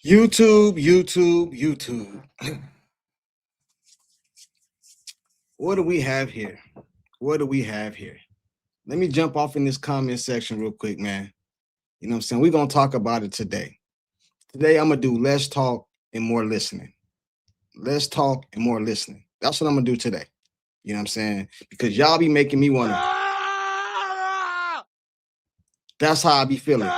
YouTube. What do we have here? Let me jump off in this comment section real quick, man. You know what I'm saying? We're going to talk about it today. Today, I'm going to do less talk and more listening. Less talk and more listening. That's what I'm going to do today. You know what I'm saying? Because y'all be making me want to. That's how I be feeling.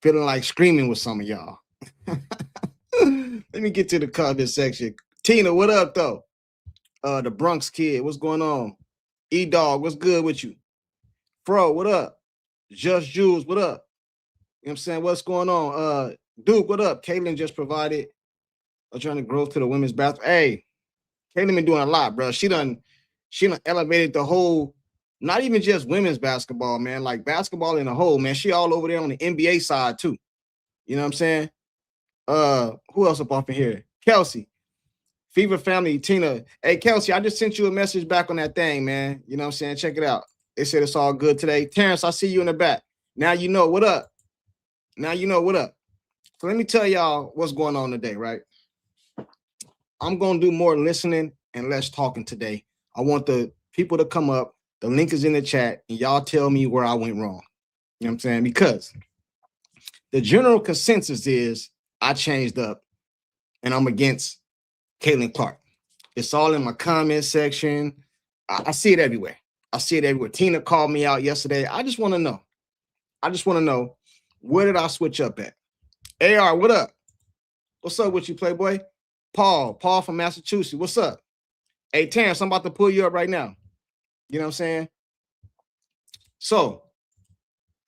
Feeling like screaming with some of y'all. Let me get to the comment section. Tina, what up, though? The Bronx kid, what's going on? E-Dog, what's good with you? Fro, what up? Just Jules, what up? You know what I'm saying? What's going on? Duke, what up? Caitlin just provided alternative growth to the women's bathroom. Hey, Caitlin been doing a lot, bro. She done elevated the whole, not even just women's basketball, man. Like basketball in a whole, man. She all over there on the NBA side too. You know what I'm saying? Who else up off in here? Kelsey, Fever Family, Tina. Hey, Kelsey, I just sent you a message back on that thing, man. You know what I'm saying? Check it out. They said it's all good today. Terrence, I see you in the back. Now you know what up. So let me tell y'all what's going on today, right? I'm going to do more listening and less talking today. I want the people to come up. The link is in the chat, and y'all tell me where I went wrong. You know what I'm saying? Because the general consensus is I changed up, and I'm against Caitlin Clark. It's all in my comment section. I see it everywhere. Tina called me out yesterday. I just want to know. Where did I switch up at? AR, what up? What's up with you, Playboy? Paul from Massachusetts. What's up? Hey, Terrence, I'm about to pull you up right now. You know what I'm saying? So,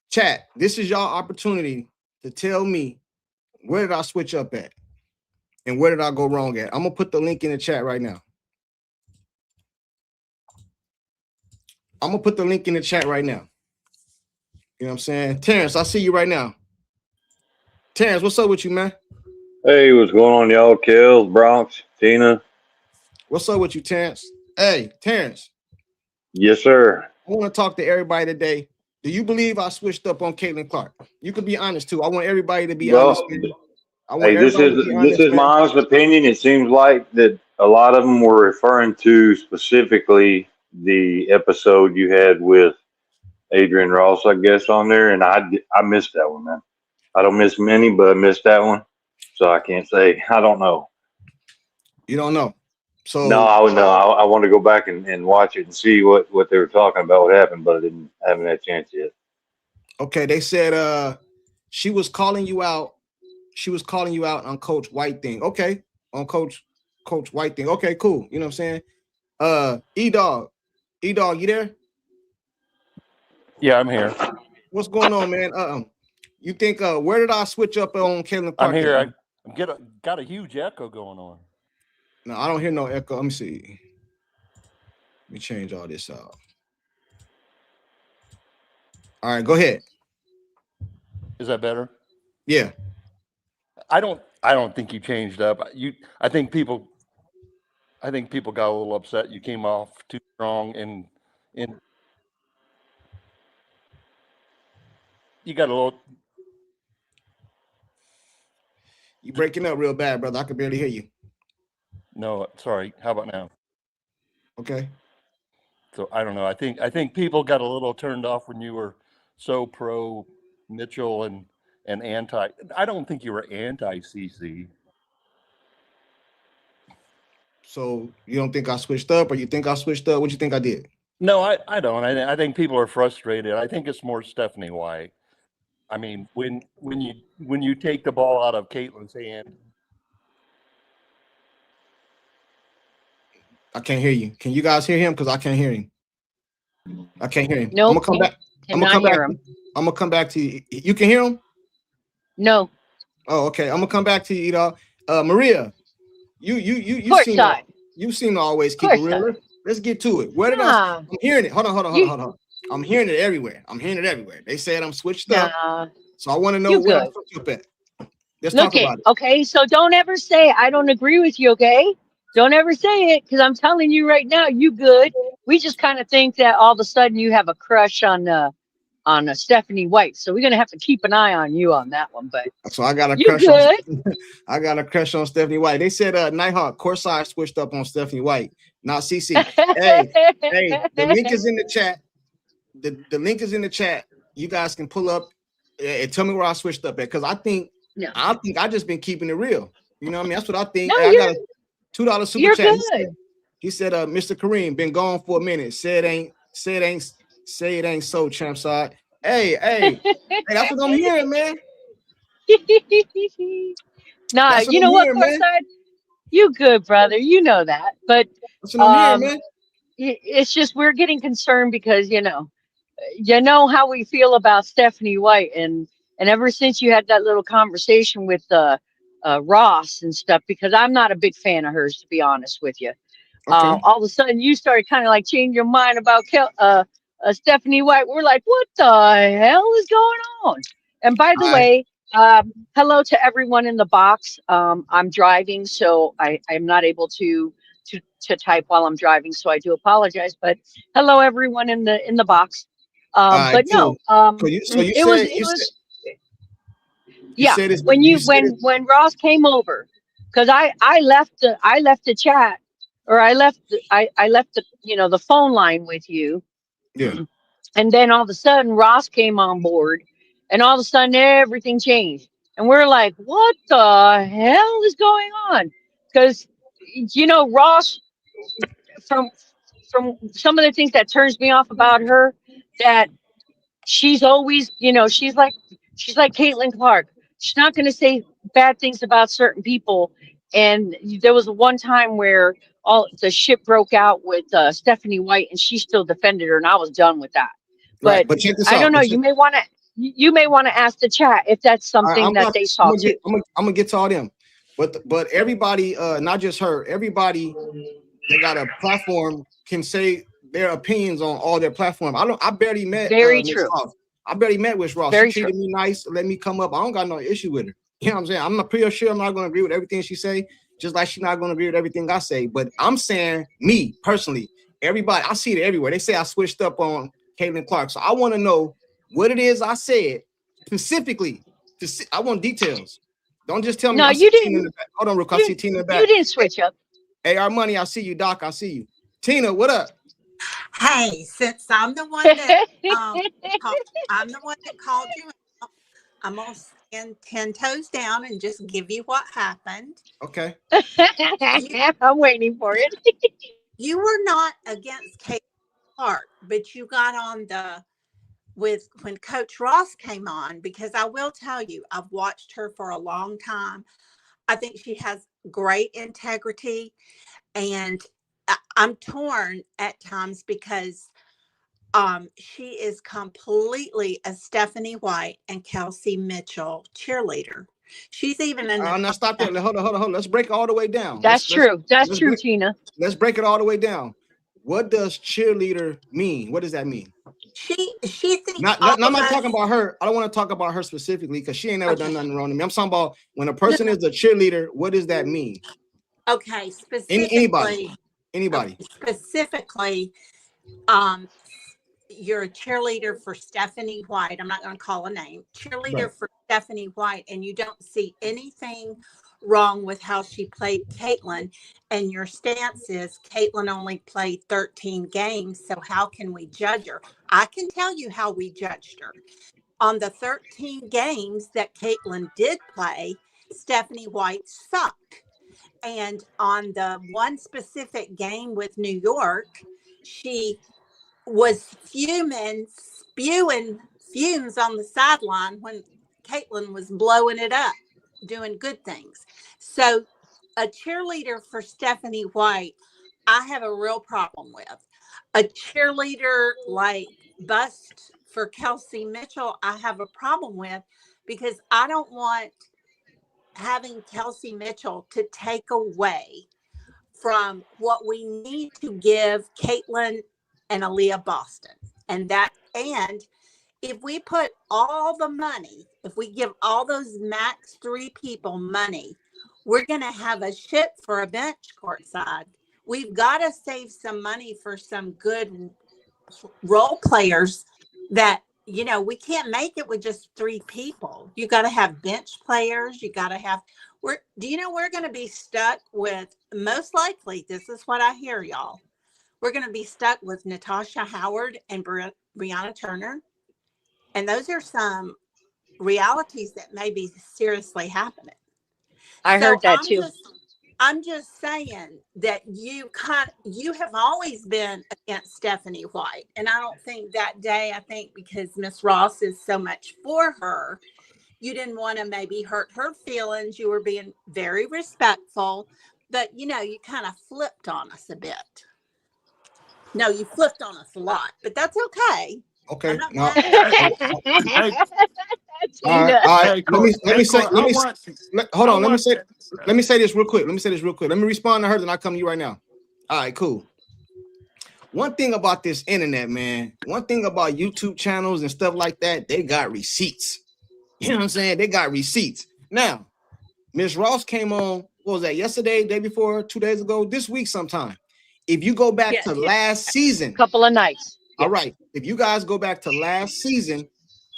chat, this is y'all opportunity to tell me where did I switch up at and where did I go wrong at. I'm going to put the link in the chat right now. You know what I'm saying? Terrence, I see you right now. Terrence, what's up with you, man? Hey, what's going on, y'all? Kels, Bronx, Tina. What's up with you, Terrence? Hey, Terrence. Yes, sir. I want to talk to everybody today. Do you believe I switched up on Caitlin Clark? You could be honest, too. I want everybody to be honest. This is my honest opinion. It seems like that a lot of them were referring to specifically the episode you had with Adrian Ross, I guess, on there, and I missed that one, man. I don't miss many, but I missed that one, so I can't say. I don't know. You don't know? So no, I want to go back and watch it and see what they were talking about, what happened, but I haven't had a chance yet. Okay, they said she was calling you out. She was calling you out on Coach White thing. Okay, on Coach White thing. Okay, cool. You know what I'm saying? E-Dog, you there? Yeah, I'm here. What's going on, man? You think where did I switch up on Caitlin Clark? I'm here. Got a huge echo going on. No, I don't hear no echo. Let me see. Let me change all this out. All right, go ahead. Is that better? Yeah. I don't think you changed up. I think people got a little upset. You came off too strong and you got a little. You breaking up real bad, brother. I could barely hear you. No, sorry. How about now? Okay. So I don't know. I think people got a little turned off when you were so pro Mitchell and anti. I don't think you were anti CC. So you don't think I switched up, or you think I switched up? What you think I did? No, I don't. I think people are frustrated. I think it's more Stephanie White. I mean, when you take the ball out of Caitlin's hand. I can't hear you. Can you guys hear him? Because I can't hear him. No, I'm gonna come back. I'm gonna come back to you. You can hear him? No. Oh, okay. I'm gonna come back to you, Maria. You seem to always keep it real. Let's get to it. Where did I'm hearing it? Hold on. I'm hearing it everywhere. They said I'm switched up. So I want to know where I switched up at. Let's talk about it. Okay, so don't ever say I don't agree with you, okay? Don't ever say it, because I'm telling you right now, you good. We just kind of think that all of a sudden you have a crush on Stephanie White. So we're gonna have to keep an eye on you on that one. But So I got a you crush good? I got a crush on Stephanie White. They said Nighthawk courtside switched up on Stephanie White, not CC. Hey, the link is in the chat. The link is in the chat. You guys can pull up and tell me where I switched up at, because I think I just been keeping it real. You know what I mean? That's what I think. No, Hey, I got a $2 super you're chat. good. He said, Mr. Kareem, been gone for a minute. Say it ain't so, champ side. Hey, that's what I'm hearing, man. Nah, That's what you I'm know what, hearing, man. Courtside? You good, brother. You know that. But That's what I'm hearing, man. it's just we're getting concerned because you know how we feel about Stephanie White, and ever since you had that little conversation with Ross and stuff, because I'm not a big fan of hers, to be honest with you. Okay. All of a sudden you started kind of like changing your mind about Stephanie White. We're like, what the hell is going on? And by the way, hello to everyone in the box. I'm driving, so I'm not able to type while I'm driving, so I do apologize. But hello everyone in the box. But no, it was yeah. When Ross came over, because I left the chat, or I left the the phone line with you. Yeah. And then all of a sudden Ross came on board, and all of a sudden everything changed, and we're like, what the hell is going on? Because Ross, from some of the things that turns me off about her, that she's always, she's like Caitlin Clark. She's not going to say bad things about certain people. And there was one time where all the shit broke out with Stephanie White, and she still defended her, and I was done with that. Right, but check this out. I don't know. You may want to ask the chat if that's something that they saw too. I'm gonna get to all them, but everybody, not just her, everybody that got a platform can say their opinions on all their platform. I barely met Ross. I barely met with Ross. She treated me nice, let me come up. I don't got no issue with her. You know what I'm saying? I'm not pretty sure I'm not gonna agree with everything she say, just like she's not gonna agree with everything I say. But I'm saying, me personally, everybody, I see it everywhere. They say I switched up on Caitlin Clark. So I want to know what it is I said specifically. I want details. Don't just tell me. No, you didn't. Hold on, real quick. I see Tina in the back. You didn't switch up. AR Money, I see you. Doc, I see you. Tina, what up? Hey, since I'm the one that I'm the one that called you out, I'm gonna stand 10 toes down and just give you what happened. Okay. I'm waiting for it. You were not against Kate Clark, but you got on when Coach Ross came on, because I will tell you, I've watched her for a long time. I think she has great integrity, and I'm torn at times because she is completely a Stephanie White and Kelsey Mitchell cheerleader. She's even in now stop there. Hold on. Let's break it all the way down. That's true, Tina. Let's break it all the way down. What does cheerleader mean? What does that mean? She thinks I'm not talking about her. I don't want to talk about her specifically because she ain't never done nothing wrong to me. I'm talking about when a person is a cheerleader, what does that mean? Okay, specifically anybody. Specifically, you're a cheerleader for Stephanie White. I'm not going to call a name. Cheerleader for Stephanie White, and you don't see anything wrong with how she played Caitlin, and your stance is Caitlin only played 13 games, so how can we judge her? I can tell you how we judged her. On the 13 games that Caitlin did play, Stephanie White sucked. And on the one specific game with New York, she was spewing fumes on the sideline when Caitlin was blowing it up, doing good things. So a cheerleader for Stephanie White, I have a real problem with. A cheerleader like bust for Kelsey Mitchell, I have a problem with, because I don't want having Kelsey Mitchell to take away from what we need to give Caitlin and Aaliyah Boston. And if we put all the money, if we give all those max 3 people money, we're going to have a shit for a bench courtside. We've got to save some money for some good role players that you know, we can't make it with just 3 people. You got to have bench players. You got to have, do you know, we're going to be stuck with, most likely, this is what I hear, y'all. We're going to be stuck with Natasha Howard and Brianna Turner. And those are some realities that may be seriously happening. I heard that too. I'm just saying that you have always been against Stephanie White. And I don't think that day, I think because Miss Ross is so much for her, you didn't want to maybe hurt her feelings. You were being very respectful, but you know, you kind of flipped on us a bit. No, you flipped on us a lot, but that's okay. Okay. No. All right. Let me say. Hold on. Let me say this real quick. Let me respond to her, then I'll come to you right now. All right, cool. One thing about this internet, man, one thing about YouTube channels and stuff like that, they got receipts. You know what I'm saying? They got receipts. Now, Miss Ross came on, what was that, yesterday, day before, 2 days ago, this week sometime. If you go back to last season. Couple of nights. All right. If you guys go back to last season,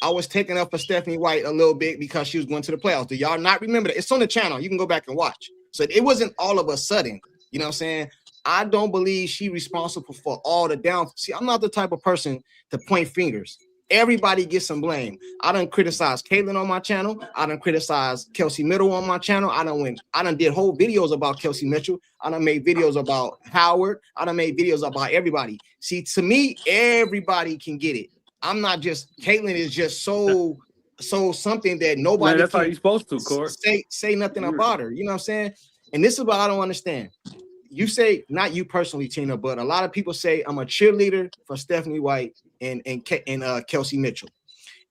I was taking up for Stephanie White a little bit because she was going to the playoffs. Do y'all not remember that? It's on the channel. You can go back and watch. So it wasn't all of a sudden. You know what I'm saying? I don't believe she's responsible for all the down. See, I'm not the type of person to point fingers. Everybody gets some blame. I done criticized Caitlin on my channel. I done criticized Kelsey Mitchell on my channel. I done did whole videos about Kelsey Mitchell. I done made videos about Howard. I done made videos about everybody. See, to me, everybody can get it. I'm not just, Caitlin is just so something that nobody Man, that's how you're supposed to, Court. Say nothing about her. You know what I'm saying? And this is what I don't understand. You say, not you personally, Tina, but a lot of people say I'm a cheerleader for Stephanie White and Kelsey Mitchell.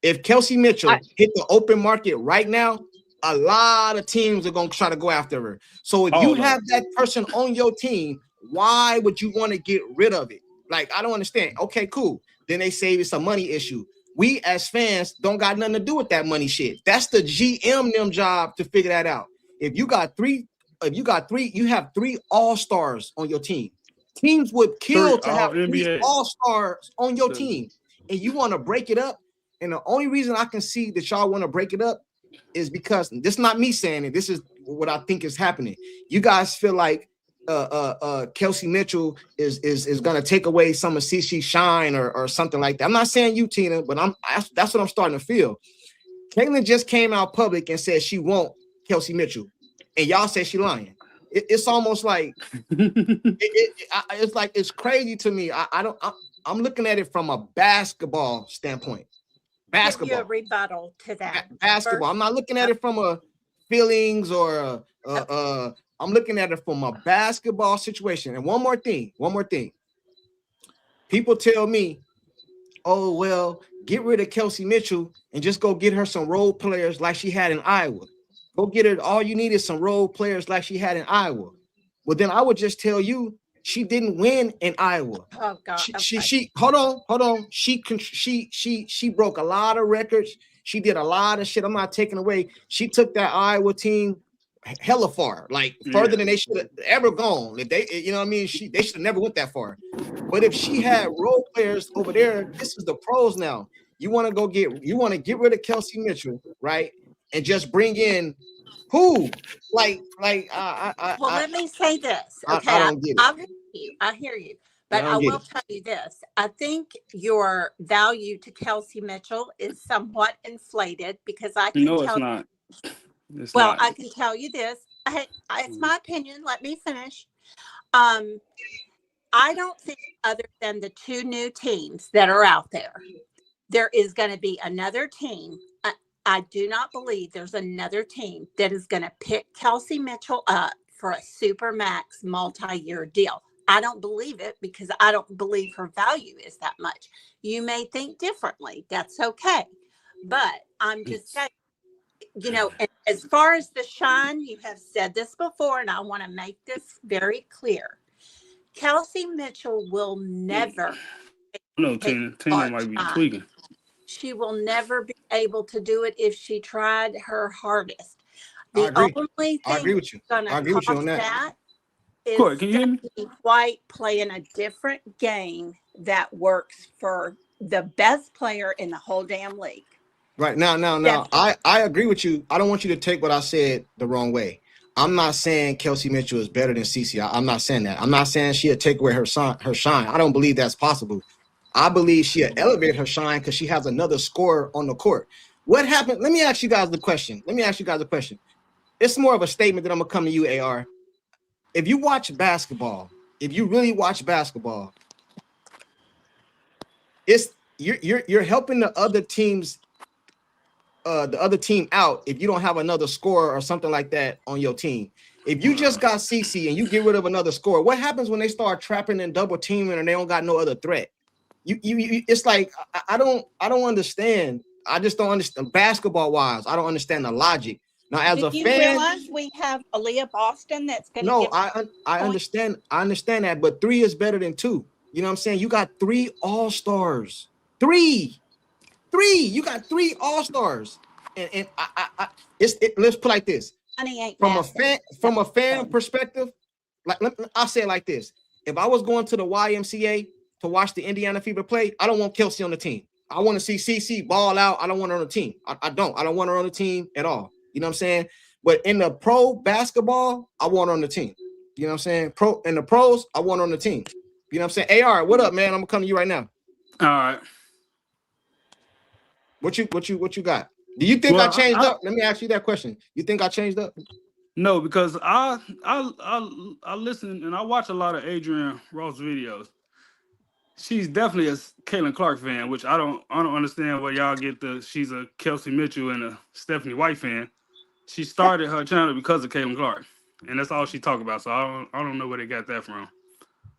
If Kelsey Mitchell hit the open market right now, a lot of teams are going to try to go after her. So if you have that person on your team, why would you want to get rid of it? Like, I don't understand. Okay, cool. Then they say it's a money issue. We as fans don't got nothing to do with that money shit. That's the GM them job to figure that out. If you have 3 all-stars on your team. Teams would kill to have 3 all-stars on your team. And you want to break it up. And the only reason I can see that y'all want to break it up is because this is not me saying it. This is what I think is happening. You guys feel like Kelsey Mitchell is gonna take away some of CC's shine or something like that. I'm not saying you, Tina, but that's what I'm starting to feel. Caitlin just came out public and said she won't Kelsey Mitchell, and y'all say she lying. It's almost like it's like it's crazy to me. I'm looking at it from a basketball standpoint. Basketball. Give you a rebuttal to that. Basketball. I'm not looking at it from a feelings or I'm looking at it from a basketball situation. And one more thing. People tell me, oh, well, get rid of Kelsey Mitchell and just go get her some role players like she had in Iowa. Go get her. All you need is some role players like she had in Iowa. Well, then I would just tell you she didn't win in Iowa. Oh God. She hold on. She broke a lot of records. She did a lot of shit. I'm not taking away. She took that Iowa team hella far, like further than they should have ever gone. If they, you know what I mean, they should have never went that far. But if she had role players over there, this is the pros now. You want to get rid of Kelsey Mitchell, right? And just bring in who? Let me say this. Okay, I don't get it. I hear you. But I will tell you this. I think your value to Kelsey Mitchell is somewhat inflated because I can tell it's not. Well, I can tell you this. It's my opinion. Let me finish. I don't think other than the 2 new teams that are out there is going to be another team. I do not believe there's another team that is going to pick Kelsey Mitchell up for a supermax multi-year deal. I don't believe it because I don't believe her value is that much. You may think differently. That's okay. But I'm just saying, you know, as far as the shine, you have said this before, and I want to make this very clear. Kelsey Mitchell will never. No, Tina might be tweaking. She will never be able to do it if she tried her hardest. I agree. Only I agree thing with you. that's going to cause that is Court, can you hear me? Stephanie White playing a different game that works for the best player in the whole damn league. Right now, I agree with you. I don't want you to take what I said the wrong way. I'm not saying Kelsey Mitchell is better than CC. I'm not saying that. I'm not saying she'll take away her shine. I don't believe that's possible. I believe she'll elevate her shine because she has another scorer on the court. What happened? Let me ask you guys the question. It's more of a statement that I'm gonna come to you, AR. If you watch basketball, if you really watch basketball, it's you're helping the other teams. The other team out if you don't have another scorer or something like that on your team. If you just got CC and you get rid of another scorer, what happens when they start trapping and double teaming and they don't got no other threat? You it's like I don't understand. I just don't understand basketball wise. I don't understand the logic. Now, as a fan, you realize we have Aaliyah Boston that's going to no, I understand. I understand that, but 3 is better than 2. You know what I'm saying? You got 3 all-stars. 3. You got 3 all-stars. And let's put it like this. From a fan perspective, I'll say it like this. If I was going to the YMCA to watch the Indiana Fever play, I don't want Kelsey on the team. I want to see CC ball out. I don't want her on the team. I don't want her on the team at all. You know what I'm saying? But in the pro basketball, I want her on the team. You know what I'm saying? In the pros, I want her on the team. You know what I'm saying? AR, what up, man? I'm gonna come to you right now. All right. What you got? Do you think I changed up? Let me ask you that question. You think I changed up? No, because I listen and I watch a lot of Adrian Ross videos. She's definitely a Caitlin Clark fan, which I don't understand why y'all get she's a Kelsey Mitchell and a Stephanie White fan. She started her channel because of Caitlin Clark, and that's all she talk about. So I don't know where they got that from.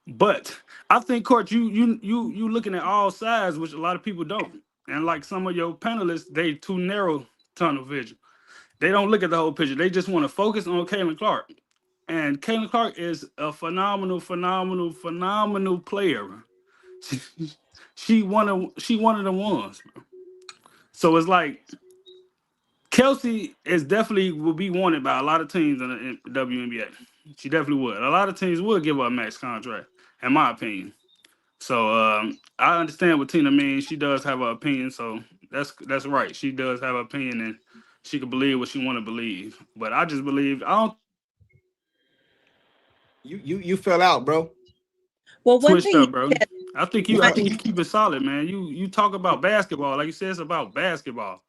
But I think, Court, you looking at all sides, which a lot of people don't. And like some of your panelists, they too narrow tunnel vision. They don't look at the whole picture. They just want to focus on Caitlin Clark. And Caitlin Clark is a phenomenal player. She one of the ones. So it's like Kelsey is definitely will be wanted by a lot of teams in the WNBA. She definitely would. A lot of teams would give her a max contract, in my opinion. So I understand what Tina means. She does have an opinion, so that's right. She does have an opinion, and she can believe what she want to believe. But I just believe I don't. You fell out, bro. Well, one Twitched thing up, bro. I think you keep it solid, man. You talk about basketball, like you said, it's about basketball.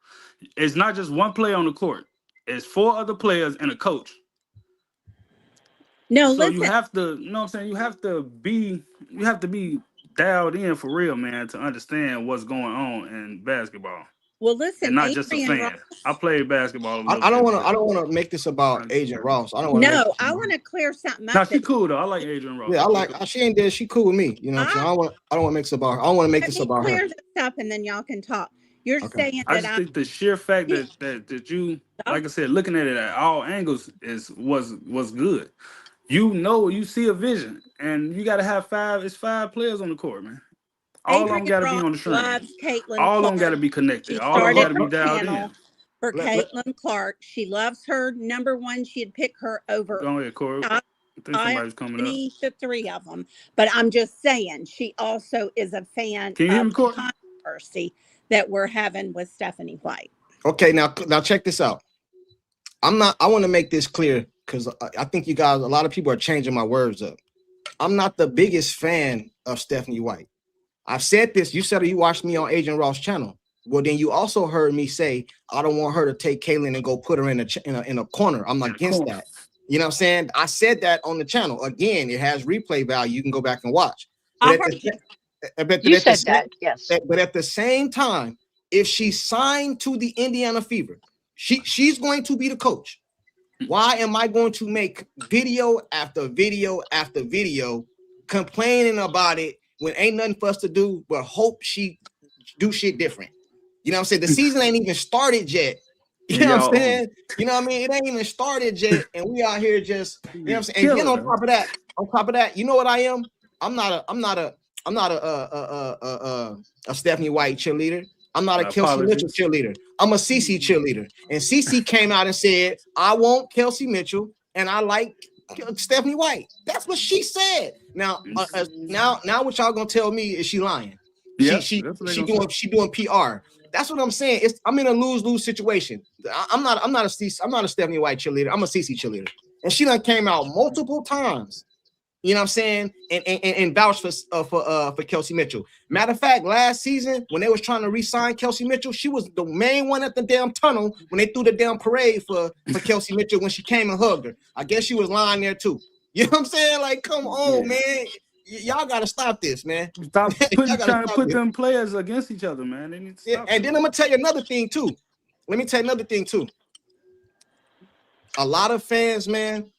It's not just one player on the court. It's 4 other players and a coach. No, so listen. You have to, you know what I'm saying? You have to be dialed in for real, man, to understand what's going on in basketball. Well, listen, and not just a fan. Ross, I played basketball. I don't want to make this about Agent Ross. I don't want. No, I want to clear something up. No, she cool though. I like Adrian Ross. Yeah, I like. She ain't dead. She cool with me. You know what I'm saying? I don't want to make this about her. I don't want to make this about her. Clear this up, and then y'all can talk. You're saying I that just think the sheer fact that you, like I said, looking at it at all angles was good. You see a vision, and you got to have 5. It's 5 players on the court, man. All of them got to be on the stream. All of them got to be connected. All of them got to be dialed in. For Caitlin Clark, she loves her. Number 1, she'd pick her over. Go ahead, Corey. I think somebody's coming up. The 3 of them, but I'm just saying she also is a fan of the controversy that we're having with Stephanie White. Okay, now check this out. I want to make this clear because I think you guys, a lot of people are changing my words up. I'm not the biggest fan of Stephanie White. I've said this. You said you watched me on Agent Ross' channel. Well, then you also heard me say I don't want her to take Caitlin and go put her in a corner. I'm against that. You know what I'm saying? I said that on the channel. Again, it has replay value. You can go back and watch. But you said that, yes. But at the same time, if she's signed to the Indiana Fever, she's going to be the coach. Why am I going to make video after video after video complaining about it when ain't nothing for us to do but hope she do shit different? You know what I'm saying? The season ain't even started yet. You know what I'm saying? You know what I mean? It ain't even started yet, and we out here just, you know what I'm saying? And then on top of that, you know what I am? I'm not a Stephanie White cheerleader. I'm not a Kelsey Mitchell cheerleader. I'm a CC cheerleader. And CC came out and said, I want Kelsey Mitchell and I like Stephanie White. That's what she said. Now what y'all gonna tell me is she lying? She doing PR. That's what I'm saying. I'm in a lose-lose situation. I'm not a Stephanie White cheerleader. I'm a CC cheerleader. And she done came out multiple times. You know what I'm saying? And vouch for Kelsey Mitchell. Matter of fact, last season when they was trying to re-sign Kelsey Mitchell, she was the main one at the damn tunnel when they threw the damn parade for Kelsey Mitchell when she came and hugged her. I guess she was lying there too. You know what I'm saying? Like, come on, man. Y'all gotta stop this, man. Stop trying to put them players against each other, man. They need to stop. And then I'm gonna tell you another thing too. Let me tell you another thing too. A lot of fans, man.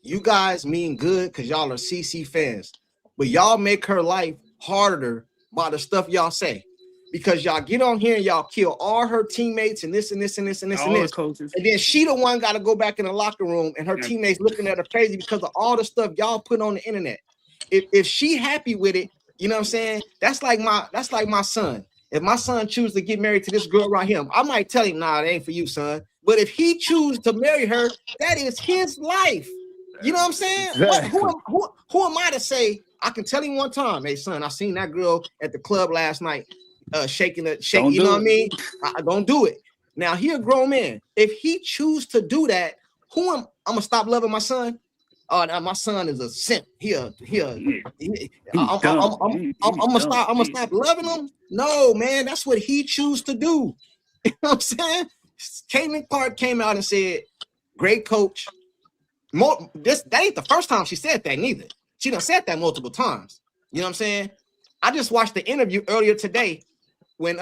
You guys mean good because y'all are CC fans, but y'all make her life harder by the stuff y'all say, because y'all get on here and y'all kill all her teammates and this and this and this and this and this. And then she the one got to go back in the locker room and her teammates looking at her crazy because of all the stuff y'all put on the internet. If she happy with it, you know what I'm saying? That's like my son. If my son chooses to get married to this girl right here, I might tell him, nah, it ain't for you, son. But if he chooses to marry her, that is his life. You know what I'm saying? Exactly. Who am I to say? I can tell him one time, hey son, I seen that girl at the club last night, shaking. You know what I mean? I don't do it. Now he a grown man. If he choose to do that, I'm gonna stop loving my son? Now my son is a simp. I'm gonna stop loving him. No, man, that's what he choose to do. You know what I'm saying? Caitlin Clark came out and said, "Great coach." That ain't the first time she said that neither. She done said that multiple times. You know what I'm saying? I just watched the interview earlier today when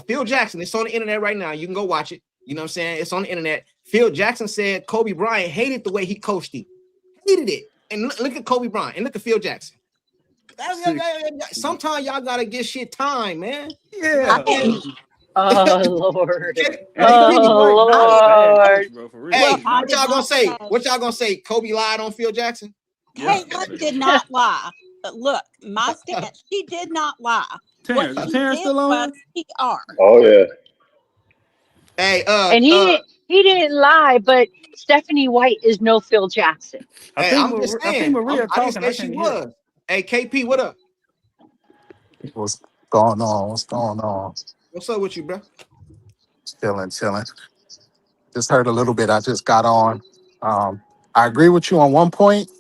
Phil Jackson, it's on the internet right now. You can go watch it. You know what I'm saying? It's on the internet. Phil Jackson said Kobe Bryant hated the way he coached him. Hated it. And look at Kobe Bryant and look at Phil Jackson. Sometimes y'all gotta get shit time, man. Yeah. Oh Lord. Lord. Hey, what y'all gonna say? What y'all gonna say? Kobe lied on Phil Jackson? Caitlin did not lie. But look, my stance, she did not lie. Terrence still on? PR. Oh yeah. Hey, and he didn't lie, but Stephanie White is no Phil Jackson. I think Maria talking. I didn't say she was. Hey, KP, what up? What's going on? What's up with you, bro? Chilling. Just heard a little bit. I just got on. I agree with you on one point.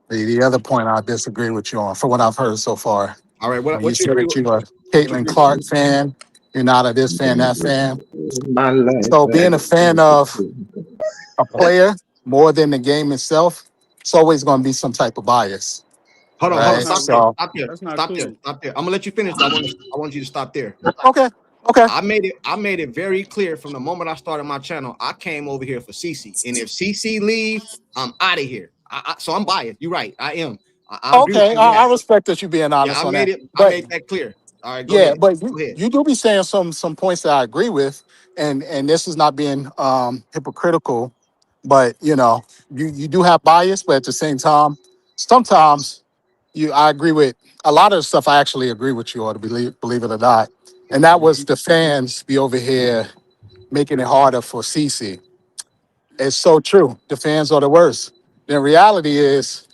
The other point I disagree with you on, for what I've heard so far. All right, what you said that you're a Caitlin Clark fan, you're not a this fan, that fan. So being a fan of a player more than the game itself, it's always going to be some type of bias. Hold on. Stop there. I'm gonna let you finish. I want you to stop there. Okay. I made it very clear from the moment I started my channel. I came over here for CC, and if CC leave, I'm out of here. So I'm biased. You're right. I am. I respect that you being honest on that. I made that clear. All right. Go ahead. But you do be saying some points that I agree with, and this is not being hypocritical, but you do have bias, but at the same time, sometimes I agree with a lot of the stuff. I actually agree with you, or to believe it or not, and that was the fans be over here making it harder for CC. It's so true. The fans are the worst. The reality is,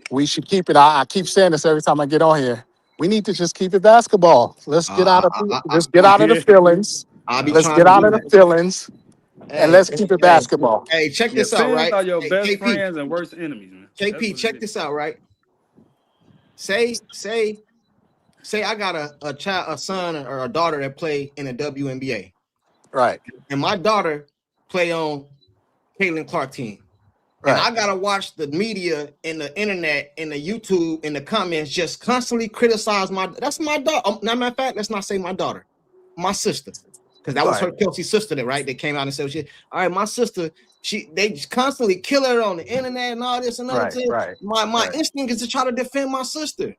we should keep it. I keep saying this every time I get on here. We need to just keep it basketball. Let's get out of the feelings. Let's get out of the feelings, and let's keep it basketball. Hey, check this out, right? Fans are your best friends and worst enemies, man. KP, check this out, right? Say I got a son or a daughter that play in the WNBA, right? And my daughter play on Caitlin Clark team. Right. And I gotta watch the media and the internet and the YouTube and the comments just constantly criticize that's my daughter. Matter of fact, let's not say my daughter, my sister, because that was her Kelsey's sister that right. They came out and said, all right, my sister, they just constantly kill her on the internet and all this and other thing. Right. My instinct is to try to defend my sister.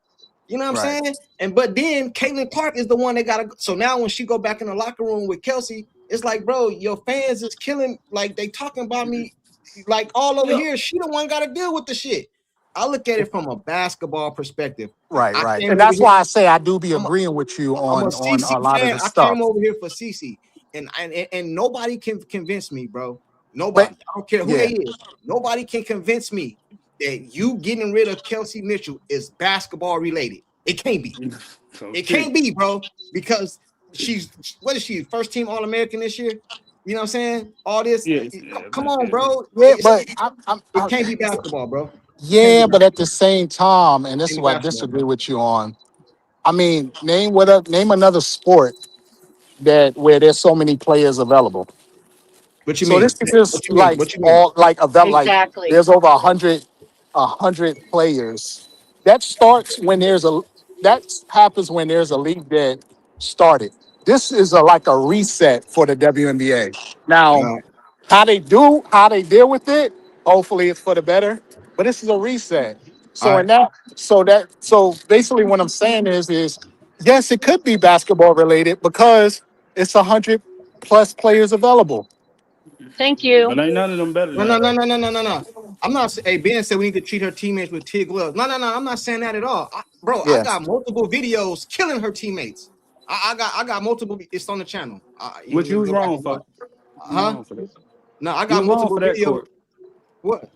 You know what I'm saying? But then Caitlin Clark is the one that gotta. So now when she go back in the locker room with Kelsey, it's like, bro, your fans is killing. Like they talking about me. Like all over here, she the one got to deal with the shit. I look at it from a basketball perspective. Right. And that's why I say I do be agreeing with you on a lot of the stuff. I came over here for CC, and nobody can convince me, bro. Nobody. I don't care who they is. Nobody can convince me that you getting rid of Kelsey Mitchell is basketball related. It can't be. So It can't be, bro, because she's what is she? First team All American this year. You know what I'm saying? All this. yeah, Come on, bro. Yeah, but It can't be basketball, bro. It can't be yeah, but at the same time, and It this can't is be what I basketball, disagree bro. with you on. I mean, name another sport that where there's so many players available. What you So this mean? is What just you mean? like What you mean? all like like Exactly. there's over a hundred players. That starts when there's a that happens when there's a league that started. This is like a reset for the WNBA. Now, Uh, how they deal with it, hopefully it's for the better. But this is a reset. all So right. in that, so basically what I'm saying is yes, it could be basketball related because it's 100 plus players available. Thank you. but ain't none of them better No, than no, her no, though. no, no, no, no, no. I'm not. Hey, Ben said we need to treat her teammates with kid gloves. No, no, no. I'm not saying that at all, bro. I Yeah. got multiple videos killing her teammates. I got multiple. It's on the channel. You Which can you was go back wrong and watch. for. You was Huh? wrong for that. No, I You got was wrong multiple for that videos. court. What?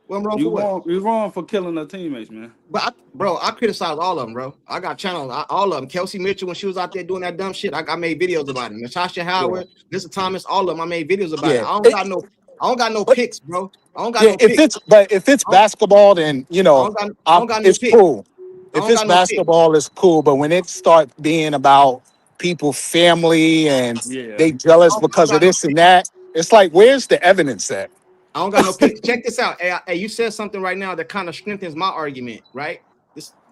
What I'm wrong You for? was What? wrong. You was wrong for killing her teammates, man. But bro, I criticize all of them, bro. I got channels, all of them. Kelsey Mitchell, when she was out there doing that dumb shit, I made videos about it. Natasha Yeah. Howard, Mr. Thomas, all of them. I made videos about it. Yeah. I don't got no But picks, bro. I don't got yeah, no picks. if it's I don't, basketball, then I don't got no it's picks. cool. I If don't it's got no picks. basketball, it's cool. But when it start being about people, family, and Yeah. they jealous I don't because of got no this and picks. that, it's like, where's the evidence at? I don't got no picks. Check this out. Hey, you said something right now that kind of strengthens my argument, right?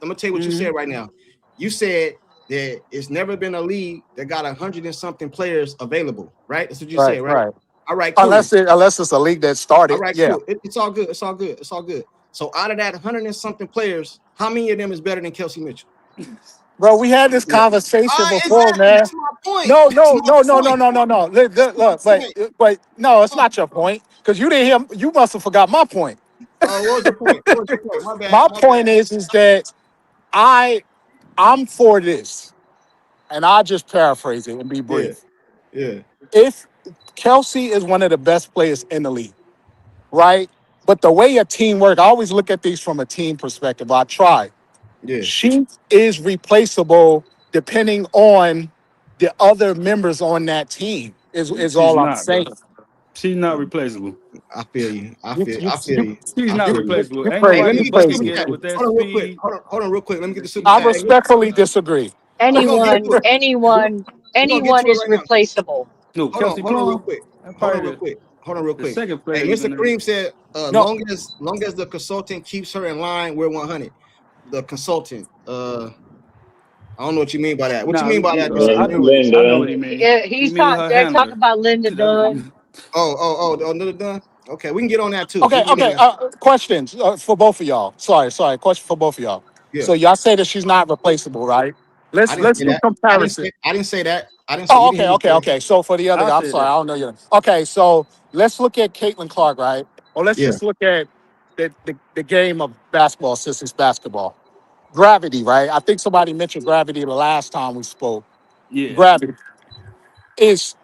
I'm gonna tell you what you said right now. You said that it's never been a league that got 100 and something players available, right? That's what you Right, said, right? right. All right, cool. Unless it's a league that All started, right, yeah. cool. It's all good. It's all good. It's all good. So out of that 100 and something players, how many of them is better than Kelsey Mitchell? Bro, we had this Yeah. conversation before, Exactly. man. That's my point. No, That's no, my no, no, no, point. no, no, no. That's my Look, point. but no, it's not your point because you didn't hear. You must have forgot my point. What was your point? What was your point? My bad. My My bad. point is that I I'm for this, and I just paraphrase it and be Yeah. brief. Yeah. If Kelsey is one of the best players in the league, right? But the way a team works, I always look at these from a team perspective. I try. Yeah. She is replaceable depending on the other members on that team. Is She's all I'm not, bro. saying. She's not replaceable. I feel you. I You feel. you I feel you you. She's I not feel you. replaceable. you Ain't Hey, let crazy. me nobody a You get this bucket crazy. super chat. getter with that Hold on, real quick. speed. Hold on, real quick. Let me get the super I chat. Hey, look, respectfully disagree. we're gonna get to Anyone, it. We're, anyone, we're gonna get anyone to it is right now. replaceable. No, Kelsey Hold on, real Plum. quick. That's Hold on, probably real quick. Hold on, real the quick. second Hey, flavor Mr. in there. Kareem said, No, long as the consultant keeps her in line, we're 100. The consultant. I don't know what you mean by that. What you Nah, mean by that, Mr. I And Kareem? know what I know Linda. what he mean. Yeah, He he's mean talking. her They're talking handler. about Linda Dunn. Another done. Okay, we can get on that too. We okay, can get on okay. that. Questions for both of y'all. Sorry. Question for both of y'all. Yeah, So y'all say that she's not replaceable, right? I didn't Let's say do that. comparison. I didn't say that. I didn't say. Oh, You didn't hear me say that. okay. So for the other I guy, I'm said sorry, I that. don't know you. Okay, so let's look at Caitlin Clark, right? Or let's Yeah, just look at the game of basketball since it's basketball. Gravity, right? I think somebody mentioned gravity the last time we spoke. Yeah. Gravity. Is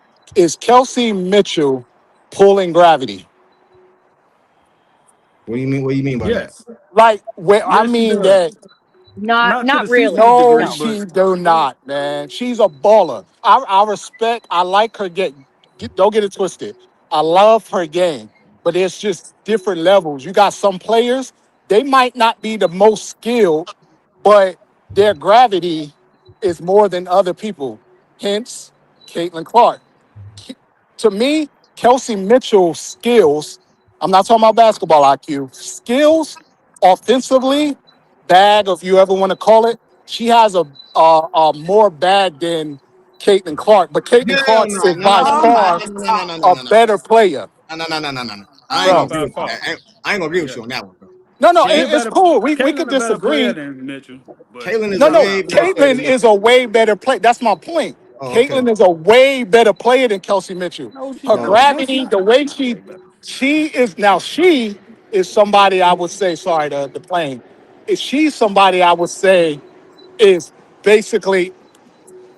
Kelsey Mitchell pulling gravity? what do you mean? What do you mean by that? Yes. Like, where I Yes, she mean does. that Not to the Not really. CC no, degree, No. but she do not, man. She's a baller. I respect. I like her. Don't get it twisted. I love her game, but it's just different levels. You got some players; they might not be the most skilled, but their gravity is more than other people. Hence, Caitlin Clark. To me, Kelsey Mitchell's skills, I'm not talking about basketball IQ, skills offensively, bag, if you ever want to call it, she has a more bag than Caitlin Clark. But Caitlin Hell Clark no, is no, by no, no, Oh no, my far no, no, no, no, no, a no, no. better player. No. I oh ain't yeah, gonna Bro, agree by with you. far. I ain't gonna agree with Yeah. you on that one, bro. no, She a it's better cool. We could Caitlin a better player disagree. than Mitchell, but Caitlin is a No, by way better far. player Caitlin than is Mitchell. a way better player. That's my point. Oh, okay. Caitlin is a way better player than Kelsey Mitchell. No, she Her Oh, not. okay. No, she gravity, the not. way Way better. she is somebody I would say, sorry, the plane. Is she's somebody I would say is basically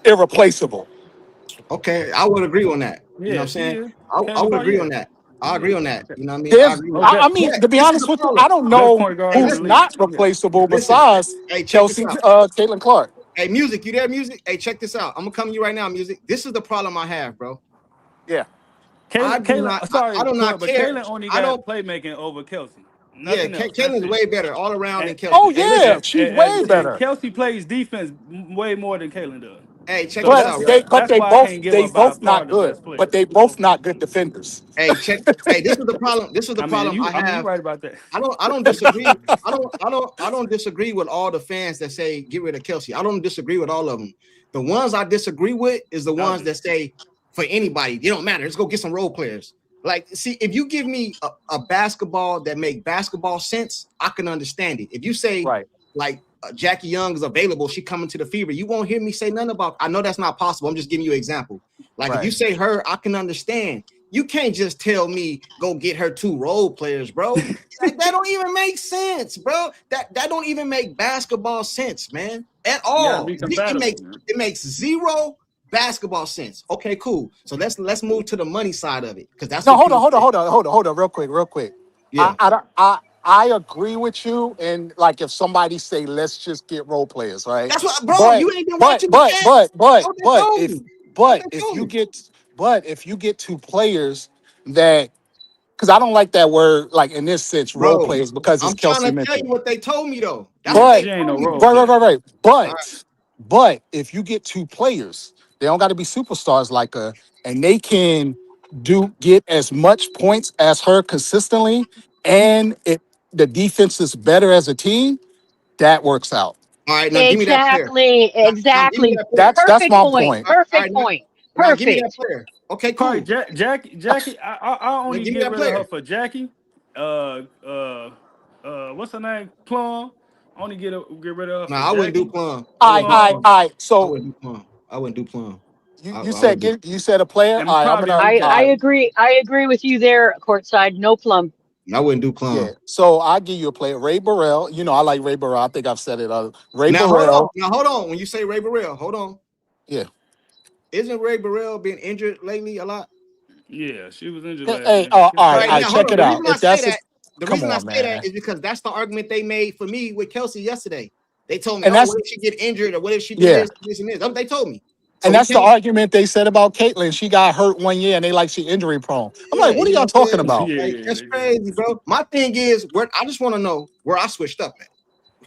irreplaceable. Okay, I would agree on that. You know what Yeah, I'm she saying? is. I Caitlin would Clark, agree yeah. on that. I agree on that. You know what I mean? I There's, agree Oh, with that. I best, mean, But to be this is honest the with you, problem. I don't best know point guard Hey, in the who's league. not replaceable listen. besides Hey, check this Kelsey, out. Caitlin Clark. Hey, music, you there, music? Hey, check this out. I'm gonna come to you right now, music. This is the problem I have, bro. Yeah. I do Kalen, not. I sorry, do not Court, but care. Kalen only I don't. got playmaking over Kelsey. Yeah, Nothing else. That's Caitlin's it. way better all around And than Kelsey. Oh Hey, yeah, listen. she's way and better. Kelsey plays defense way more than Kalen does. Hey, check So this But out, right? that's why I can't give they up by both far not the good. best player. But they both not good defenders. Hey, check. Hey, this is the problem. This is the I mean, problem I you're have. right about that. I don't disagree. I don't disagree with all the fans that say get rid of Kelsey. I don't disagree with all of them. The ones I disagree with is the ones that say for anybody, it don't matter. Let's go get some role players. Like, see, if you give me a basketball that make basketball sense, I can understand it. If you say Right. like Jackie Young is available, she coming to the Fever, you won't hear me say nothing about. I know that's not possible. I'm just giving you an example. Like if you say her, I can understand. You can't just tell me go get her 2 role players, bro. Like, that don't even make sense, bro. That don't even make basketball sense, man, at all. It makes zero basketball sense. Okay, cool. So let's move to the money side of it, because that's no. Hold on, real quick. Yeah. I agree with you. And like if somebody say let's just get role players, right? That's what, bro. You ain't been watching. If you get 2 players that, because I don't like that word, like in this sense, role players, because it's I'm Kelsey trying to Mitchell. tell you what they told me though. That's what they told me. Right. But if you get 2 players, they don't got to be superstars like her, and they can get as much points as her consistently, and the defense is better as a team, that works out. All right, now give me that player. Exactly. That's my point. Perfect point. Now give me that player. Okay, cool. Sorry, Jackie. I only get rid of her for Jackie. What's her name? Plum. I only get rid of her. I wouldn't do Plum. All right. So I wouldn't do Plum. You said a player. I agree. I agree with you there, courtside. No Plum. I wouldn't do Plum. Yeah. So I'll give you a player. Ray Burrell. You know, I like Ray Burrell. I think I've said it. Burrell. Hold on. When you say Ray Burrell, hold on. Yeah. Isn't Ray Burrell been injured lately a lot? Yeah, she was injured last year. All right, check it out. The reason I say that is because that's the argument they made for me with Kelsey yesterday. They told me, what if she get injured, or what if she do this and this? That's what they told me. And that's the argument they said about Caitlin. She got hurt 1 year, and they like she injury prone. I'm like, what are y'all talking about? That's crazy, bro. My thing is, I just want to know where I switched up at.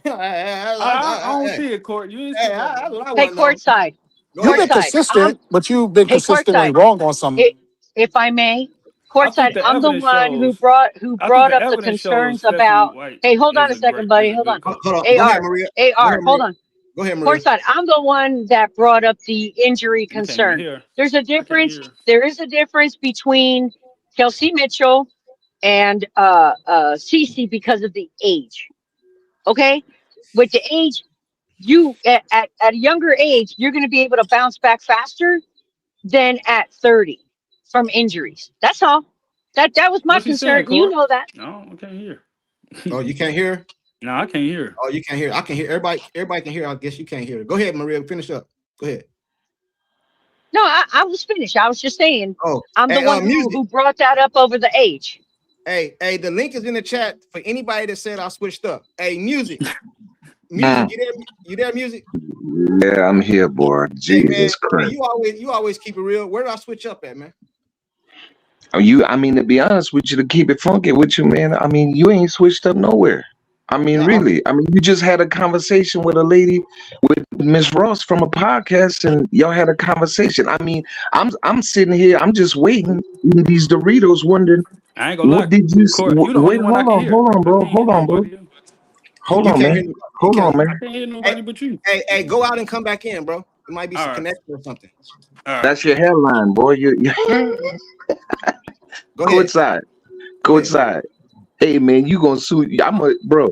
I don't see it, Court. You ain't Hey, courtside. You've been consistent, but you've been consistently wrong on some. If I may, courtside, I'm the one who brought up the concerns about. Hey, hold on a second, buddy. Hold on. AR, hold on. Go ahead, Maria. Courtside, I'm the one that brought up the injury concern. There's a difference. There is a difference between Kelsey Mitchell and Cece because of the age. Okay, with the age, you at a younger age, you're going to be able to bounce back faster than at 30 from injuries. That's all. That was my concern. You know that. No, I can't hear. Oh, you can't hear? No, I can't hear. Oh, you can't hear. I can hear. Everybody can hear. I guess you can't hear. Go ahead, Maria. Finish up. Go ahead. No, I was finished. I was just saying. Oh, I'm the one who brought that up over the age. Hey, the link is in the chat for anybody that said I switched up. Hey, music, you there, music? Yeah, I'm here, boy. Jesus Christ. You always keep it real. Where did I switch up at, man? I mean, to be honest with you, to keep it funky with you, man, I mean, you ain't switched up nowhere. I mean, really. I mean, you just had a conversation with a lady, with Miss Ross from a podcast, and y'all had a conversation. I mean, I'm sitting here, I'm just waiting in these Doritos, wondering, I ain't gonna lie. Did you wait? Hold on, bro. Hold on, man. Hold on, man. I can't hear nobody but you. Hey, go out and come back in, bro. It might be some connection or something. That's your headline, boy. Go inside. Hey, man, you gonna sue? Bro.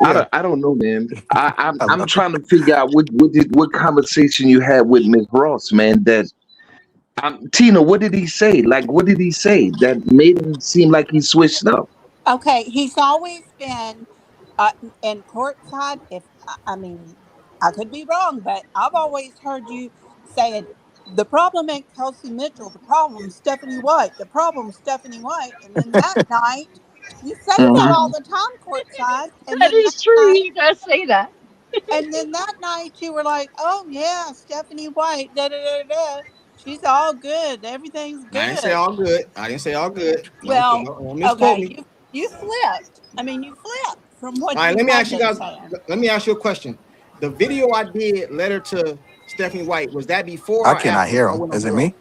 Yeah. I don't know, man. I'm trying to figure out what conversation you had with Miss Ross, man. Tina, what did he say? Like, what did he say that made him seem like he switched up? Okay, he's always been in courtside. I mean, I could be wrong, but I've always heard you say The problem ain't Kelsey Mitchell. The problem Stephanie White. The problem Stephanie White. And then that night, you say that all the time, courtside. And That then that is true. night, You gotta say that. and then that night you were like, "Oh yeah, Stephanie White. Da da da da. She's all good. Everything's I didn't say good." all good. I didn't say all good. No, Well, no misquote okay, me. you flipped. I mean, you flipped from All what right, you let me had ask you been guys. saying. Let me ask you a question. The video I did, letter to Stephanie White, was that before I or cannot after hear I him. went on Is her it road? me?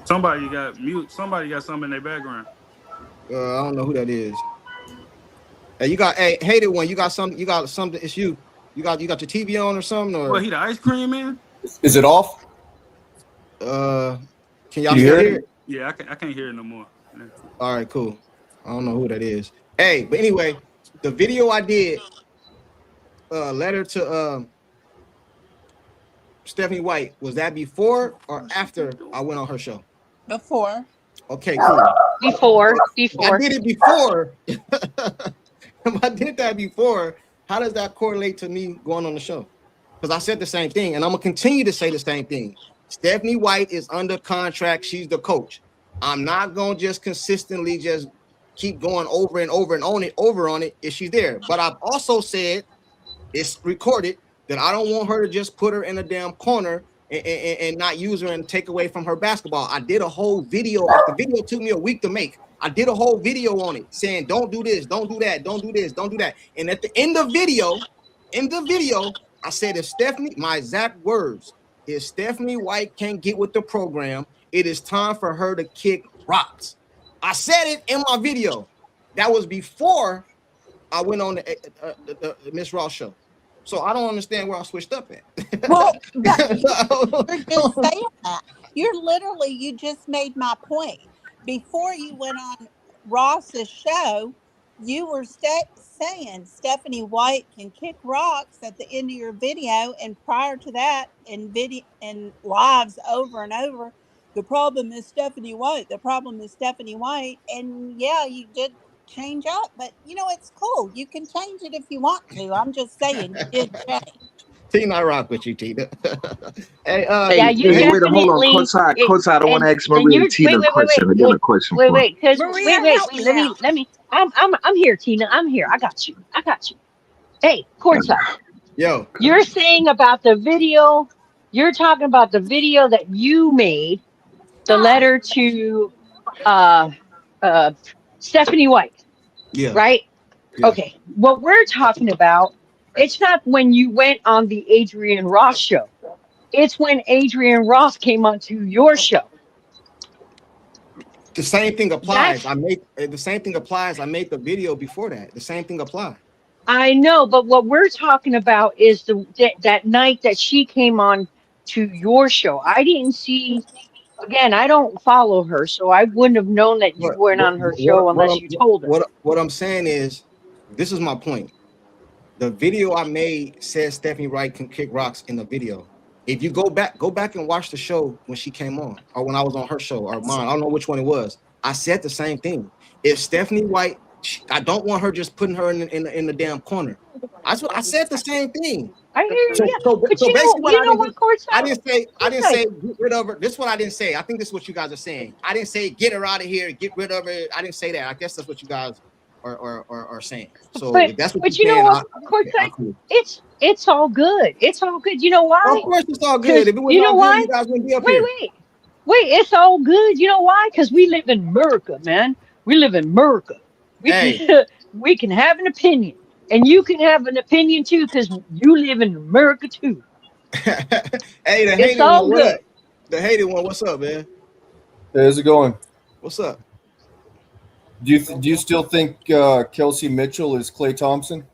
Somebody got mute. Somebody got something in their background. I don't know who that is. Hey, you got hated one. You got something. You got something. It's you. You got your TV on or something, or Well, he the ice cream man. Is it off? can y'all Can you still hear hear it? it? Yeah, I can't hear it no more. Yeah. All right, cool. I don't know who that is. Hey, but anyway, the video I did, letter to Stephanie White, was that before or after I went on her show? Before. Okay, cool. Before. I did it before. If I did that before, how does that correlate to me going on the show? Because I said the same thing, and I'm gonna continue to say the same thing. Stephanie White is under contract. She's the coach. I'm not gonna just consistently just keep going over and over and over on it if she's there. But I've also said, it's recorded, that I don't want her to just put her in a damn corner and not use her and take away from her basketball. I did a whole video. The video took me a week to make. I did a whole video on it saying, don't do this, don't do that, don't do this, don't do that. And at the end of the video, I said, if Stephanie, my exact words, if Stephanie White can't get with the program, it is time for her to kick rocks. I said it in my video. That was before I went on the Miss Ross show. So I don't understand where I switched up at. Well, you're just saying that. You just made my point. Before you went on Ross's show, you were saying Stephanie White can kick rocks at the end of your video, and prior to that, in video and lives over and over, the problem is Stephanie White. The problem is Stephanie White, and yeah, you did change up, but it's cool. You can change it if you want to. I'm just saying you did change. Tina, I rock with you, Tina. Hey, Yeah, you Hey, wait, hold on, definitely. courtside. I want to ask And Maria you're and Tina a question. I got a question for her. because Maria, help me out. let me. I'm here, Tina. I'm here. I got you. Hey, courtside. yo, You're saying about the video. You're talking about the video that you made, the letter to uh uh Stephanie White, yeah, right? yeah. Okay. What we're talking about, it's not when you went on the Adrian Ross show. It's when Adrian Ross came onto your show. The same thing applies. That's I made the same thing applies. I made the video before that. The same thing applies. I know, but what we're talking about is that night that she came on to your show. I didn't see. Again, I don't follow her, so I wouldn't have known that you What weren't what on her show what what unless I'm you told us. what I'm saying is, this is my point. The video I made says Stephanie Wright can kick rocks in the video. If you go back and watch the show when she came on, or when I was on her show, or mine, I don't know which one it was. I said the same thing. If Stephanie White, I don't want her just putting her in the damn corner. I said the same thing. I hear you, So, yeah. so, But so basically, what you know what, I Courtside? didn't say Courtside. get rid of her. This is what I didn't say. I think this is what you guys are saying. I didn't say get her out of here, get rid of her. I didn't say that. I guess that's what you guys are saying. So if that's what But you're you know saying, what, I Courtside? cool. It's all good. It's all good. You know Of why? course, it's all good. Because If it was you know all good, why? you guys wouldn't be up Wait, here. wait, wait. It's all good. You know why? Because we live in America, man. We live in America. We Hey, can we can have an opinion, and you can have an opinion too, because you live in America too. hey, the It's hated one, all what up? good. The hated one, what's up, man? Hey, how's it going? What's up? Do you still think Kelsey Mitchell is Klay Thompson?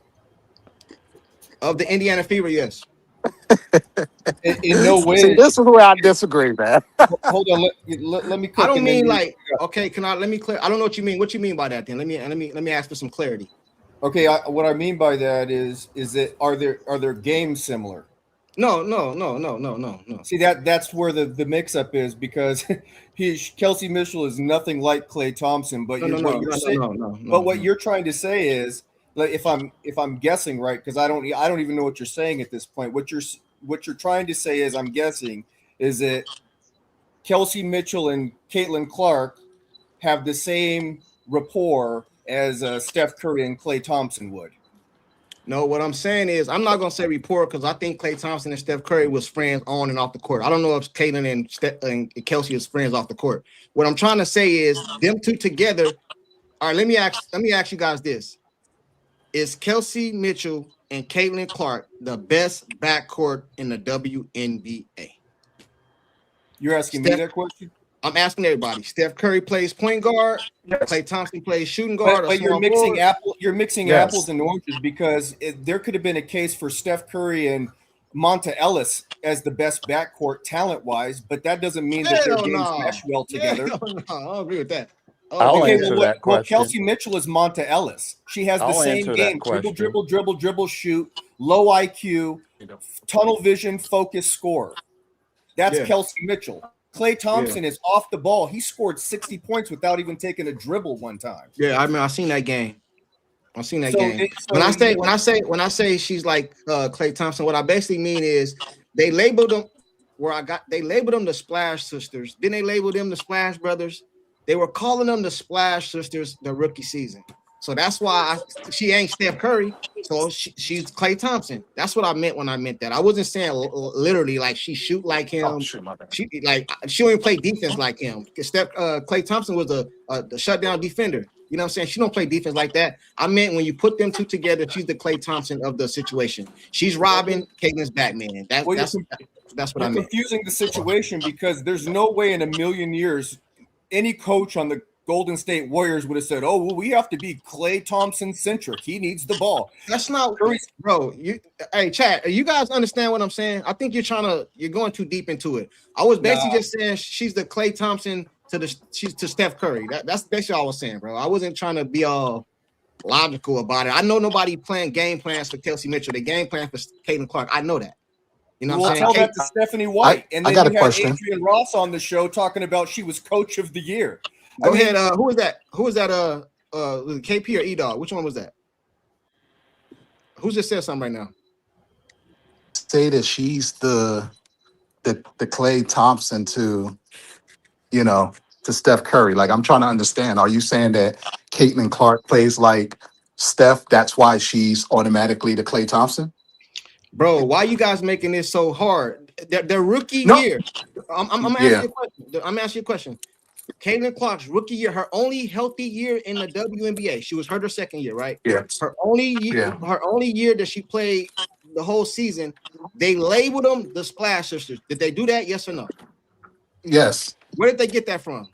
Of the Indiana Fever, yes. In no See, way. this is where I disagree, man. Hold on. Let me I cook don't and then mean you. like, okay, let me clear. I don't know what you mean. What you mean by that then? Let me ask for some clarity. Okay, what I mean by that is that are there games similar? No. See that's where the mix up is, because Kelsey Mitchell is nothing like Klay Thompson, but what you're trying to say is, like, if I'm guessing right, because I don't even know what you're saying at this point. What you're trying to say is, I'm guessing is that Kelsey Mitchell and Caitlin Clark have the same rapport as Steph Curry and Klay Thompson would. No, what I'm saying is I'm not gonna say report because I think Klay Thompson and Steph Curry was friends on and off the court. I don't know if Caitlin and Kelsey is friends off the court. What I'm trying to say is them two together. All right, let me ask you guys this: is Kelsey Mitchell and Caitlin Clark the best backcourt in the WNBA? You're asking me that question? I'm asking everybody. Steph Curry plays point guard. Yes. Klay Thompson plays shooting guard. But you're mixing apples and oranges because there could have been a case for Steph Curry and Monta Ellis as the best backcourt talent-wise, but that doesn't mean that their games mesh well together. No, I don't agree with that. I'll answer that question. Kelsey Mitchell is Monta Ellis. She has the same game: dribble, shoot, low IQ, tunnel vision, focus, score. That's Kelsey Mitchell. Klay Thompson is off the ball. He scored 60 points without even taking a dribble one time. Yeah, I mean, I've seen that game. When I say she's like Klay Thompson, what I basically mean is they labeled them they labeled them the Splash Sisters. Then they labeled them the Splash Brothers. They were calling them the Splash Sisters the rookie season. So that's why she ain't Steph Curry. So she's Klay Thompson. That's what I meant when I meant that. I wasn't saying literally like she shoot like him. She don't play defense like him. Klay Thompson was the shutdown defender. You know what I'm saying? She don't play defense like that. I meant when you put them two together, she's the Klay Thompson of the situation. She's Robin, Caitlin's Batman. That's what I meant. Confusing the situation because there's no way in a million years any coach on the Golden State Warriors would have said, "Oh, well, we have to be Klay Thompson centric. He needs the ball." That's not, bro. Hey, chat. You guys understand what I'm saying? I think you're going too deep into it. I was basically just saying she's the Klay Thompson to Steph Curry. That's basically all I was saying, bro. I wasn't trying to be all logical about it. I know nobody playing game plans for Kelsey Mitchell. The game plan for Caitlin Clark. I know that. You know what I'm saying? Tell that to Stephanie White. And then you had Adrian Ross on the show talking about she was coach of the year. Go ahead. Who was that? Was it KP or E-Dog? Which one was that? Who just said something right now? Say that she's the Klay Thompson to Steph Curry. Like, I'm trying to understand. Are you saying that Caitlin Clark plays like Steph? That's why she's automatically the Klay Thompson? Bro, why you guys making this so hard? Their rookie year. I'm asking you a question. I'm asking you a question. Caitlin Clark's rookie year, her only healthy year in the WNBA. She was hurt her second year, right? Yeah. Her only year that she played the whole season, they labeled them the Splash Sisters. Did they do that? Yes or no? Yes. Where did they get that from?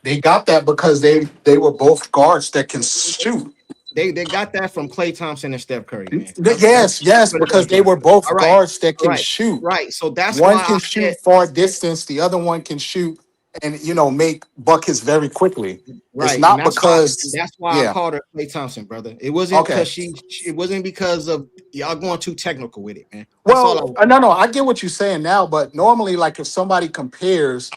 They got that because they were both guards that can shoot. They got that from Klay Thompson and Steph Curry, man. Yes, because they were both guards that can shoot. Right. So that's one can shoot far distance, the other one can shoot and make buckets very quickly. Right. It's not because that's why I called her Klay Thompson, brother. It wasn't because it wasn't because of y'all going too technical with it, man. No, I get what you're saying now, but normally, like if somebody compares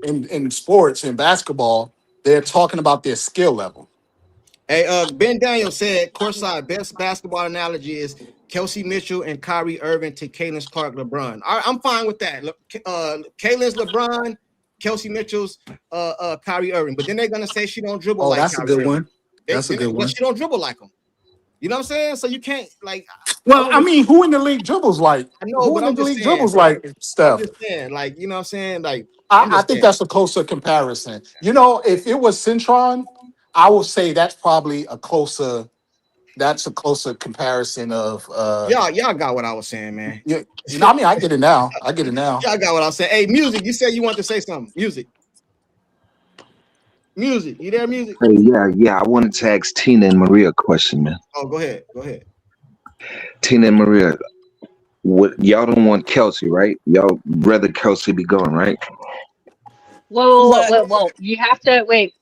in sports, in basketball, they're talking about their skill level. Hey, Ben Daniel said, courtside, best basketball analogy is Kelsey Mitchell and Kyrie Irving to Caitlin Clark, LeBron. All right, I'm fine with that. Caitlin's LeBron, Kelsey Mitchell's Kyrie Irving. But then they're going to say she don't dribble like that's Kyrie a good one. That's a good one. But she don't dribble like him. You know what I'm saying? So you can't, like... Well, I mean, who in the league dribbles like... I know, but I'm just saying, like Steph? I'm just saying, like, you know what I'm saying? Like, I think that's a closer comparison. If it was Centron, I would say that's probably a closer comparison of y'all got what I was saying, man. I mean, I get it now. Y'all got what I was saying. Hey, music, you said you want to say something. Music, you there, music? Hey, yeah. I wanted to ask Tina and Maria a question, man. Oh, go ahead. Tina and Maria, y'all don't want Kelsey, right? Y'all rather Kelsey be gone, right? Well, you have to wait.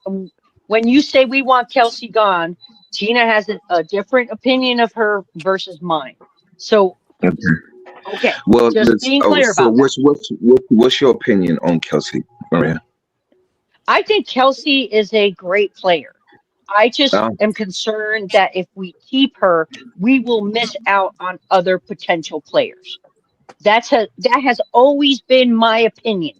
When you say we want Kelsey gone, Tina has a different opinion of her versus mine. So, okay. Well, just being clear about what's your opinion on Kelsey, Maria? I think Kelsey is a great player. I just am concerned that if we keep her, we will miss out on other potential players. That has always been my opinion.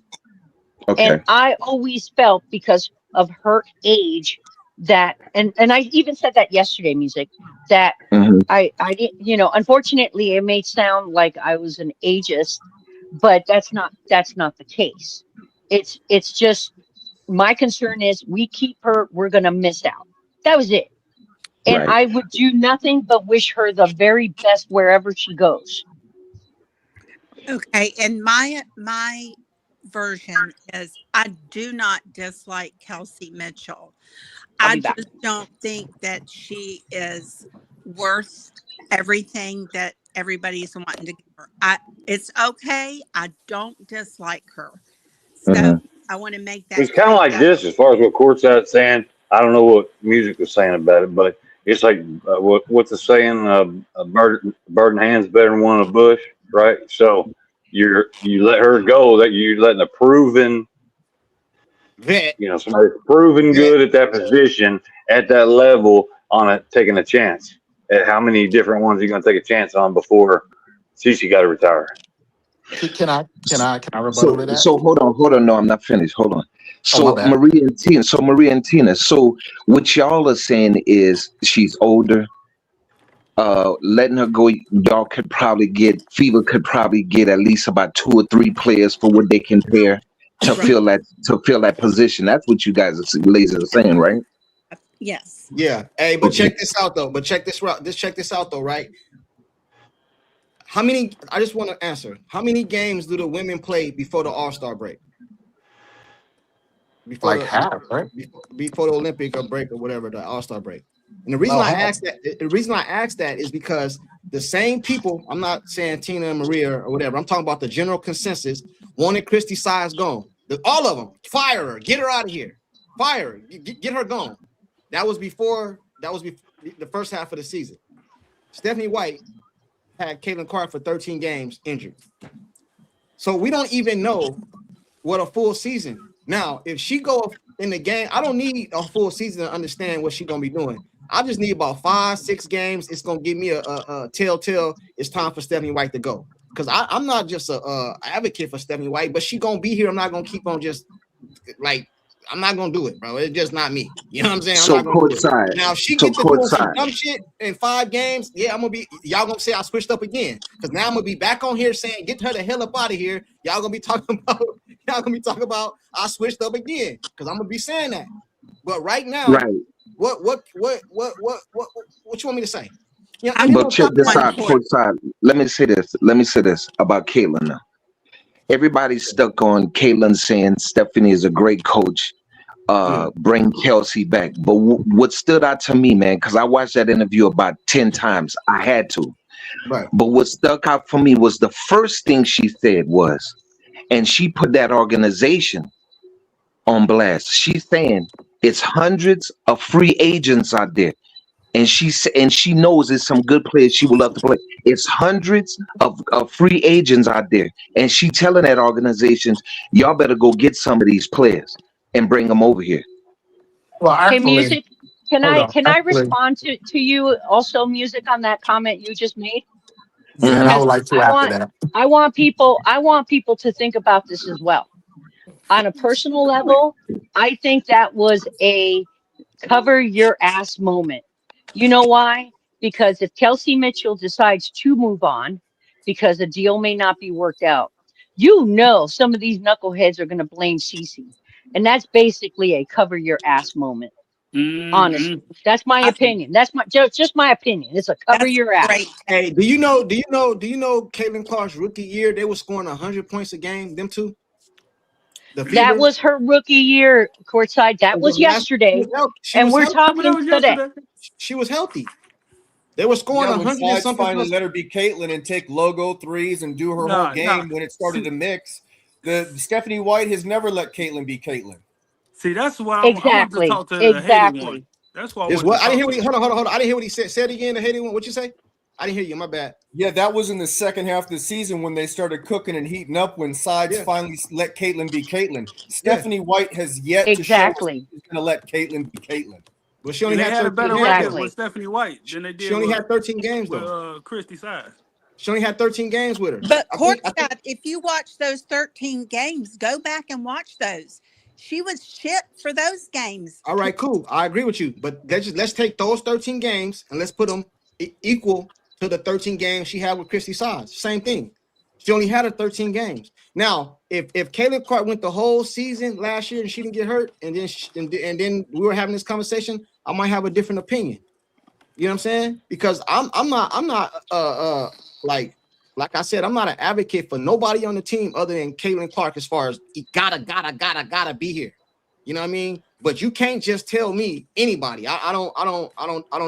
Okay. And I always felt, because of her age, that, and I even said that yesterday, Music, that Mm-hmm. I didn't, unfortunately it may sound like I was an ageist, but that's not the case. It's just, my concern is we keep her, we're going to miss out. That was it. And Right. I would do nothing but wish her the very best wherever she goes. Okay, and my version is I do not dislike Kelsey Mitchell. I'll I be back. just don't think that she is worth everything that everybody's wanting to give her. It's okay. I don't dislike her. So Mm-hmm. I want to make that It's kind of clear. like this as far as what Courtside's saying. I don't know what music was saying about it, but it's like what's the saying? A bird in hand's better than one in a bush, right? So you let her go. That you're letting a proven, Vet. somebody proven good at that position at that level on it, taking a chance. At how many different ones are you going to take a chance on before Cece got to retire? Can I rebuttal to So that? so hold on. No, I'm not finished. Hold on. Oh, my So bad. Maria and Tina. So what y'all are saying is she's older. Letting her go, y'all could probably get Fever could probably get at least about 2 or 3 players for what they can pair to Right. fill that position. That's what you guys are saying, right? Yes. Yeah. Hey, but Okay. check this out though. Check this out though, right? I just want to answer. How many games do the women play before the All-Star break? Before Like half, right? before the Olympic or break or whatever, the All-Star break. And No, half. the reason I asked that is because the same people, I'm not saying Tina and Maria or whatever, I'm talking about the general consensus, wanted Christy Size gone. All of them, fire her, get her out of here. Fire her, get her gone. That was before the first half of the season. Stephanie White had Caitlin Clark for 13 games injured. So we don't even know what a full season. Now, if she go in the game, I don't need a full season to understand what she's gonna be doing. I just need about 5-6 games. It's gonna give me a telltale. It's time for Stephanie White to go, because I'm not just a advocate for Stephanie White, but she gonna be here. I'm not gonna keep on just like, I'm not gonna do it, bro. It's just not me. You know what I'm saying? I'm So not gonna do it. courtside. Now, if she So get to doing some courtside. dumb shit in 5 games, yeah, y'all gonna say I switched up again. Because now I'm gonna be back on here saying, get her the hell up out of here. Y'all gonna be talking about I switched up again. Because I'm gonna be saying that. But right now, Right. what you want me to say? But check this out, courtside. Let me say this about Caitlin now. Everybody's stuck on Caitlin saying Stephanie is a great coach. Bring Kelsey back. But what stood out to me, man, because I watched that interview about 10 times. I had to. Right. But what stuck out for me was the first thing she said was, and she put that organization on blast. She's saying it's hundreds of free agents out there. And she knows there's some good players she would love to play. It's hundreds of free agents out there. And she telling that organizations, y'all better go get some of these players and bring them over here. Well, Hey, actually, Music, can I respond to you also, Music, on that comment you just made? Yeah, and I would like to I after that. want people to think about this as well. On a personal level, I think that was a cover your ass moment. You know why? Because if Kelsey Mitchell decides to move on because a deal may not be worked out, some of these knuckleheads are going to blame Cece. And that's basically a cover your ass moment. Honestly, that's my opinion. That's just my opinion. It's a cover your ass. Hey, do you know Caitlin Clark's rookie year, they were scoring 100 points a game, them two? That was her rookie year, courtside. That was yesterday. And we're talking today. She was healthy. They were scoring 100 and something. Finally let her be Caitlin and take logo threes and do her whole game when it started to mix. The Stephanie White has never let Caitlin be Caitlin. See, that's what exactly. I want to talk to the Haiti one. That's what I want to talk I didn't hear what he, hold on. I didn't hear what he said. Say it again, the Haiti one. What'd you say? I didn't hear you. My bad. Yeah, that was in the second half of the season when they started cooking and heating up, when Sides finally let Caitlin be Caitlin. Stephanie White has yet to show she's going to let Caitlin be Caitlin. Well, she only had a better record with Stephanie White than they did. She only had 13 games with though. Christy Size. She only had 13 games with her. But courtside, if you watch those 13 games, go back and watch those. She was shit for those games. All right, cool. I agree with you. But let's take those 13 games and let's put them equal to the 13 games she had with Christy Sides. Same thing. She only had her 13 games. Now, if Caitlin Clark went the whole season last year and she didn't get hurt, and then we were having this conversation, I might have a different opinion. You know what I'm saying? Because I'm not like I said, I'm not an advocate for nobody on the team other than Caitlin Clark as far as he gotta be here. You know what I mean? But you can't just tell me anybody. I don't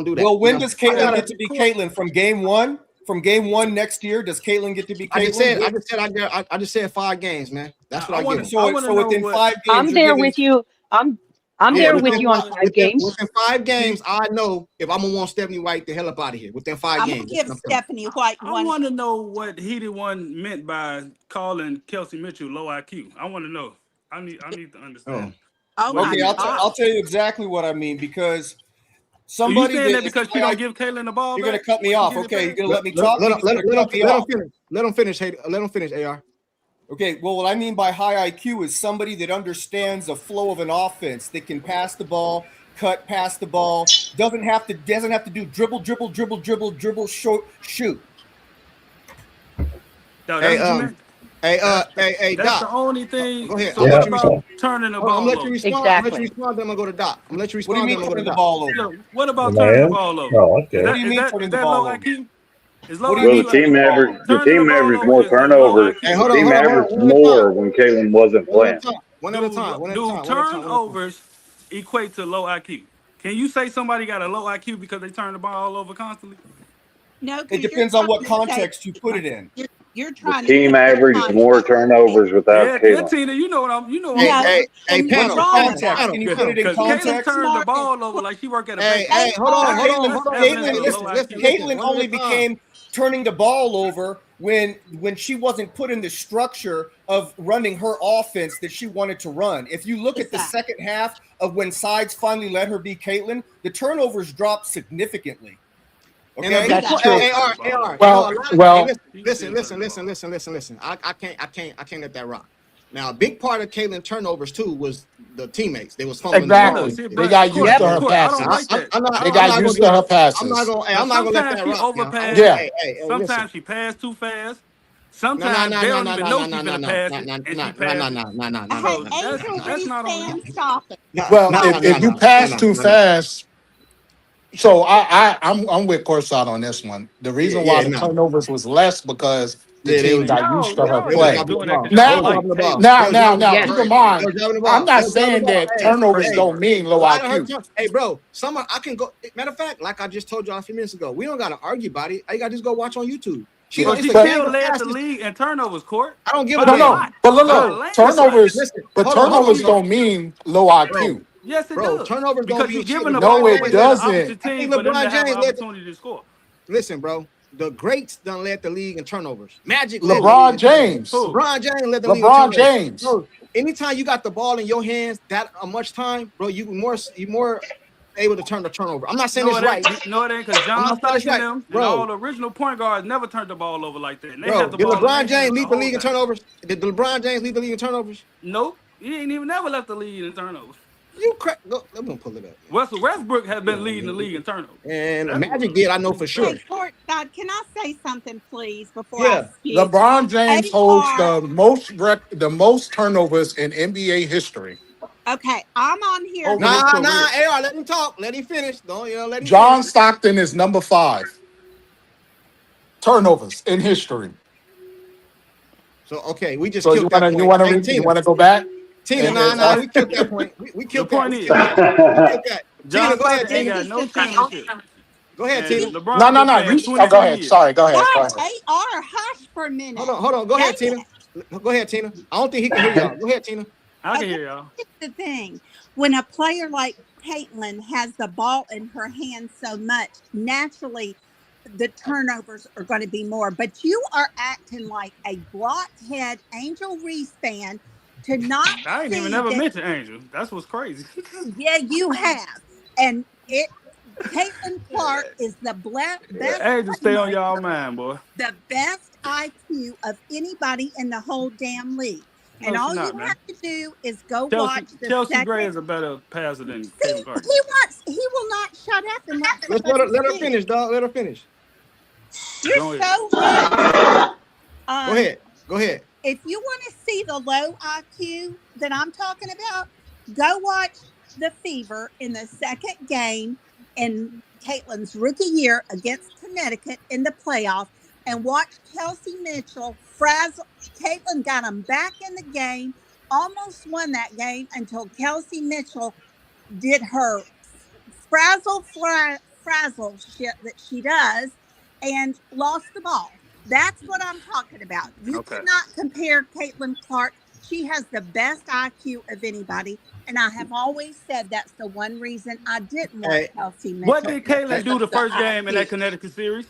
do that. Well, when does Caitlin get to be Caitlin? From game one? From game one next year, does Caitlin get to be Caitlin? I just said 5 games, man. That's what I get. So within 5 games, I'm there with you. I'm there with you on 5 games. Within 5 games, I know if I'm gonna want Stephanie White the hell up out of here. Within 5 games, I'm gonna give Stephanie White one. I want to know what Heated One meant by calling Kelsey Mitchell low IQ. I want to know. I need to understand. Okay, I'll tell you exactly what I mean, because somebody saying that because you don't give Caitlin the ball. You're gonna cut me off. Okay, you're gonna let me talk. Let him finish. Let him finish. Ar. Okay, well, what I mean by high IQ is somebody that understands the flow of an offense, that can pass the ball, cut, pass the ball, doesn't have to do dribble, shoot. No, hey, that's Doc. the only thing. Go ahead. So what about turning the ball over? I'm gonna let you respond. I'm gonna let you respond. Then I'm gonna go to Doc. I'm gonna let you respond. What do you mean turning the ball over? What about turning the ball over? Oh, okay. What do you mean turning the ball over? Well, the team averaged more turnovers. The team averaged more when Caitlin wasn't playing. One at a time. Do turnovers equate to low IQ? Can you say somebody got a low IQ because they turn the ball all over constantly? No, it depends on what context you put it in. You're trying the team averaged more turnovers without Caitlin. Yeah, Tina, you know what I'm. Hey, panel. Context. Can you put it in context? Caitlin turned the ball over like she worked at a bank. Hey, hold on. Caitlin only became turning the ball over when she wasn't put in the structure of running her offense that she wanted to run. If you look at the second half of when Sides finally let her be Caitlin, the turnovers dropped significantly. Okay. That's true. Well. Listen. I can't let that rock. Now, a big part of Caitlin turnovers too was the teammates. They was fumbling. Exactly. They got used to her passes. They got used to her passes. I'm not gonna let that rock. Overpass. Yeah. Sometimes she passed too fast. Sometimes they don't even know she's gonna pass it, and she That's not on. Stop it. Well, if you pass too fast. So I'm with Courtside on this one. The reason why the turnovers was less because the team got used to her play. Now, keep in mind, I'm not saying that turnovers don't mean low IQ. Hey, bro, I can go. Matter of fact, like I just told y'all a few minutes ago, we don't got to argue about it. You got to just go watch on YouTube. She still led the league in turnovers, Court. I don't give a damn. No, but look, turnovers don't mean low IQ. Yes, it does. Turnovers don't because you're giving the no, it doesn't. Team for them to have an opportunity to score. Listen, bro. The greats done led the league in turnovers. LeBron James. LeBron James led the league. LeBron James. Bro, anytime you got the ball in your hands that much time, bro, you more able to turn the turnover. I'm not saying it's right. No, it ain't, because John Stockton and all the original point guards never turned the ball over like that. And they bro, had the did ball LeBron James lead the league in turnovers? Did LeBron James lead the league in turnovers? Nope. He ain't even never left the league in turnovers. I'm gonna pull it up. Russell Westbrook has been leading the league in turnovers. And Magic did, I know for sure. Hey, Courtside, can I say something, please, before I speak? LeBron James holds the most turnovers in NBA history. Okay, I'm on here. AR, let him talk. Let him finish. Don't let him John Stockton is number 5. Turnovers in history. So we just killed that point. You want to go back? Tina, we killed that point. We killed that. We killed that. Tina, go ahead, Tina. No championship. Go ahead, Tina. No. Go ahead. Sorry, go ahead. Hush for a minute. Hold on. Go ahead, Tina. Go ahead, Tina. I don't think he can hear y'all. Go ahead, Tina. I can hear y'all. Here's the thing. When a player like Caitlin has the ball in her hands so much, naturally the turnovers are going to be more. But you are acting like a blockhead Angel Reese fan to not. I ain't even never mentioned Angel. That's what's crazy. Yeah, you have. And Caitlin Clark is the best. Hey, just stay on y'all mind, boy. The best IQ of anybody in the whole damn league. No, And she's all not, you man. have to do is go Chelsea watch the Chelsea second. Gray is a better passer than Caitlin Clark. He will not shut up and Let's let her finish, dog. Let her finish. You're Go so right. Go ahead. If you want to see the low IQ that I'm talking about, go watch the Fever in the second game in Caitlin's rookie year against Connecticut in the playoff, and watch Kelsey Mitchell frazzle. Caitlin got them back in the game, almost won that game until Kelsey Mitchell did her frazzle shit that she does and lost the ball. That's what I'm talking about. You cannot compare Caitlin Clark. She has the best IQ of anybody. And I have always said that's the one reason I didn't want Kelsey Mitchell. What did Caitlin do the first game in that Connecticut series?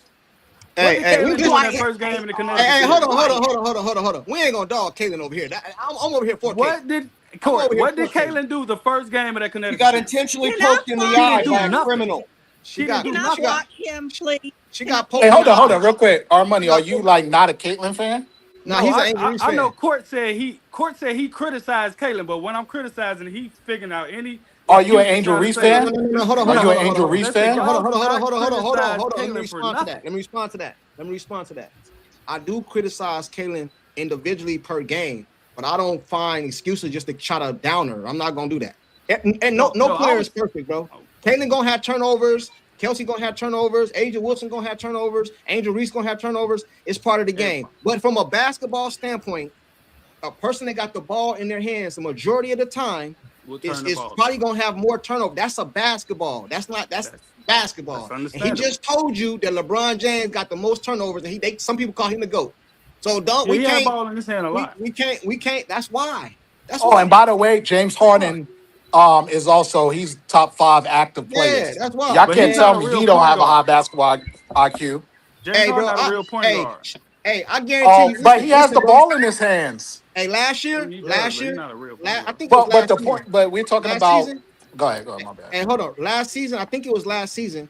Hey, Caitlin do in that first game in the Connecticut series? Hold on. We ain't gonna dog Caitlin over here. I'm over here for what did Caitlin do the first game of that Connecticut? She got intentionally poked in the eye by a criminal. Can I watch him, please? She got poked. Hey, hold on, real quick. Armani, are you like not a Caitlin fan? No, he's an Angel Reese fan. I know Court said he criticized Caitlin, but when I'm criticizing, he's figuring out any. Are you an Angel Reese fan? No, hold on. Are you an Angel Reese fan? Hold on. Let me respond to that. I do criticize Caitlin individually per game, but I don't find excuses just to try to down her. I'm not gonna do that. And no player is perfect, bro. Caitlin gonna have turnovers. Kelsey gonna have turnovers. Angel Wilson gonna have turnovers. Angel Reese gonna have turnovers. It's part of the game. But from a basketball standpoint, a person that got the ball in their hands the majority of the time is probably gonna have more turnover. That's a basketball. That's basketball. That's and he just told you that LeBron James got the most turnovers, and some people call him the GOAT. So we can't. Had ball in his hand a lot. We can't. That's why. And by the way, James Harden. Is also he's top 5 active players. Yeah, that's why. Y'all can't tell me he don't have a high basketball IQ. Hey, bro, not a real point guard. Hey, I guarantee you. But he has the ball in his hands. Hey, last year, I think. But the point. But we're talking about. Go ahead. My bad. Hey, hold on. Last season, I think it was last season.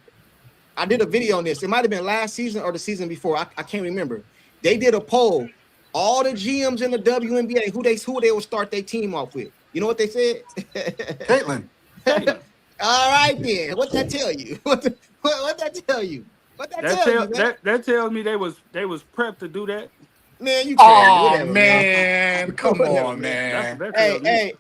I did a video on this. It might have been last season or the season before. I can't remember. They did a poll. All the GMs in the WNBA, who they would start their team off with. You know what they said? Caitlin. All right, then. What that tell you? What that tell you? That tells me they was prepped to do that. Man, you can't. Man, come on, man.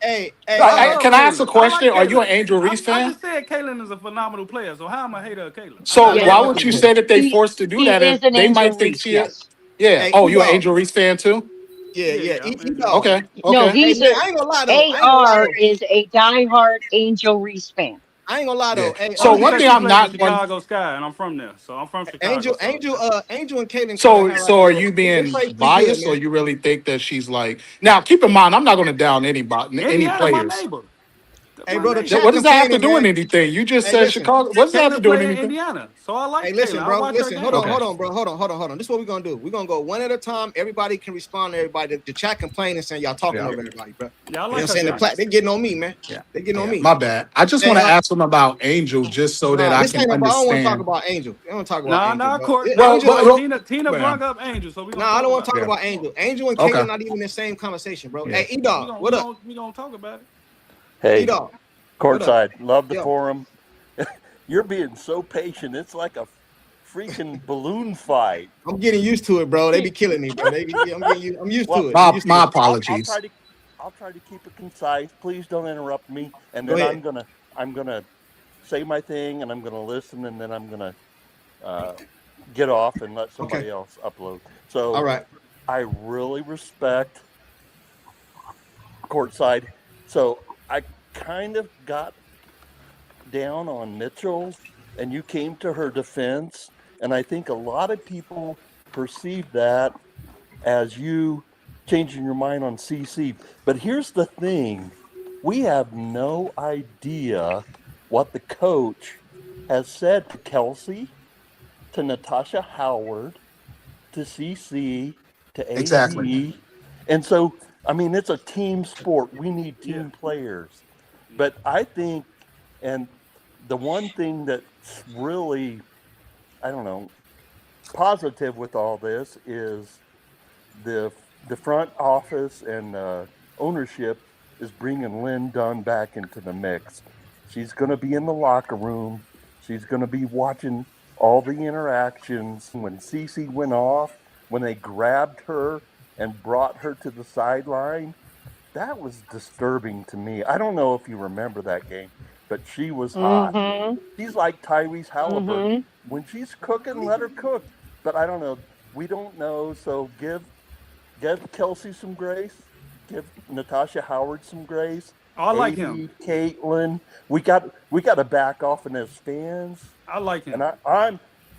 Hey. Can I ask a question? Are you an Angel Reese fan? I just said Caitlin is a phenomenal player, so how am I a hater of Caitlin? So why would you say that they forced to do that? If they might think she is. Yeah. Hey, you an Angel Reese fan too? Yeah. Okay. No, he's I ain't gonna lie though. AR is a diehard Angel Reese fan. I ain't gonna lie though. Hey, so one thing I'm not Chicago Sky, and I'm from there, so I'm from Chicago. Angel and Caitlin. So are you being biased, or you really think that she's like? Now, keep in mind, I'm not going to down anybody, any players. Hey, bro, what does that have to do with anything? You just said Chicago. What does that have to do with anything? Indiana. So I like. Hey, listen, bro. Listen, hold on, bro. Hold on. This is what we're gonna do. We're gonna go one at a time. Everybody can respond to everybody. The chat complaining saying y'all talking over everybody, bro. Yeah, I like. You know what I'm saying? They're getting on me, man. Yeah, they're getting on me. My bad. I just want to ask them about Angel, just so that I can understand. I don't want to talk about Angel. I don't want to talk about Angel. Tina brought up Angel, so we. No, I don't want to talk about Angel. Angel and Caitlin not even in the same conversation, bro. Hey, E-Dog, what up? We gonna talk about it. Hey, E-Dog. Courtside, love the forum. You're being so patient. It's like a freaking balloon fight. I'm getting used to it, bro. They be killing me, bro. I'm used to it. My apologies. I'll try to keep it concise. Please don't interrupt me. And then I'm gonna say my thing, and I'm gonna listen, and then I'm gonna get off and let somebody else upload. So, all right. I really respect Courtside. So I kind of got down on Mitchell, and you came to her defense, and I think a lot of people perceive that as you changing your mind on CC. But here's the thing. We have no idea what the coach has said to Kelsey, to Natasha Howard, to CC, to AD. Exactly. And so, I mean, it's a team sport. We need team players. But I think, and the one thing that's really, I don't know, positive with all this is the front office and ownership is bringing Lynn Dunn back into the mix. She's going to be in the locker room. She's going to be watching all the interactions. When Cece went off, when they grabbed her and brought her to the sideline, that was disturbing to me. I don't know if you remember that game, but she was hot. She's like Tyrese Halliburton. When she's cooking, let her cook. But I don't know. We don't know. So give Kelsey some grace. Give Natasha Howard some grace. I like Amy, him. Caitlin. We got to back off and as fans. I like him. And I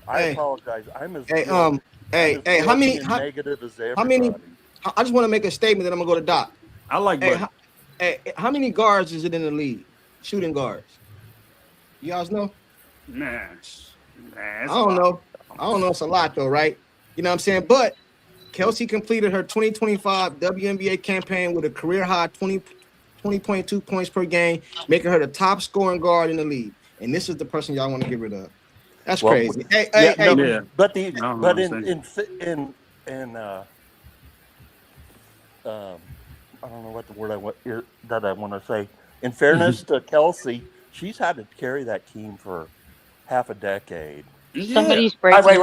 Hey. apologize. I'm as Hey, guilty, hey, I'm as hey, guilty and negative as how many? everybody. I just want to make a statement that I'm gonna go to Doc. I like Hey, how many guards is it in the league? Shooting guards. You guys know? Nah, I don't know. It's a lot though, right? You know what I'm saying? But Kelsey completed her 2025 WNBA campaign with a career high 20.2 points per game, making her the top scoring guard in the league. And this is the person y'all want to get rid of. That's crazy. But I don't know what the word I want to say. In fairness to Kelsey, she's had to carry that team for half a decade. Somebody's breaking. Wait.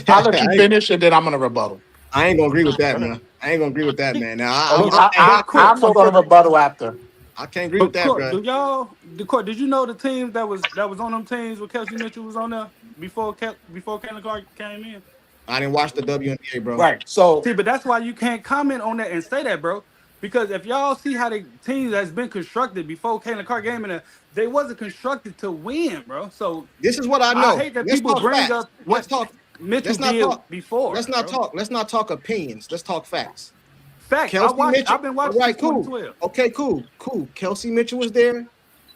I'll let you finish, and then I'm gonna rebuttal. I ain't gonna agree with that, man. Now I'm gonna rebuttal after. I can't agree with that, bro. Did you know the team that was on them teams where Kelsey Mitchell was on there before Caitlin Clark came in? I didn't watch the WNBA, bro. Right. So see, but that's why you can't comment on that and say that, bro. Because if y'all see how the team that's been constructed before Caitlin Clark came in there, they wasn't constructed to win, bro. So this is what I know. I hate that people bring up what Mitchell did before. Let's not talk opinions. Let's talk facts. Facts. I've been watching since 2012. Okay, cool. Kelsey Mitchell was there.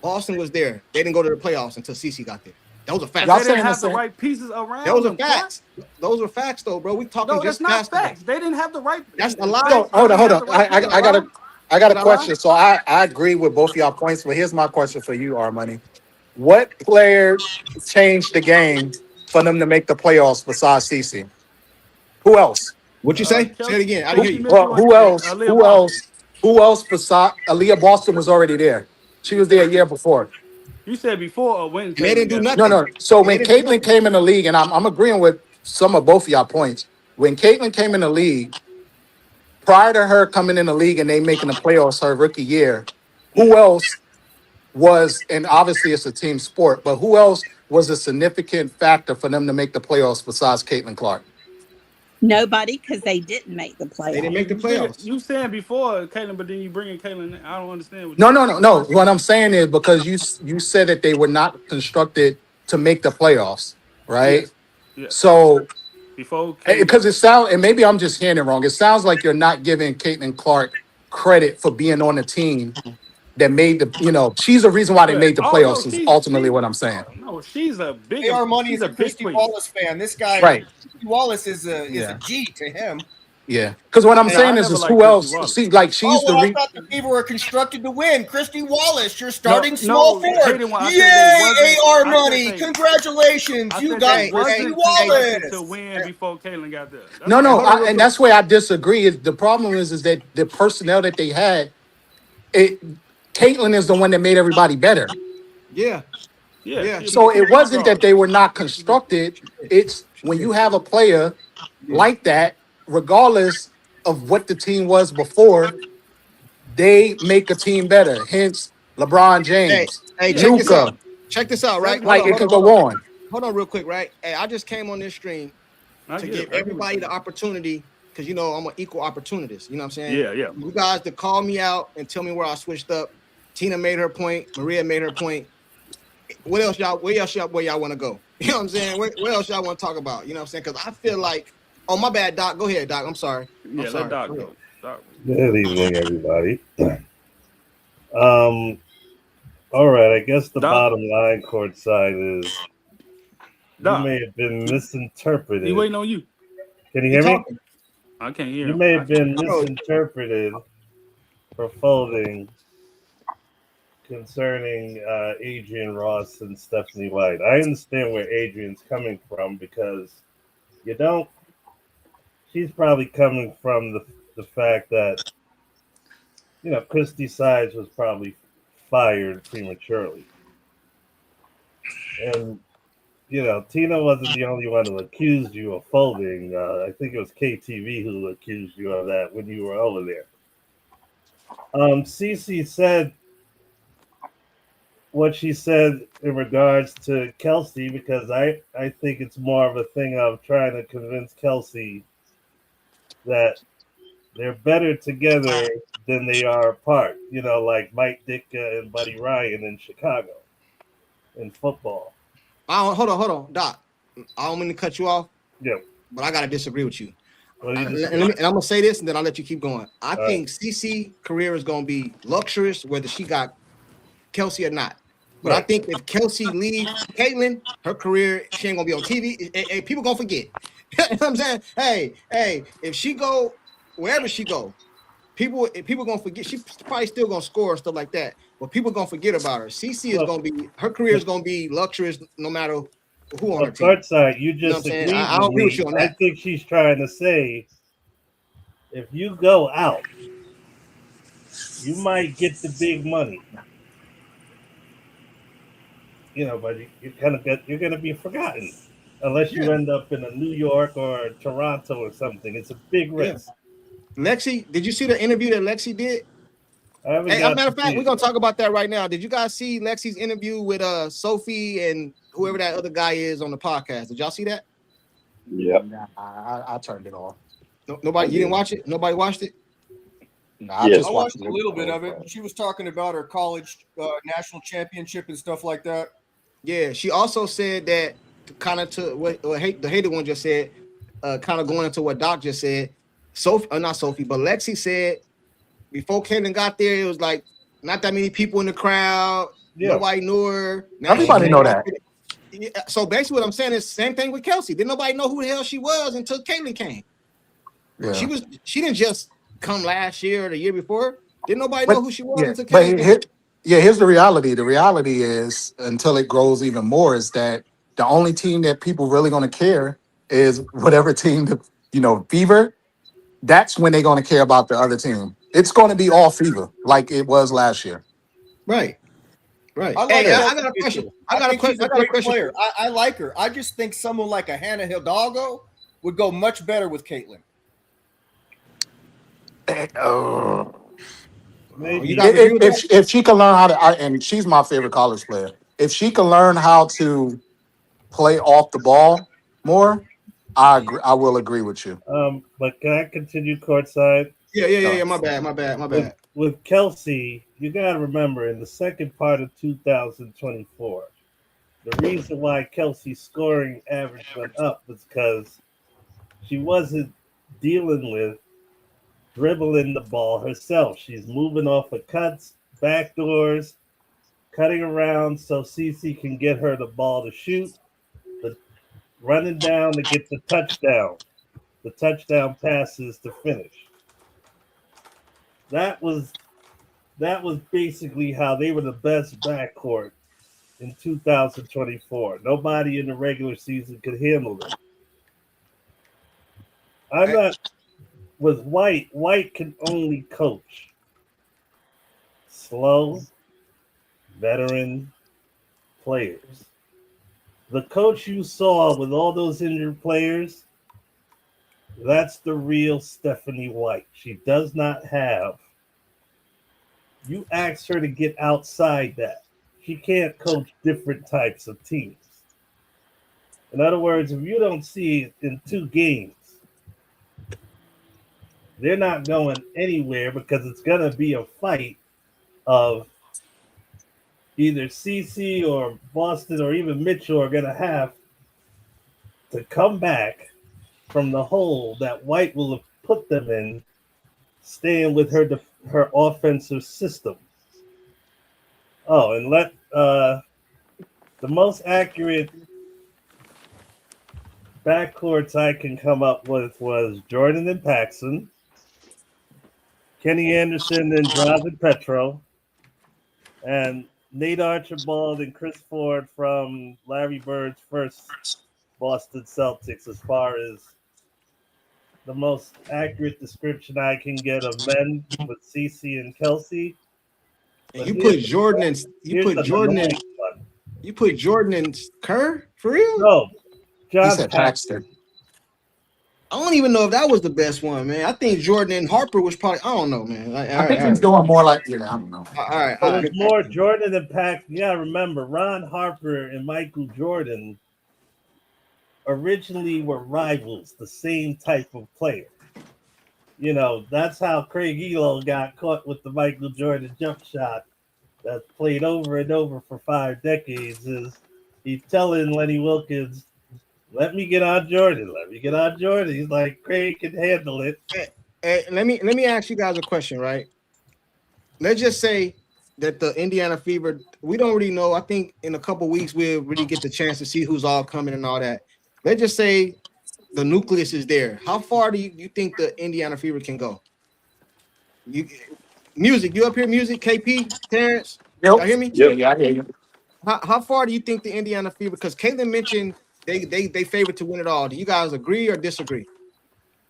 Boston was there. They didn't go to the playoffs until Cece got there. Those are facts. They didn't have the right pieces around. Those are facts. Those are facts, though, bro. We talking just not facts. They didn't have the right. That's a lie. So, hold on. I got a question. So I agree with both of y'all points, but here's my question for you, R-Money. What player changed the game for them to make the playoffs besides Cece? Who else? What'd you say? Say it again. I didn't hear you. Well, who else besides Aaliyah Boston was already there? She was there a year before. You said before or when? They didn't do nothing. No. So when Caitlin came in the league, and I'm agreeing with some of both of y'all points. When Caitlin came in the league, prior to her coming in the league and they making the playoffs her rookie year, who else was, and obviously it's a team sport, but who else was a significant factor for them to make the playoffs besides Caitlin Clark? Nobody, because they didn't make the playoffs. They didn't make the playoffs. You saying before Caitlin, but then you bring in Caitlin. I don't understand. No. What I'm saying is because you said that they were not constructed to make the playoffs, right? Yes. So before, because it sounds, and maybe I'm just hearing it wrong. It sounds like you're not giving Caitlin Clark credit for being on the team that made the, she's the reason why they made the playoffs. Is ultimately what I'm saying. No, she's a big. Money is a Christy Wallace fan. This guy, right? Christy Wallace is a G to him. Yeah, because what I'm saying is who else? See, like she's the. I thought the people were constructed to win. Christy Wallace, you're starting small forward. Yay, AR Money! Congratulations, you got Christy Wallace to win before Caitlin got there. And that's where I disagree. Is the problem is that the personnel that they had, Caitlin is the one that made everybody better. Yeah. So it wasn't that they were not constructed. It's when you have a player like that. Regardless of what the team was before, they make a team better. Hence, LeBron James, Luka. Check this out, right? Like it could go on. Hold on real quick, right? Hey, I just came on this stream to give everybody the opportunity because, I'm an equal opportunist. You know what I'm saying? Yeah. You guys to call me out and tell me where I switched up. Tina made her point. Maria made her point. Where else y'all want to go? You know what I'm saying? Where else y'all want to talk about? You know what I'm saying? Because I feel like, oh, my bad, Doc. Go ahead, Doc. I'm sorry. Let Doc go. Good evening, everybody. All right. I guess the bottom line courtside is you may have been misinterpreted. He waiting on you. Can you hear me? I can't hear. You may have been misinterpreted for folding concerning Adrian Ross and Stephanie White. I understand where Adrian's coming from because she's probably coming from the fact that, Christy Sides was probably fired prematurely. And, Tina wasn't the only one who accused you of folding. I think it was KTV who accused you of that when you were over there. Cece said what she said in regards to Kelsey because I think it's more of a thing of trying to convince Kelsey that they're better together than they are apart. Like Mike Ditka and Buddy Ryan in Chicago in football. Hold on, Doc. I don't mean to cut you off. Yeah. But I gotta disagree with you. And I'm gonna say this, and then I'll let you keep going. I think CeCe career is gonna be luxurious, whether she got Kelsey or not. But I think if Kelsey leaves Caitlyn, her career, she ain't gonna be on TV. Hey, people gonna forget. You know what I'm saying? Hey, if she go wherever she go, people gonna forget. She's probably still gonna score and stuff like that. But people gonna forget about her. CeCe is gonna be, her career is gonna be luxurious no matter who on her team. Courtside, you just agreed. I don't agree with you on that. I think she's trying to say, if you go out, you might get the big money. But you're gonna be forgotten unless you end up in a New York or Toronto or something. It's a big risk. Lexi, did you see the interview that Lexi did? Hey, as a matter of fact, we're gonna talk about that right now. Did you guys see Lexi's interview with Sophie and whoever that other guy is on the podcast? Did y'all see that? Yeah. Nah, I turned it off. Nobody, you didn't watch it? Nobody watched it? Nah, I just watched a little bit of it. She was talking about her college national championship and stuff like that. Yeah, she also said that kind of to what the hated one just said, kind of going into what Doc just said. Not Sophie, but Lexi said before Caitlyn got there, it was like not that many people in the crowd. Yeah. Nobody knew her. Now everybody know that. So basically, what I'm saying is the same thing with Kelsey. Didn't nobody know who the hell she was until Caitlyn came. Yeah. She didn't just come last year or the year before. Didn't nobody know who she was until Caitlyn came. Here's the reality. The reality is, until it grows even more, is that the only team that people really going to care is whatever team, Fever. That's when they're going to care about the other team. It's going to be all Fever, like it was last year. Right. I got a question. I got a question. I like her. I just think someone like a Hannah Hidalgo would go much better with Caitlyn. If she can learn how to, and she's my favorite college player. If she can learn how to play off the ball more, I will agree with you. But can I continue courtside? Yeah. My bad. With Kelsey, you got to remember in the second part of 2024, the reason why Kelsey's scoring average went up was because she wasn't dealing with dribbling the ball herself. She's moving off of cuts, backdoors, cutting around so CeCe can get her the ball to shoot, running down to get the touchdown passes to finish. That was basically how they were the best backcourt in 2024. Nobody in the regular season could handle it. I'm not with White. White can only coach slow, veteran players. The coach you saw with all those injured players, that's the real Stephanie White. She does not have. You asked her to get outside that. She can't coach different types of teams. In other words, if you don't see it in 2 games, they're not going anywhere because it's going to be a fight of either CeCe or Boston or even Mitchell are going to have to come back from the hole that White will have put them in, staying with her offensive system. Oh, and the most accurate backcourts I can come up with was Jordan and Paxson, Kenny Anderson and Drazen Petro, And Nate Archibald and Chris Ford from Larry Bird's first Boston Celtics, as far as the most accurate description I can get of men with CC and Kelsey. And you put Jordan and Kerr for real? No, He said Paxton. I don't even know if that was the best one, man. I think Jordan and Harper was probably. I don't know, man. I think he's doing more like I don't know. All right. It was more Jordan and Paxton. You gotta remember, Ron Harper and Michael Jordan originally were rivals, the same type of player. You know, that's how Craig Elo got caught with the Michael Jordan jump shot that's played over and over for 5 decades. Is he's telling Lenny Wilkins, let me get on Jordan. Let me get on Jordan. He's like, Craig can handle it. Hey, let me ask you guys a question, right? Let's just say that the Indiana Fever, we don't really know. I think in a couple weeks we'll really get the chance to see who's all coming and all that. Let's just say the nucleus is there. How far do you think the Indiana Fever can go? Music, you up here? Music, KP, Terrence, y'all hear me? Yeah, I hear you. How far do you think the Indiana Fever? Because Caitlin mentioned they favorite to win it all. Do you guys agree or disagree?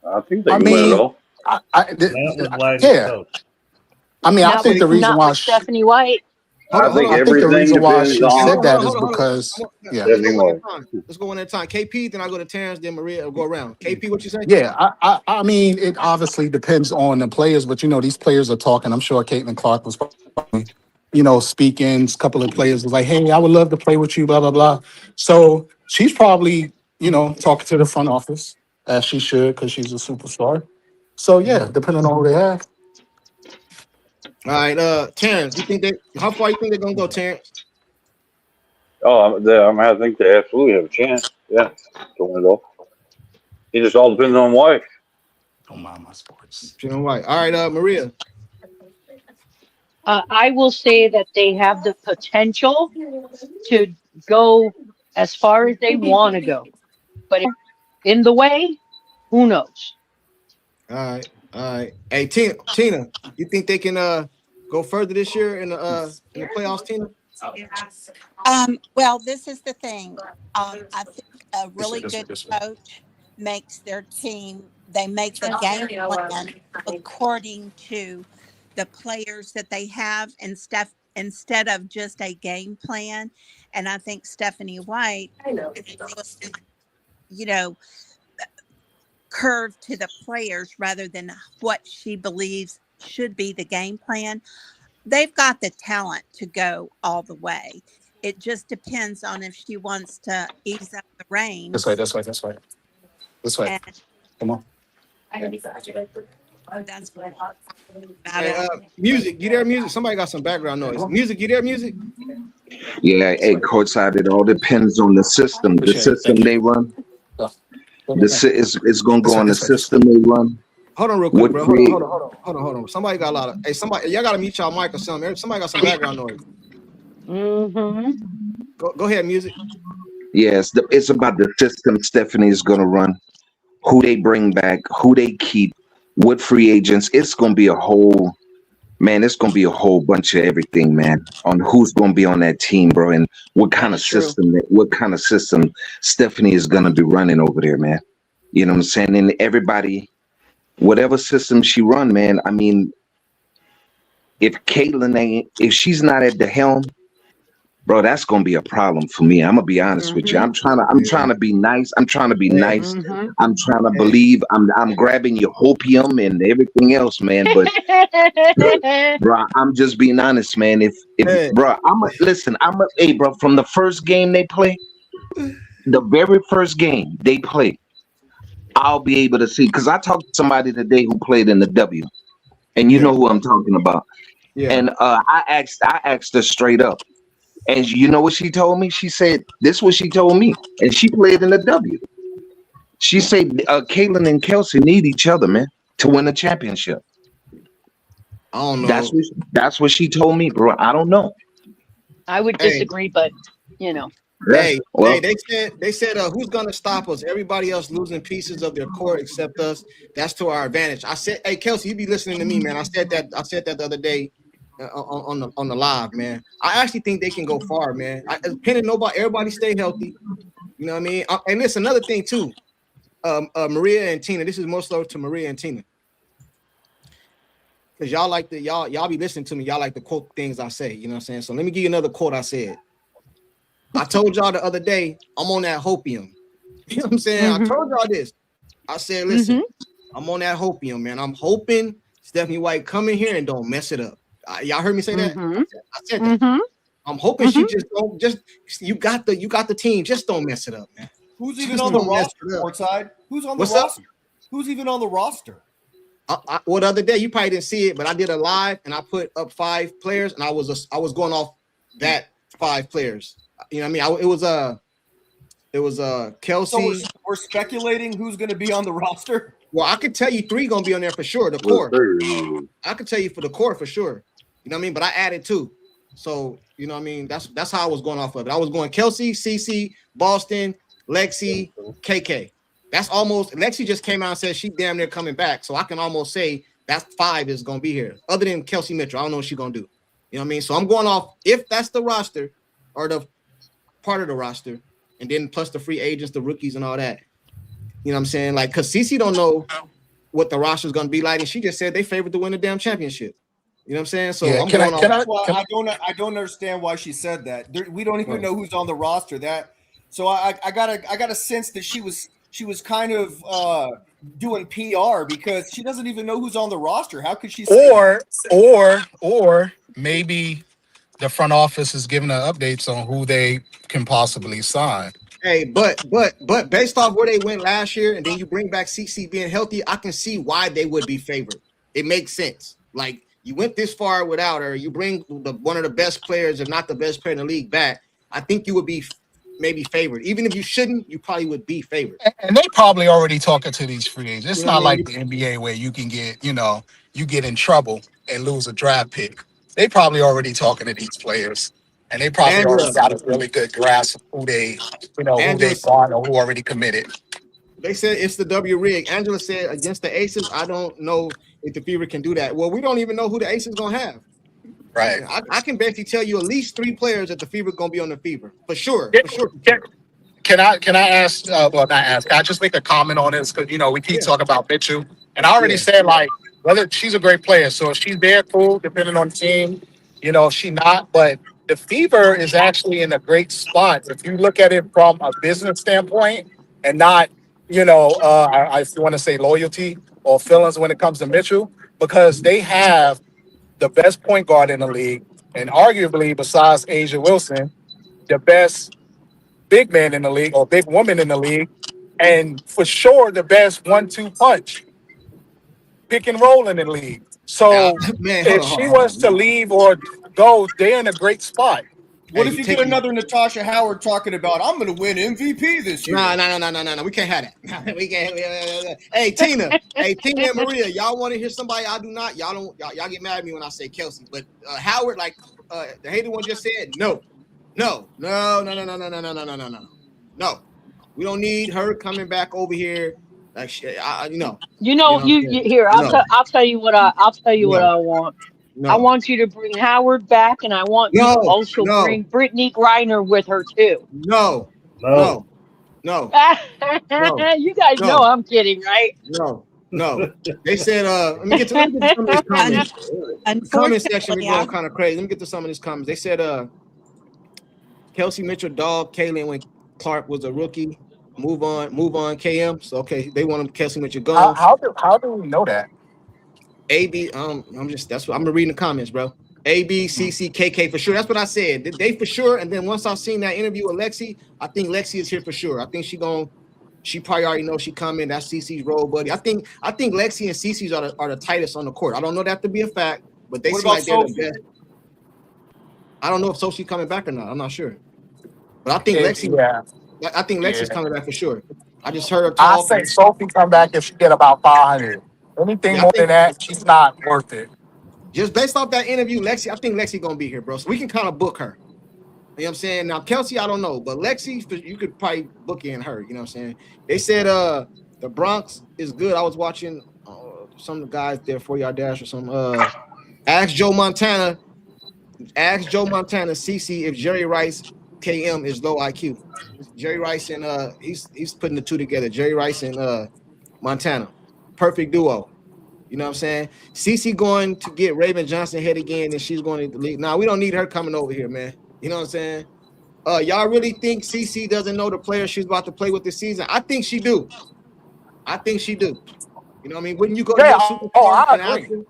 I think they can win it all. Yeah. I mean, I think the reason why Stephanie White. I think the reason why she said that is because Let's go one at a time. KP, then I go to Terrence, then Maria. I'll go around. KP, what you say? Yeah, I mean, it obviously depends on the players, but these players are talking. I'm sure Caitlin Clark was probably, speaking. A couple of players was like, "Hey, I would love to play with you." Blah blah blah. So she's probably, talking to the front office as she should because she's a superstar. So yeah, depending on who they have. All right, Terrence, how far you think they're gonna go, Terrence? Oh, I think they absolutely have a chance. Yeah, to win it all. It just all depends on White. Don't mind my sports. White. All right, Maria. I will say that they have the potential to go as far as they want to go, but in the way, who knows? All right. Hey, Tina, you think they can go further this year in the playoffs, Tina? Well, this is the thing. I think a really good coach makes their team. They make the game plan according to the players that they have and stuff instead of just a game plan. And I think Stephanie White, curve to the players rather than what she believes should be the game plan. They've got the talent to go all the way. It just depends on if she wants to ease up the reins. This way. Come on. That's music, you there, music? Somebody got some background noise. Music, you there, music? Yeah, hey, courtside, it all depends on the system. The system they run. It's going to go on the system they run. Hold on real quick, bro. Hold on. Somebody got a lot of... Hey, y'all got to mute y'all mic or something. Somebody got some background noise. Mm-hmm. Go ahead, music. Yes, it's about the system Stephanie's going to run. Who they bring back, who they keep, what free agents. It's going to be a whole bunch of everything, man, on who's going to be on that team, bro, and what kind of system Stephanie is going to be running over there, man. You know what I'm saying? And everybody, whatever system she run, man, I mean, if she's not at the helm, bro, that's gonna be a problem for me. I'm gonna be honest with you. I'm trying to be nice. I'm trying to believe. I'm grabbing your hopium and everything else, man. But bro, I'm just being honest, man. Bro, from the first game they play, the very first game they play, I'll be able to see, because I talked to somebody today who played in the W, and you know who I'm talking about. Yeah. And I asked her straight up. And you know what she told me? She said, this is what she told me. And she played in the W. She said, Caitlin and Kelsey need each other, man, to win a championship. I don't know. That's what she told me, bro. I don't know. I would disagree, but, They said, who's going to stop us? Everybody else losing pieces of their core except us. That's to our advantage. I said, hey, Kelsey, you be listening to me, man. I said that the other day. on the live, man. I actually think they can go far, man. Depending nobody, everybody stay healthy. You know what I mean? And it's another thing too. Maria and Tina. This is more so to Maria and Tina. Because y'all like y'all be listening to me. Y'all like to quote things I say. You know what I'm saying? So let me give you another quote I said. I told y'all the other day, I'm on that hopium. You know what I'm saying? I told y'all this. I said, listen, I'm on that hopium, man. I'm hoping Stephanie White come in here and don't mess it up. Y'all heard me say that? I said that. I'm hoping she just don't you got the team. Just don't mess it up, man. Who's even on the roster, Courtside? Who's on the roster? Who's even on the roster? Well, the other day you probably didn't see it, but I did a live and I put up 5 players, and I was going off that 5 players. You know what I mean? It was Kelsey. So we're speculating who's going to be on the roster. Well, I could tell you 3 going to be on there for sure. The core. I could tell you for the core for sure. You know what I mean? But I added 2. So you know what I mean? That's how I was going off of it. I was going Kelsey, CC, Boston, Lexi, KK. That's almost Lexi just came out and said she damn near coming back. So I can almost say that's 5 is gonna be here. Other than Kelsey Mitchell, I don't know what she's gonna do. You know what I mean? So I'm going off if that's the roster or the part of the roster, and then plus the free agents, the rookies, and all that. You know what I'm saying? Like, cause CC don't know what the roster is gonna be like, and she just said they favored to win the damn championship. You know what I'm saying? So I'm going off. I don't understand why she said that. We don't even know who's on the roster. So I got a sense that she was kind of doing PR because she doesn't even know who's on the roster. How could she say or maybe the front office is giving her updates on who they can possibly sign. Hey, but based off where they went last year, and then you bring back CC being healthy, I can see why they would be favored. It makes sense. Like, you went this far without her. You bring one of the best players, if not the best player in the league, back. I think you would be maybe favored. Even if you shouldn't, you probably would be favored. And they probably already talking to these free agents. It's not like the NBA where you can get, you get in trouble and lose a draft pick. They probably already talking to these players. And they probably already got a really good grasp of who they want or who already committed. They said it's the W rig. Angela said against the Aces, I don't know if the Fever can do that. Well, we don't even know who the Aces gonna have. Right. I can basically tell you at least 3 players that the Fever gonna be on the Fever for sure. Can I ask? Well, not ask. Can I just make a comment on this? Because we keep talking about Mitchell, and I already said whether she's a great player. So if she's there, cool. Depending on the team, if she not, but the Fever is actually in a great spot if you look at it from a business standpoint and not, if you want to say loyalty or feelings when it comes to Mitchell, because they have the best point guard in the league, and arguably, besides Asia Wilson, the best big man in the league or big woman in the league, and for sure the best 1-2 punch pick and roll in the league. So if she wants to leave or go, they're in a great spot. What if you get another Natasha Howard talking about I'm going to win MVP this year? No. We can't have that. We can't. Hey, Tina. Tina and Maria. Y'all want to hear somebody I do not? Y'all get mad at me when I say Kelsey. But Howard, like the hated one just said, no. No. We don't need her coming back over here. Like here. I'll tell you what I want. No. I want you to bring Howard back, and I want you to also bring Brittany Griner with her too. No. You guys know I'm kidding, right? No. They said, let me get to some of these comments. The comment section is going kind of crazy. Let me get to some of these comments. They said, Kelsey Mitchell, dog, Kaylin when Clark was a rookie. Move on, KM. So okay, they want him Kelsey Mitchell gone. How do we know that? AB, I'm reading the comments, bro. AB, CC, KK for sure. That's what I said. They for sure. And then once I've seen that interview with Lexi, I think Lexi is here for sure. I think she probably already knows she coming. That's CC's role, buddy. I think Lexi and CC's are the tightest on the court. I don't know that to be a fact, but they seem like they're the best. I don't know if Sophie's coming back or not. I'm not sure. But I think Lexi. Yeah. I think Lexi's coming back for sure. I just heard her talk. I say Sophie come back if she get about 500. Anything more than that, she's not worth it. Just based off that interview, Lexi, I think Lexi gonna be here, bro. So we can kind of book her. You know what I'm saying? Now Kelsey, I don't know, but Lexi, you could probably book in her. You know what I'm saying? They said the Bronx is good. I was watching some of the guys there 4 Yard Dash or some. Ask Joe Montana Ask Joe Montana, CC, if Jerry Rice, KM is low IQ. Jerry Rice and he's putting the two together. Jerry Rice and Montana, perfect duo. You know what I'm saying? CC going to get Raven Johnson head again, and she's going to leave. Now we don't need her coming over here, man. You know what I'm saying? Y'all really think CC doesn't know the player she's about to play with this season? I think she do. I think she do. You know what I mean? Wouldn't you go to your superstar and ask her?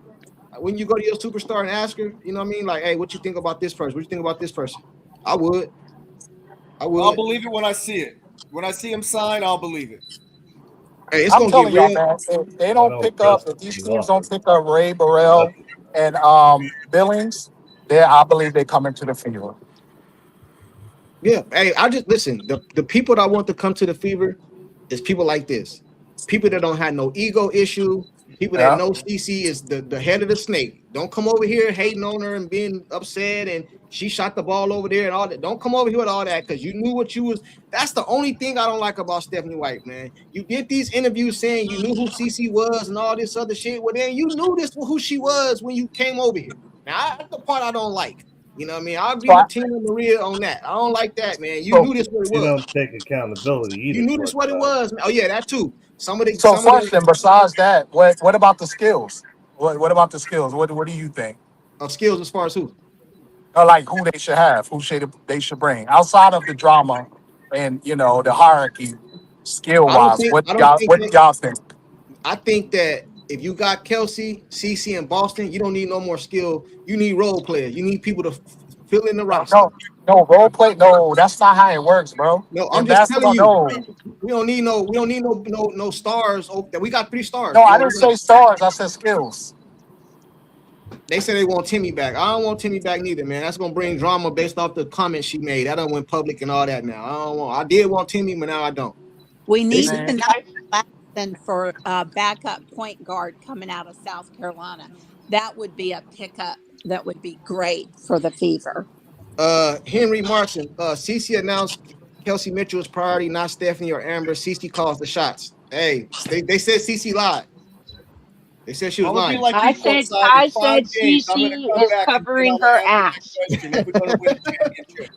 When you go to your superstar and ask her, you know what I mean? Like, hey, what you think about this person? What you think about this person? I would. I'll believe it when I see it. When I see him sign, I'll believe it. Hey, it's I'm gonna telling get y'all, real. man, if they don't pick up, if these teams don't pick up Ray Burrell and Billings, I believe they come into the field. Yeah, hey, I just listen. The people that want to come to the Fever is people like this. People that don't have no ego issue. People that know CC is the head of the snake. Don't come over here hating on her and being upset and she shot the ball over there and all that. Don't come over here with all that because you knew what you was. That's the only thing I don't like about Stephanie White, man. You did these interviews saying you knew who CC was and all this other shit. Well, then you knew who she was when you came over here. Now, that's the part I don't like. You know what I mean? I'll agree with Tina Maria on that. I don't like that, man. You knew this what it was. You don't take accountability either. You knew this what it was. Oh yeah, that too. Besides that, what about the skills? What about the skills? What do you think? Of skills as far as who? Like who they should have, they should bring outside of the drama and the hierarchy, skill wise. What do y'all think? I think that if you got Kelsey, CC, and Boston, you don't need no more skill. You need role players. You need people to fill in the roster. No role play. No, that's not how it works, bro. No, I'm just telling you. We don't need no stars. We got 3 stars. No, I didn't say stars. I said skills. They say they want Timmy back. I don't want Timmy back neither, man. That's gonna bring drama based off the comments she made. That done went public and all that now. I did want Timmy, but now I don't. We need to for a backup point guard coming out of South Carolina. That would be a pickup. That would be great for the Fever. Henry Marson, CC announced Kelsey Mitchell's priority, not Stephanie or Amber. CC calls the shots. Hey, they said CC lied. They said she was lying. Like I said CC is covering her ass.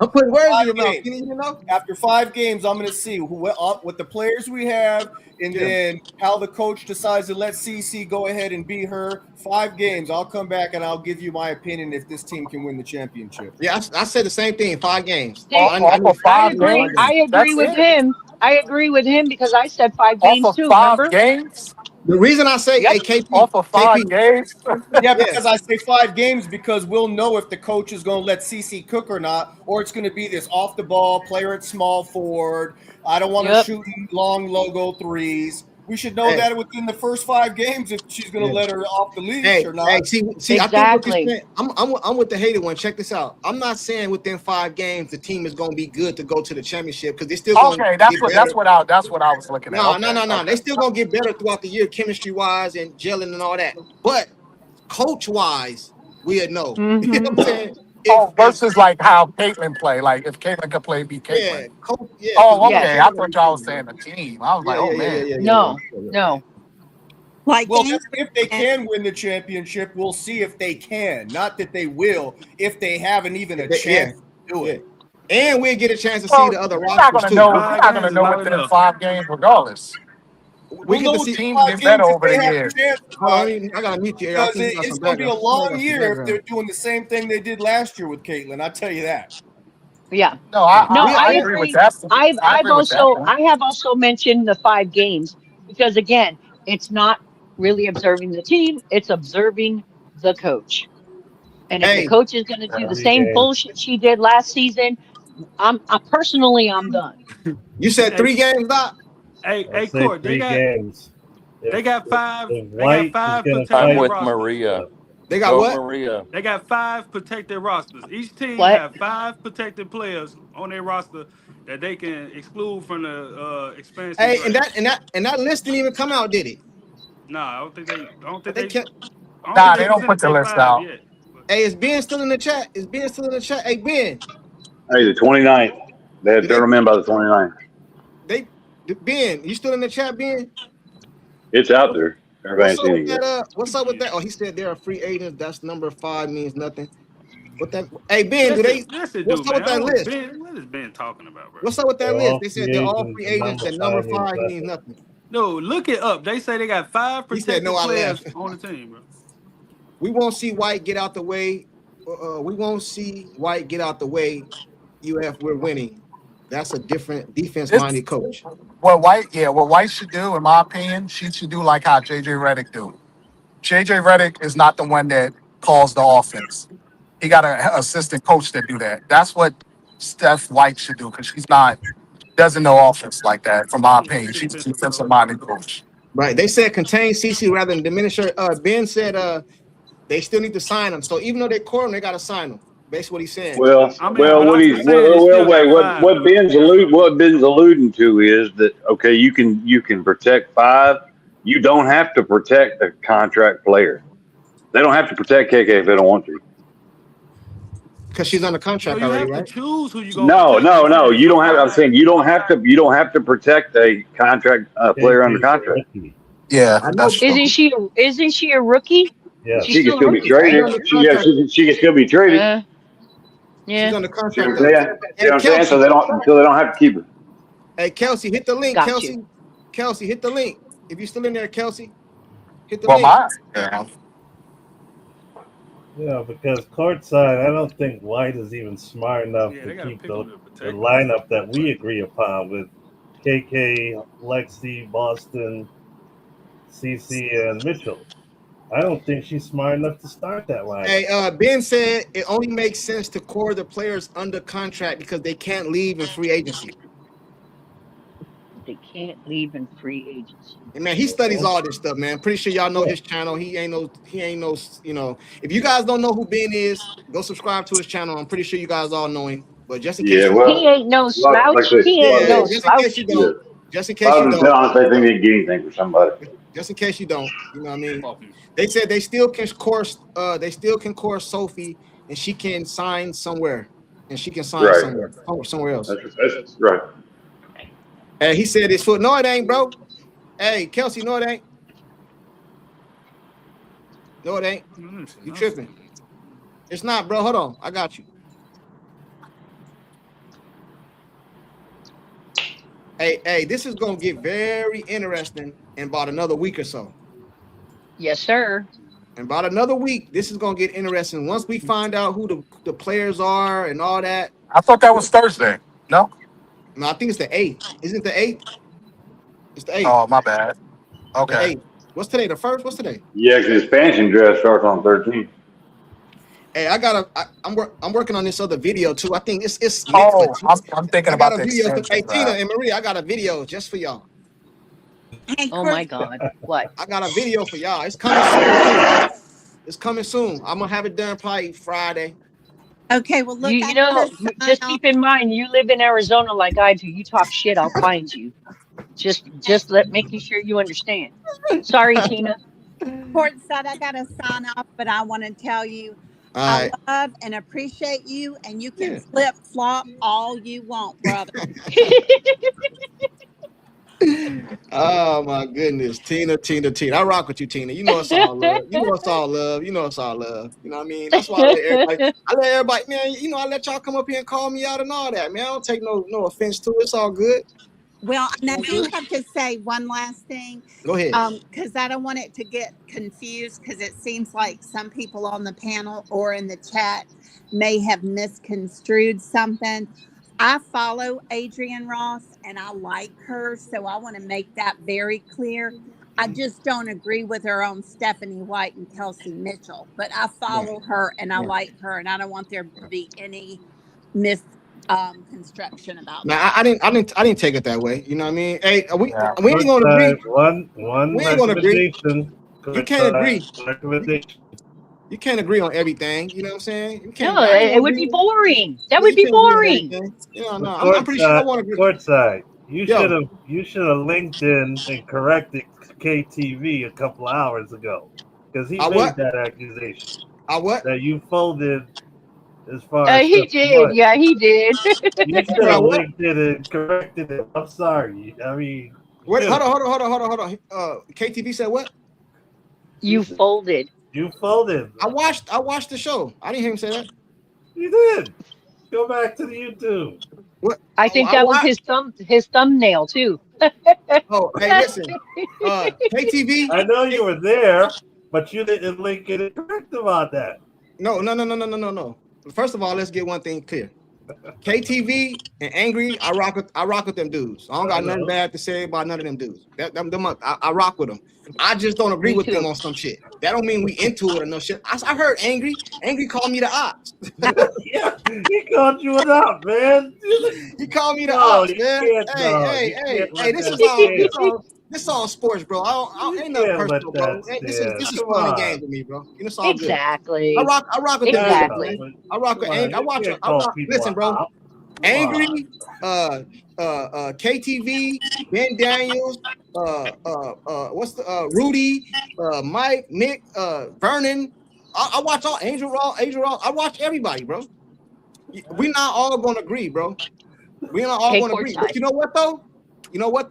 I'm putting words in your mouth. You know? After 5 games, I'm going to see what the players we have, and then how the coach decides to let CC go ahead and be her. 5 games, I'll come back and I'll give you my opinion if this team can win the championship. Yeah, I said the same thing. 5 games. I agree with him. I agree with him because I said 5 games too. Remember? Games. The reason I say KP off of 5 games. Yeah, because I say 5 games because we'll know if the coach is going to let CC cook or not, or it's going to be this off the ball player at small forward. I don't want to shoot long logo threes. We should know that within the first 5 games if she's going to let her off the leash or not. See, exactly. I think what you're saying, I'm with the hated one. Check this out. I'm not saying within 5 games the team is going to be good to go to the championship because they're still going to that's what I was looking at. No. They still going to get better throughout the year, chemistry wise and gelling and all that. But coach wise, we'd know. Mm-hmm. You know what I'm saying? Versus like how Caitlin play. Like if Caitlin could play, be Caitlin. Yeah. Okay. I thought y'all was saying the team. I was man. No. Like, if they can win the championship, we'll see if they can. Not that they will, if they haven't even a chance to do it. And we'll get a chance to see the other rosters too. We're not going to know within 5 games regardless. We get to see teams get better over the years. I gotta meet you. It's going to be a long year if they're doing the same thing they did last year with Caitlin. I tell you that. Yeah. I agree with that. I have also mentioned the 5 games because again, it's not really observing the team; it's observing the coach. And if the coach is going to do the same bullshit she did last season, I'm done. You said 3 games, Doc? Hey, Court, they got 5. They got 5 protected I'm with rosters. Maria. They got what? Maria. They got 5 protected rosters. Each team have 5 protected players on their roster that they can exclude from the expansion. Hey, and that list didn't even come out, did it? No, I don't think they they don't put the list out yet. Hey, is Ben still in the chat? Hey, Ben. Hey, the 29th. They're in by the 29th. Ben, you still in the chat, Ben? It's out there. Everybody's seen it. What's up with that? Oh, he said they're a free agent. That's number 5 means nothing. What that? Hey Ben, what's up with that list? What is Ben talking about, bro? What's up with that list? They said they're all free agents. That number 5 means nothing. No, look it up. They say they got 5 protected players on the team, bro. We won't see White get out the way. We won't see White get out the way. UF, we're winning. That's a different defense-minded coach. What White should do, in my opinion, she should do like how JJ Redick do. JJ Redick is not the one that calls the offense. He got an assistant coach that do that. That's what Steph White should do, because she's not doesn't know offense like that, from my opinion. She's a defensive-minded coach. Right. They said contain CC rather than diminish her. Ben said they still need to sign him. So even though they court him, they got to sign him. Basically what he's saying. What Ben's alluding to is that, okay, you can protect 5. You don't have to protect a contract player. They don't have to protect KK if they don't want to. Because she's under contract already, right? Choose who you No. You don't have. I'm saying you don't have to protect a contract player under contract. Yeah. Isn't she a rookie? Yeah. She can still be traded. She can still be traded. Yeah. She's under contract. You know what I'm saying? So they don't have to keep her. Hey, Kelsey, hit the link. Got Kelsey, you. Kelsey, hit the link. If you're still in there, Kelsey, hit the link. Yeah, because courtside, I don't think White is even smart enough to keep the lineup that we agree upon with KK, Lexi, Boston, CC, and Mitchell. I don't think she's smart enough to start that lineup. Hey, Ben said it only makes sense to core the players under contract because they can't leave in free agency. They can't leave in free agency. And man, he studies all this stuff, man. Pretty sure y'all know his channel. He ain't no, you know. If you guys don't know who Ben is, go subscribe to his channel. I'm pretty sure you guys all know him. But just in case, he ain't no slouch. He ain't no slouch. Just in case you don't. Honestly, I think they can get anything for somebody. Just in case you don't, you know what I mean. They said they still can course. They still can course Sophie, and she can sign somewhere, and she can sign somewhere else. That's right. Hey, he said it's foot. No, it ain't, bro. Hey, Kelsey, no, it ain't. No, it ain't. You tripping? It's not, bro. Hold on, I got you. Hey, this is gonna get very interesting in about another week or so. Yes, sir. In about another week, this is gonna get interesting. Once we find out who the players are and all that. I thought that was Thursday. No, I think it's the 8th. Isn't it the 8th? It's the 8th. Oh, my bad. Okay. What's today? The 1st? What's today? Yeah, because the expansion draft starts on 13. Hey, I'm working on this other video too. I think it's. I'm thinking about the video. extension. Hey, Tina and Maria, I got a video just for y'all. Oh my God! What? I got a video for y'all. It's coming soon. It's coming soon. I'm gonna have it done probably Friday. Okay, well look. You know, just keep in mind, you live in Arizona like I do. You talk shit, I'll find you. Just making sure you understand. Sorry, Tina. Courtside, I gotta sign off, but I want to tell you, I love and appreciate you, and you can flip flop all you want, brother. Oh my goodness, Tina. I rock with you, Tina. You know it's all love. You know it's all love. You know what I mean? That's why I let everybody, man, I let y'all come up here and call me out and all that, man. I don't take no offense to it. It's all good. Well, and I do have to say one last thing. Go ahead. Because I don't want it to get confused, because it seems like some people on the panel or in the chat may have misconstrued something. I follow Adrienne Ross and I like her, so I want to make that very clear. I just don't agree with her on Stephanie White and Kelsey Mitchell, but I follow her and I like her, and I don't want there to be any misconstruction about that. I didn't take it that way. You know what I mean? Hey, we ain't gonna agree. One we ain't gonna agree. You can't agree. Recommendation. You can't agree on everything. You know what I'm saying? You can't. No, it would be boring. That would be boring. No. I'm pretty sure I want to agree. Courtside, you should have linked in and corrected KTV a couple of hours ago, because he made that accusation. That you folded as far as he did. Yeah, he did. You should have linked it and corrected it. I'm sorry. I mean, hold on. KTV said what? You folded. You folded. I watched the show. I didn't hear him say that. You did. Go back to the YouTube. What? I think that was his thumbnail too. Oh, hey, listen. KTV. I know you were there, but you didn't link it correct about that. No. First of all, let's get one thing clear. KTV and Angry, I rock with them dudes. I don't got nothing bad to say about none of them dudes. I rock with them. I just don't agree with them on some shit. That don't mean we into it or no shit. I heard Angry called me the ops. Yeah, he called you an op, man. He called me the ops, man. Hey, this is all sports, bro. I ain't nothing personal, bro. This is fun and games with me, bro. It's all good. Exactly. I rock with exactly. them. I rock with Angry. I watch. Listen, bro. Angry, KTV, Ben Daniels, what's the Rudy, Mike, Nick, Vernon. I watch all Angel Raw. I watch everybody, bro. We're not all gonna agree, bro. We're not all gonna agree. But you know what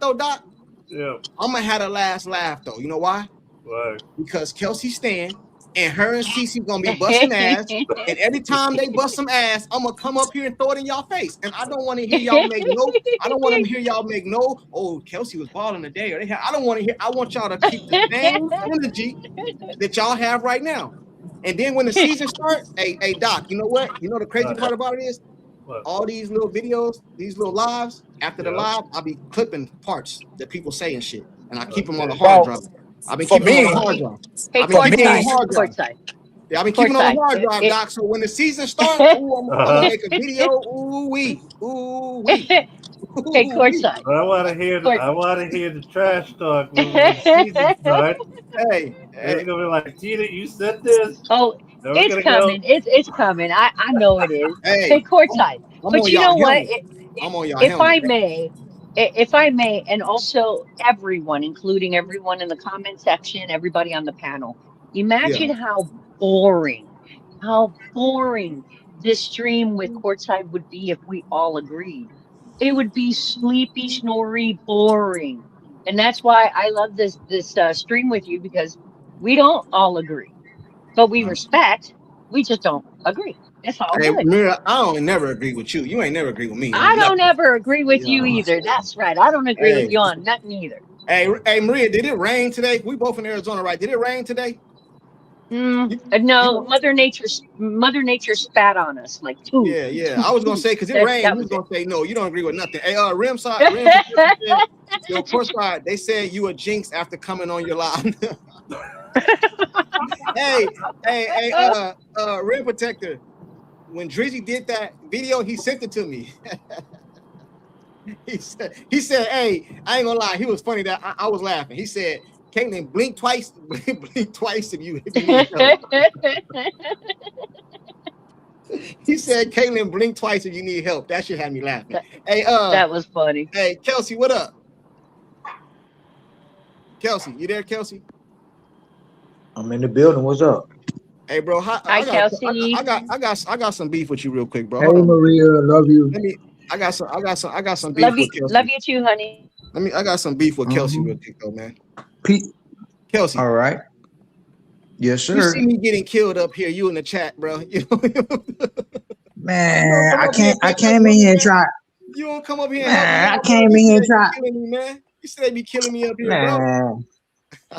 though, Doc? Yeah. I'm gonna have a last laugh though. You know why? Why? Because Kelsey Stan and her and Cece gonna be busting ass, and every time they bust some ass, I'm gonna come up here and throw it in y'all face. And I don't want to hear y'all make no. I don't want to hear y'all make no. Oh, Kelsey was balling today, or I don't want to hear. I want y'all to keep the same energy that y'all have right now. And then when the season starts, hey Doc, you know what? You know the crazy part about it is, all these little videos, these little lives. After the live, I'll be clipping parts that people say and shit, and I keep them on the hard drive. I've been keeping them on the hard drive. I've been keeping them on the hard drive. Yeah, I've been keeping on the hard drive, Doc. So when the season starts, I'm gonna make a video. Ooh wee. Hey, courtside. I want to hear the trash talk when the season starts. Hey, it's gonna be like, Tina, you said this. Oh, it's coming. It's coming. I know it is. Hey, courtside. But you know what? If I may, and also everyone, including everyone in the comment section, everybody on the panel, imagine how boring this stream with courtside would be if we all agreed. It would be sleepy, snory, boring. And that's why I love this stream with you, because we don't all agree, but we respect. We just don't agree. It's all good. Mira, I don't never agree with you. You ain't never agree with me. I don't ever agree with you either. That's right. I don't agree with you on nothing either. Hey, Maria, did it rain today? We both in Arizona, right? Did it rain today? No, Mother Nature spat on us like two. Yeah. I was gonna say, because it rained. I was gonna say no. You don't agree with nothing. Hey, Rim your course side. They said you a jinx after coming on your live. hey, Rim Protector. When Drizzy did that video, he sent it to me. he said, hey, I ain't gonna lie, he was funny that I was laughing. He said, Caitlin, blink twice if you need help. He said, Caitlin, blink twice if you need help. That shit had me laughing. That was funny. Hey, Kelsey, what up? Kelsey, you there, Kelsey? I'm in the building. What's up? Hey, bro, Hi, Kelsey. I got some beef with you real quick, bro. Hey, Maria, love you. I got some beef with Kelsey. Love you too, honey. I got some beef with Kelsey real quick, though, man. Kelsey. All right. Yes, sir. You see me getting killed up here, you in the chat, bro. Man, I came in here and tried. You don't come up here and help me. I came in here and tried. You said they be killing me up here, bro.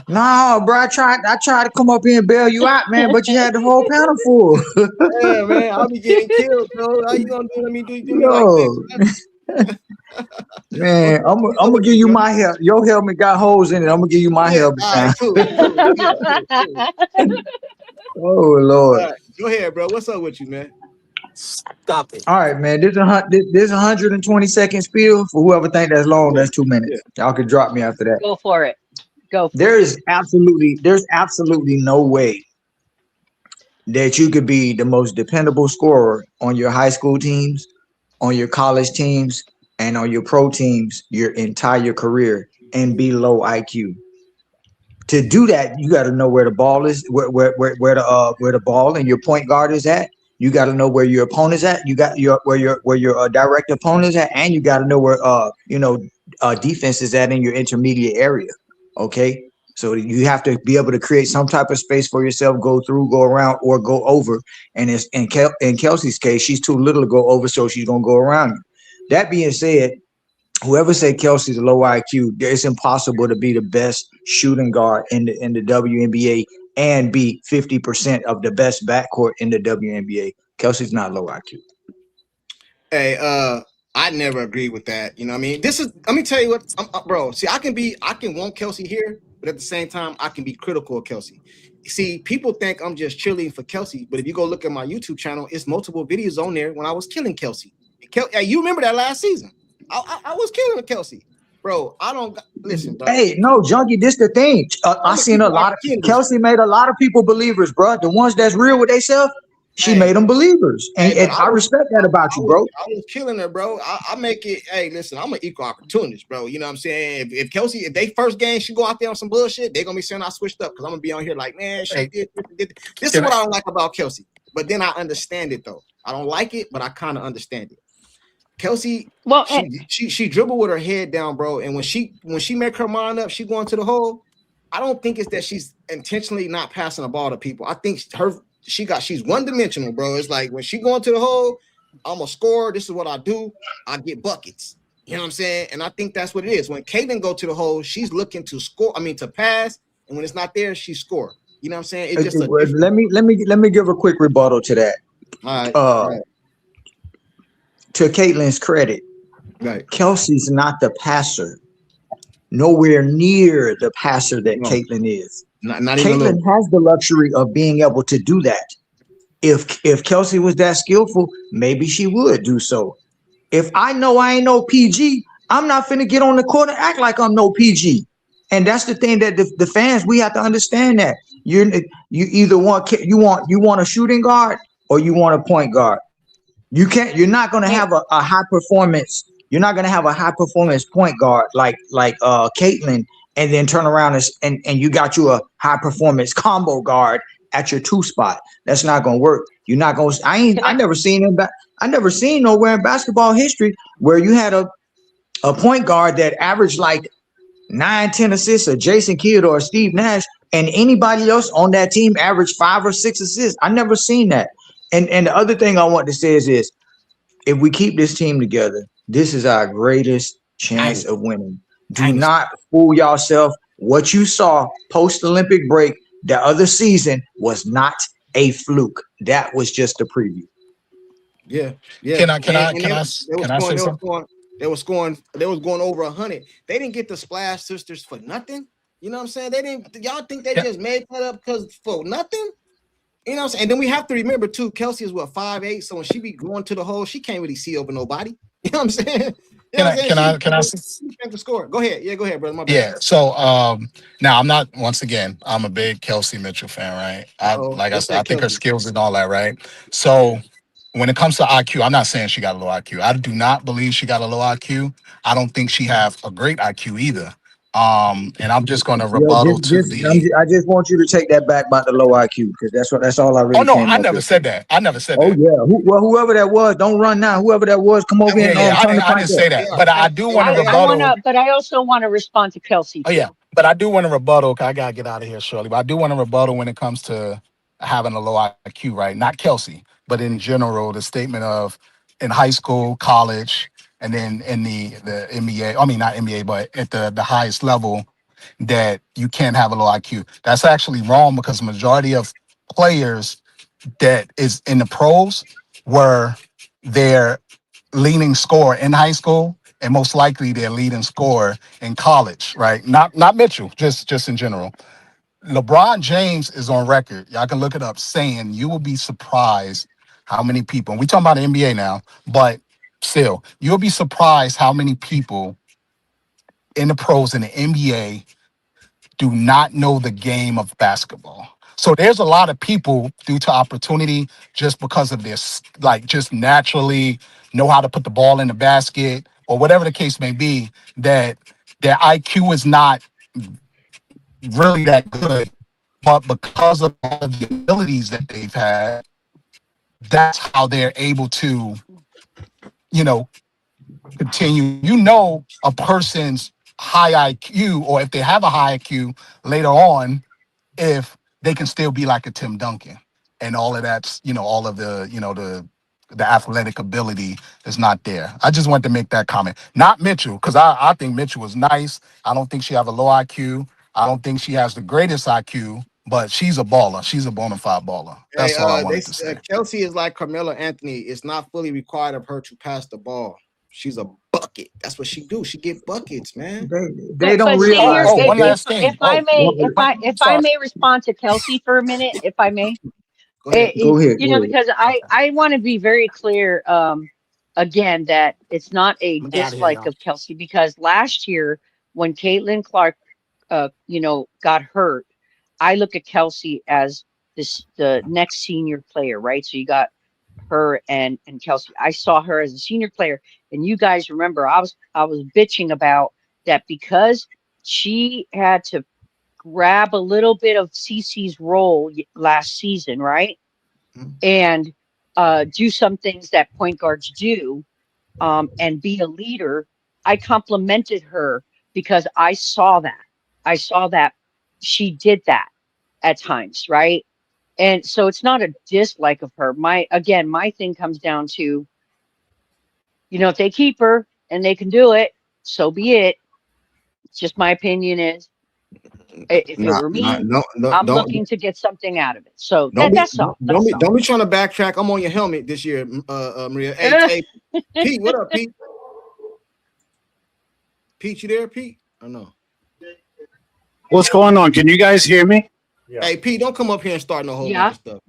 No, bro, I tried to come up here and bail you out, man, but you had the whole panel full. Yeah, man, I'll be getting killed, bro. How you gonna do me like this? Man, I'm gonna give you my help. Your helmet got holes in it. I'm gonna give you my helmet. Right, cool. Oh Lord. Right, go ahead, bro. What's up with you, man? Stop it. All right, man. This 120 second spiel. For whoever think that's long, that's 2 minutes. Y'all can drop me after that. Go for it. There's absolutely no way that you could be the most dependable scorer on your high school teams, on your college teams, and on your pro teams your entire career and be low IQ. To do that, you got to know where the ball is, where the ball and your point guard is at. You got to know where your opponent's at. You got where your direct opponent is at, and you got to know where defense is at in your intermediate area. Okay, So you have to be able to create some type of space for yourself, go through, go around, or go over. And it's in Kelsey's case, she's too little to go over, so she's gonna go around you. That being said, whoever say Kelsey's a low IQ, it's impossible to be the best shooting guard in the WNBA and be 50% of the best backcourt in the WNBA. Kelsey's not low IQ. Hey, I never agree with that. You know what I mean? Let me tell you what, bro. See, I can want Kelsey here, but at the same time, I can be critical of Kelsey. See, people think I'm just cheerleading for Kelsey, but if you go look at my YouTube channel, it's multiple videos on there when I was killing Kelsey. You remember that last season? I was killing Kelsey, bro. I don't listen, bro. Hey, no, Junkie, this the thing. I seen a lot of Kelsey made a lot of people believers, bro. The ones that's real with themselves, she made them believers, and I respect that about you, bro. I was killing her, bro. I make it. Hey, listen, I'm an equal opportunist, bro. You know what I'm saying? If Kelsey, if they first game, she go out there on some bullshit, they're gonna be saying I switched up because I'm gonna be on here like, man, she did. This is what I don't like about Kelsey. But then I understand it though. I don't like it, but I kind of understand it. Kelsey, well, she dribbled with her head down, bro. And when she make her mind up, she going to the hole. I don't think it's that she's intentionally not passing the ball to people. I think she's one-dimensional, bro. It's like when she going to the hole, I'm a scorer. This is what I do. I get buckets. You know what I'm saying? And I think that's what it is. When Caitlin go to the hole, she's looking to score. I mean, to pass. And when it's not there, she score. You know what I'm saying? It's just let me give a quick rebuttal to that. All right. To Caitlin's credit, right? Kelsey's not the passer. Nowhere near the passer that Caitlin is. Not Caitlin has the luxury of being able to do that. If Kelsey was that skillful, maybe she would do so. If I know I ain't no PG, I'm not finna get on the court and act like I'm no PG. And that's the thing that the fans, we have to understand that you either want a shooting guard or you want a point guard. You're not gonna have a high performance. You're not gonna have a high performance point guard like Caitlin, and then turn around and you got you a high performance combo guard at your 2 spot. That's not gonna work. You're not gonna. I never seen nowhere in basketball history where you had a point guard that averaged like 9-10 assists, or Jason Kidd or Steve Nash, and anybody else on that team averaged 5 or 6 assists. I never seen that. And the other thing I want to say is this: if we keep this team together, this is our greatest chance of winning. Do not fool yourself. What you saw post-Olympic break the other season was not a fluke. That was just a preview. Yeah. Can I say something? They was going over 100. They didn't get the Splash Sisters for nothing. You know what I'm saying? They didn't. Y'all think they just made that up because for nothing? You know what I'm saying? And then we have to remember too, Kelsey is 5'8", so when she be going to the hole, she can't really see over nobody. You know what I'm saying? Can I score? Go ahead. Yeah, go ahead, brother. My bad. Yeah. So now I'm a big Kelsey Mitchell fan, right? I think her skills and all that, right? So when it comes to IQ, I'm not saying she got a low IQ. I do not believe she got a low IQ. I don't think she have a great IQ either. And I'm just going to rebuttal I just want you to take that back about the low IQ, because that's all I really. Oh no, I never said that. I never said that. Oh yeah, whoever that was, don't run now. Whoever that was, come over here. I didn't say that, but I do want to rebuttal. But I also want to respond to Kelsey. Oh yeah, but I do want to rebuttal. Cause I gotta get out of here shortly. But I do want to rebuttal when it comes to having a low IQ, right? Not Kelsey, but in general, the statement of in high school, college, and then in the NBA. I mean, not NBA, but at the highest level, that you can't have a low IQ. That's actually wrong, because the majority of players that is in the pros were their leading scorer in high school, and most likely their leading scorer in college, right? Not Mitchell, just in general. LeBron James is on record. Y'all can look it up, saying you will be surprised how many people, and we talking about the NBA now, but still, you'll be surprised how many people in the pros in the NBA do not know the game of basketball. So there's a lot of people, due to opportunity, just because of this, like just naturally know how to put the ball in the basket or whatever the case may be, that their IQ is not really that good. But because of all of the abilities that they've had, that's how they're able to, continue. A person's high IQ, or if they have a high IQ later on, if they can still be like a Tim Duncan and all of that's, all of the, the athletic ability is not there. I just wanted to make that comment. Not Mitchell, because I think Mitchell is nice. I don't think she have a low IQ. I don't think she has the greatest IQ, but she's a baller. She's a bona fide baller. That's all I wanted to say. Kelsey is like Carmelo Anthony. It's not fully required of her to pass the ball. She's a bucket. That's what she do. She get buckets, man. They don't realize. Oh, one last thing. If I may respond to Kelsey for a minute, if I may. Go ahead. Because I want to be very clear, again, that it's not a dislike of Kelsey, because last year when Caitlin Clark, got hurt, I look at Kelsey as the next senior player, right? So you got her and Kelsey. I saw her as a senior player, and you guys remember I was bitching about that because she had to grab a little bit of CeCe's role last season, right? And do some things that point guards do, and be a leader. I complimented her because I saw that she did that at times, right? And so it's not a dislike of her. My thing comes down to, if they keep her and they can do it, so be it. It's just my opinion is, if it were me, I'm looking to get something out of it. So that's all. Don't be trying to backtrack. I'm on your helmet this year, Maria. Hey, Pete, what up, Pete? Pete, you there, Pete? I know. What's going on? Can you guys hear me? Yeah. Hey, Pete, don't come up here and start no whole bunch of stuff.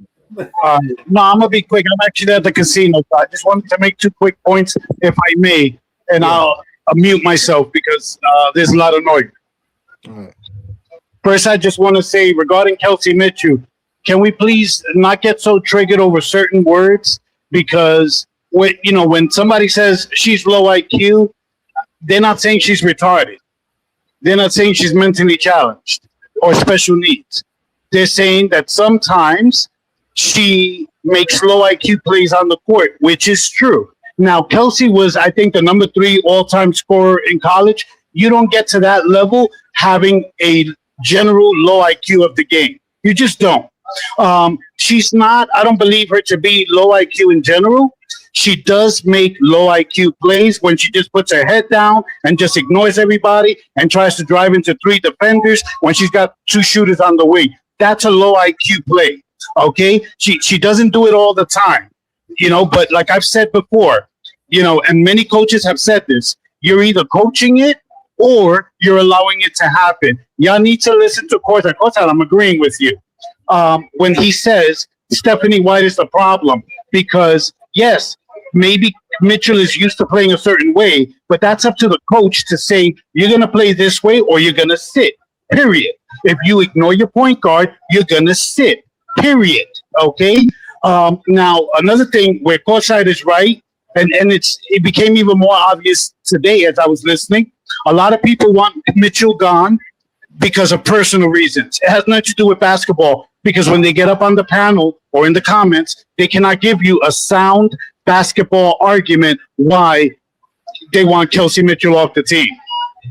No, I'm gonna be quick. I'm actually at the casino, so I just wanted to make 2 quick points, if I may, and I'll mute myself because there's a lot of noise. All right. First, I just want to say regarding Kelsey Mitchell, can we please not get so triggered over certain words? Because when somebody says she's low IQ, they're not saying she's retarded. They're not saying she's mentally challenged or special needs. They're saying that sometimes she makes low IQ plays on the court, which is true. Now, Kelsey was, I think, the number 3 all-time scorer in college. You don't get to that level having a general low IQ of the game. You just don't. She's not, I don't believe her to be low IQ in general. She does make low IQ plays when she just puts her head down and just ignores everybody and tries to drive into 3 defenders when she's got 2 shooters on the wing. That's a low IQ play. Okay. She doesn't do it all the time, but like I've said before, and many coaches have said this, you're either coaching it or you're allowing it to happen. Y'all need to listen to Courtside. Courtside, I'm agreeing with you. When he says Stephanie White is the problem, because yes, maybe Mitchell is used to playing a certain way, but that's up to the coach to say, you're going to play this way or you're going to sit, period. If you ignore your point guard, you're going to sit, period. Okay? Now, another thing where Courtside is right, and it became even more obvious today as I was listening, a lot of people want Mitchell gone because of personal reasons. It has nothing to do with basketball, because when they get up on the panel or in the comments, they cannot give you a sound basketball argument why they want Kelsey Mitchell off the team.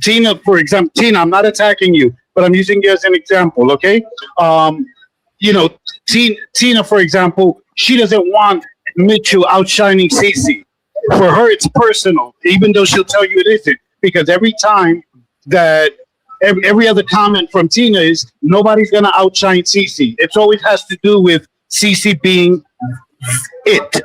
Tina, for example, I'm not attacking you, but I'm using you as an example, okay? Tina, for example, she doesn't want Mitchell outshining CeCe. For her, it's personal, even though she'll tell you it isn't, because every time that every other comment from Tina is nobody's going to outshine CeCe. It always has to do with CeCe being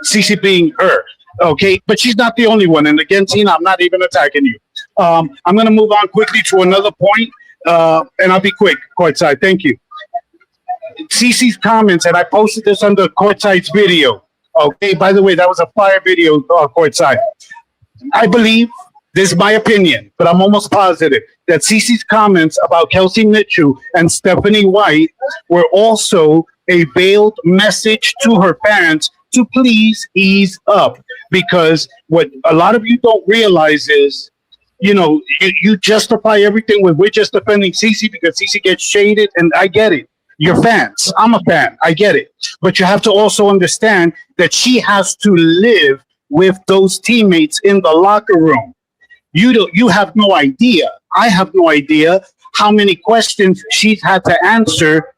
CeCe being her. Okay, but she's not the only one. And again, Tina, I'm not even attacking you. I'm going to move on quickly to another point, and I'll be quick, Courtside. Thank you. CeCe's comments, and I posted this under Courtside's video. Okay, by the way, that was a fire video, Courtside. I believe, this is my opinion, but I'm almost positive that CeCe's comments about Kelsey Mitchell and Stephanie White were also a veiled message to her fans to please ease up. Because what a lot of you don't realize is, you justify everything with we're just defending CeCe because CeCe gets shaded, and I get it. You're fans. I'm a fan. I get it. But you have to also understand that she has to live with those teammates in the locker room. You have no idea I have no idea how many questions she's had to answer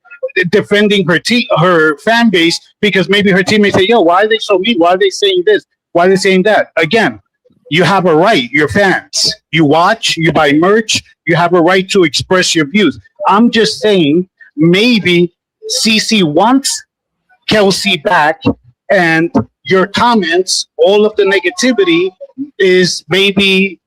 defending her fan base, because maybe her teammates say, yo, why are they so mean? Why are they saying this? Why are they saying that? Again, you have a right. You're fans. You watch, you buy merch. You have a right to express your views. I'm just saying maybe CC wants Kelsey back, and your comments, all of the negativity is maybe,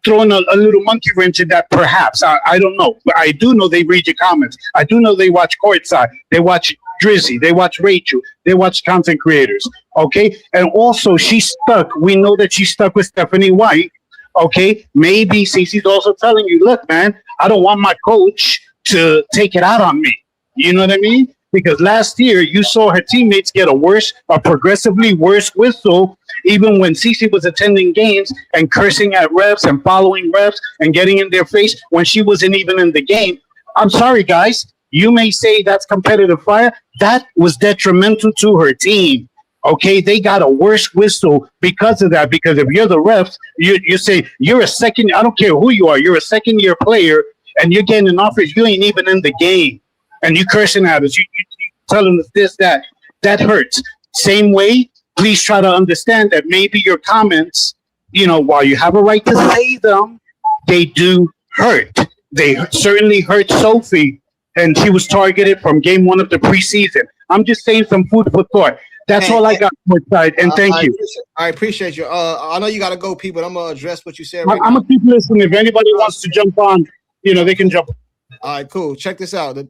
throwing a little monkey wrench in that, perhaps. I don't know. But I do know they read your comments. I do know they watch Courtside. They watch Drizzy. They watch Rachel. They watch content creators. Okay? And also, she's stuck. We know that she's stuck with Stephanie White. Okay? Maybe Cece's also telling you, look, man, I don't want my coach to take it out on me. You know what I mean? Because last year, you saw her teammates get a progressively worse whistle, even when Cece was attending games and cursing at refs and following refs and getting in their face when she wasn't even in the game. I'm sorry, guys. You may say that's competitive fire. That was detrimental to her team. Okay, they got a worse whistle because of that. Because if you're the refs, you say you're a second. I don't care who you are. You're a second-year player, and you're getting an offer. You ain't even in the game. And you cursing at us, you telling us this, that hurts. Same way, please try to understand that maybe your comments, while you have a right to say them, they do hurt. They certainly hurt Sophie, and she was targeted from game 1 of the preseason. I'm just saying some food for thought. That's all I got on my side, and thank you. I appreciate you. I know you got to go, people. I'm going to address what you said right I'm going to keep listening. If anybody wants to jump on, they can jump on. All right, cool. Check this out. The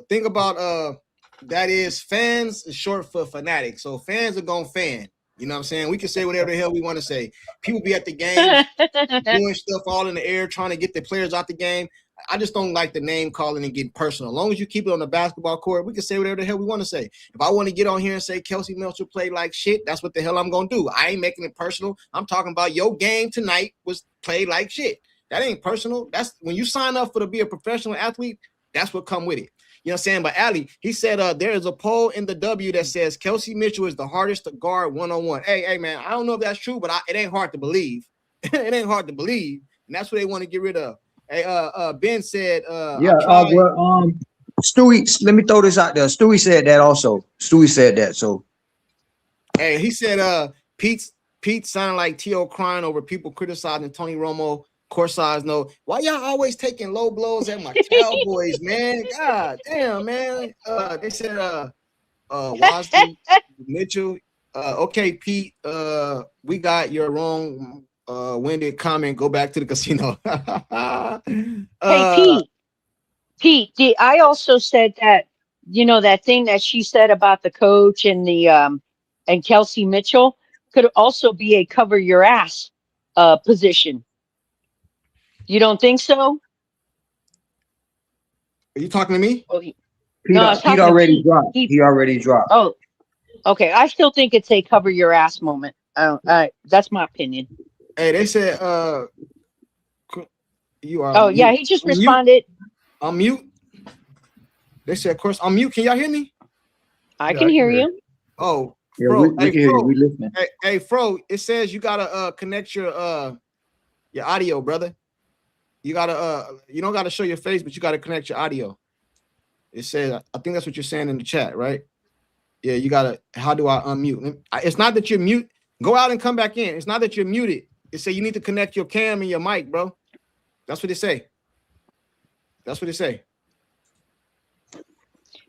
thing about that is fans is short for fanatics. So fans are going to fan. You know what I'm saying? We can say whatever the hell we want to say. People be at the game doing stuff all in the air, trying to get the players out the game. I just don't like the name calling and getting personal. As long as you keep it on the basketball court, we can say whatever the hell we want to say. If I want to get on here and say Kelsey Mitchell played like shit, that's what the hell I'm going to do. I ain't making it personal. I'm talking about your game tonight was played like shit. That ain't personal. That's when you sign up to be a professional athlete, that's what come with it. You know what I'm saying? But Ali, he said there is a poll in the W that says Kelsey Mitchell is the hardest to guard one-on-one. Hey, man, I don't know if that's true, but it ain't hard to believe. It ain't hard to believe. And that's what they want to get rid of. Hey, Ben said Stewie, let me throw this out there. Stewie said that also. Stewie said that. So hey, he said Pete sounded like T.O. crying over people criticizing Tony Romo. Courtside, no. Why y'all always taking low blows at my Cowboys, man? God damn, man. They said Wasney, Mitchell. Okay, Pete. We got your wrong winded comment. Go back to the casino. Hey, Pete. I also said that that thing that she said about the coach and the and Kelsey Mitchell could also be a cover your ass position. You don't think so? Are you talking to me? Oh, Pete already dropped. He already dropped. Oh, okay. I still think it's a cover your ass moment. That's my opinion. Hey, they said you are. Oh, yeah, he just responded. I'm mute. They said, of course, I'm mute. Can y'all hear me? I can hear you. Oh, yeah, Fro. we can hear you. We listening. Hey, Fro. It says you gotta connect your audio, brother. You gotta you don't gotta show your face, but you gotta connect your audio. It says, I think that's what you're saying in the chat, right? Yeah, you gotta. How do I unmute? It's not that you're mute. Go out and come back in. It's not that you're muted. It say you need to connect your cam and your mic, bro. That's what it say. That's what it say.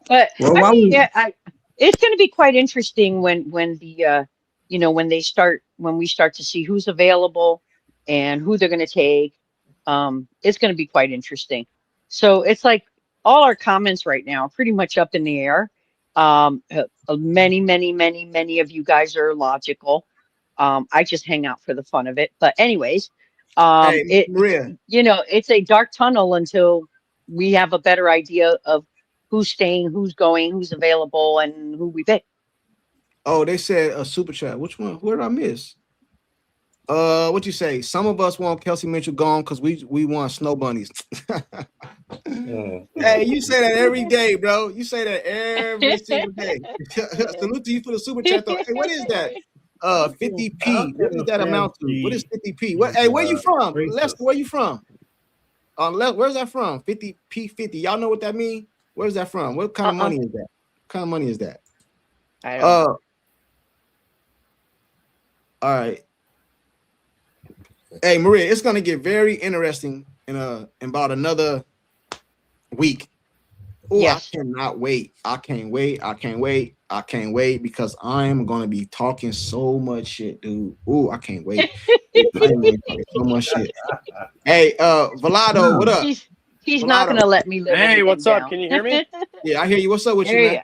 But it's going to be quite interesting when the when we start to see who's available and who they're going to take. It's going to be quite interesting. So it's like all our comments right now are pretty much up in the air. Many of you guys are logical. I just hang out for the fun of it. But anyways, hey, Maria, it's a dark tunnel until we have a better idea of who's staying, who's going, who's available, and who we pick. Oh, they said a super chat. Which one? Where did I miss? What you say? Some of us want Kelsey Mitchell gone because we want snow bunnies. Hey, you say that every day, bro. You say that every single day. Salute to you for the super chat, though. Hey, what is that? 50p. What does that amount to? What is 50p? What? Hey, where you from? Lester, where you from? Where's that from? 50 P50. Y'all know what that means? Where's that from? What kind of money is that? What kind of money is that? I don't know. All right. Hey, Maria, it's gonna get very interesting in about another week. Oh, yes. I cannot wait. I can't wait because I'm gonna be talking so much shit, dude. Oh, I can't wait. I'm gonna be talking so much shit. Hey, Velado, what up? He's not gonna let me live. Hey, what's down. up? Can you hear me? Yeah, I hear you. What's up with you, man?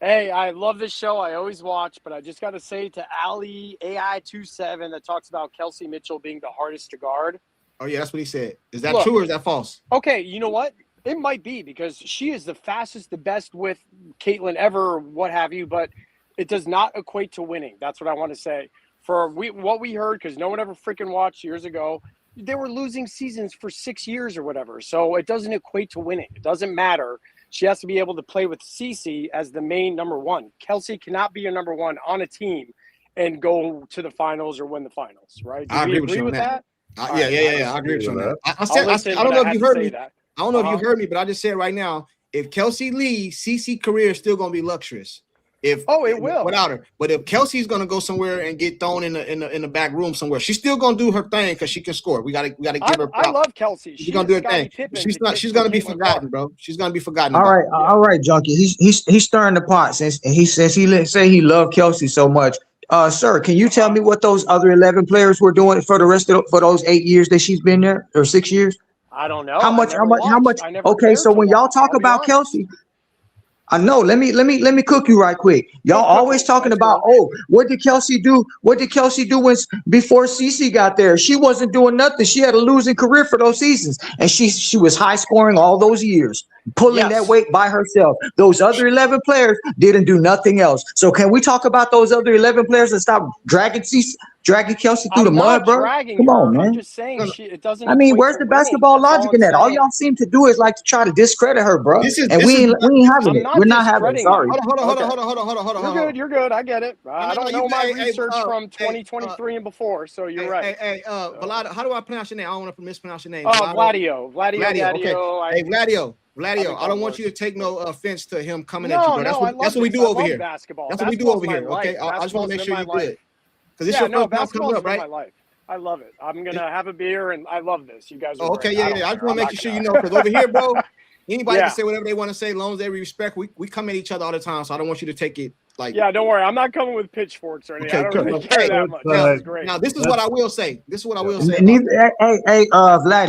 Hey, I love this show. I always watch, but I just got to say to Ali AI27 that talks about Kelsey Mitchell being the hardest to guard. Oh, yeah, that's what he said. Is that true or is that false? Okay, you know what? It might be because she is the fastest, the best with Caitlin ever, what have you, but it does not equate to winning. That's what I want to say. For what we heard, because no one ever freaking watched years ago, they were losing seasons for 6 years or whatever. So it doesn't equate to winning. It doesn't matter. She has to be able to play with Cece as the main number one. Kelsey cannot be your number one on a team and go to the finals or win the finals, right? Do we agree with that? Yeah. I agree with you on that. I don't know if you heard me. I don't know if you heard me, but I just said right now, if Kelsey leaves, Cece's career is still going to be luxurious. It will without her. But if Kelsey's gonna go somewhere and get thrown in the back room somewhere, she's still gonna do her thing because she can score. We gotta give her props. I love Kelsey. She's gonna do her thing. She's gonna be forgotten, bro. She's gonna be forgotten. All right, Junkie. He's stirring the pot since he say he loved Kelsey so much. Sir, can you tell me what those other 11 players were doing for the rest of for those 8 years that she's been there or 6 years? I don't know. How much? Okay, so when y'all talk about Kelsey. I know. Let me cook you right quick. Y'all always talking about, what did Kelsey do? What did Kelsey do before Cece got there? She wasn't doing nothing. She had a losing career for those seasons, and she was high scoring all those years, pulling that weight by herself. Those other 11 players didn't do nothing else. So can we talk about those other 11 players and stop dragging Kelsey through the mud, bro? Come on, man. I'm just saying it doesn't. I mean, where's the basketball logic in that? All y'all seem to do is like to try to discredit her, bro. We ain't having it. We're not having it. Sorry. Hold on. You're good. I get it. I don't know my research from 2023 and before, so you're right. Hey, Vlado, how do I pronounce your name? I don't want to mispronounce your name. Vladio. Okay. Hey, Vladio. I don't want you to take no offense to him coming at you, bro. That's what we do over here. That's what we do over here. Okay, I just want to make sure you're good. Because it's your first time coming up, right? My life. I love it. I'm gonna have a beer, and I love this. You guys are okay. I just want to make sure you know, because over here, bro, anybody can say whatever they want to say, as long as they respect. We come at each other all the time, so I don't want you to take it like. Yeah, don't worry. I'm not coming with pitchforks or anything. I don't really care that much. This is great. Now, this is what I will say. Vladdy,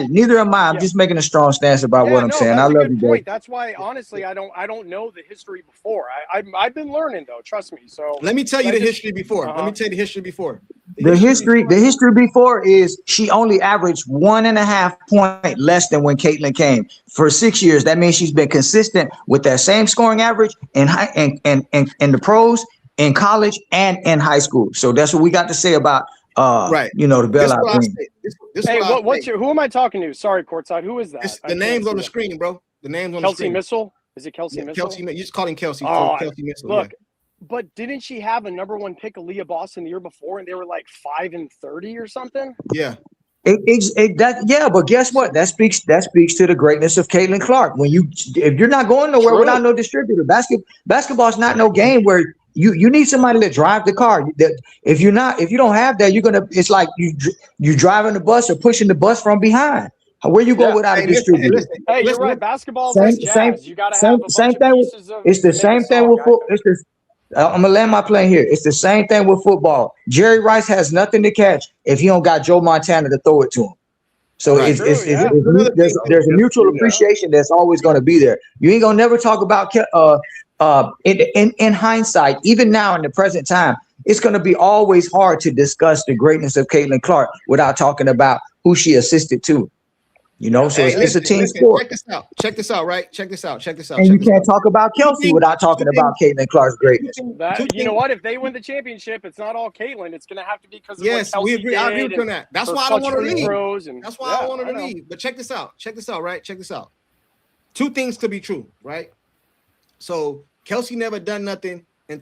neither am I. I'm just making a strong stance about what I'm saying. I love you, boy. That's why, honestly, I don't know the history before. I've been learning though. Trust me. So let me tell you the history before. Let me tell you the history before. The history before is she only averaged 1.5 point less than when Caitlin came for 6 years. That means she's been consistent with that same scoring average in the pros, in college, and in high school. So that's what we got to say about the bailout thing. Who am I talking to? Sorry, courtside. Who is that? The name's on the screen, bro. The name's on Kelsey the screen. Mitchell? Is it Kelsey Mitchell? You just call him Kelsey. Kelsey Mitchell. Look. Yeah. But didn't she have a number one pick, Aaliyah Boston, the year before, and they were like 5-30 or something? Yeah. But guess what? That speaks to the greatness of Caitlin Clark. If you're not going nowhere without no distributor, basketball's not no game where you need somebody to drive the car. If you don't have that, it's like you driving the bus or pushing the bus from behind. Where you go without a distributor? You're right. Basketball is jazz. You got to have a same bunch thing. Of pieces of it's the same thing with football. I'm gonna land my plane here. It's the same thing with football. Jerry Rice has nothing to catch if he don't got Joe Montana to throw it to him. So there's a mutual appreciation that's always going to be there. You ain't gonna never talk about in hindsight, even now in the present time, it's going to be always hard to discuss the greatness of Caitlin Clark without talking about who she assisted to. So it's a team sport. Check this out, right? Check this out. And you can't talk about Kelsey without talking about Caitlin Clark's greatness. You know what? If they win the championship, it's not all Caitlin. It's going to have to be because of what Kelsey we agree. I agree with that. That's why I don't want her to leave. That's why I don't want her to leave. But check this out. Right? Check this out. Two things could be true, right? So Kelsey never done nothing when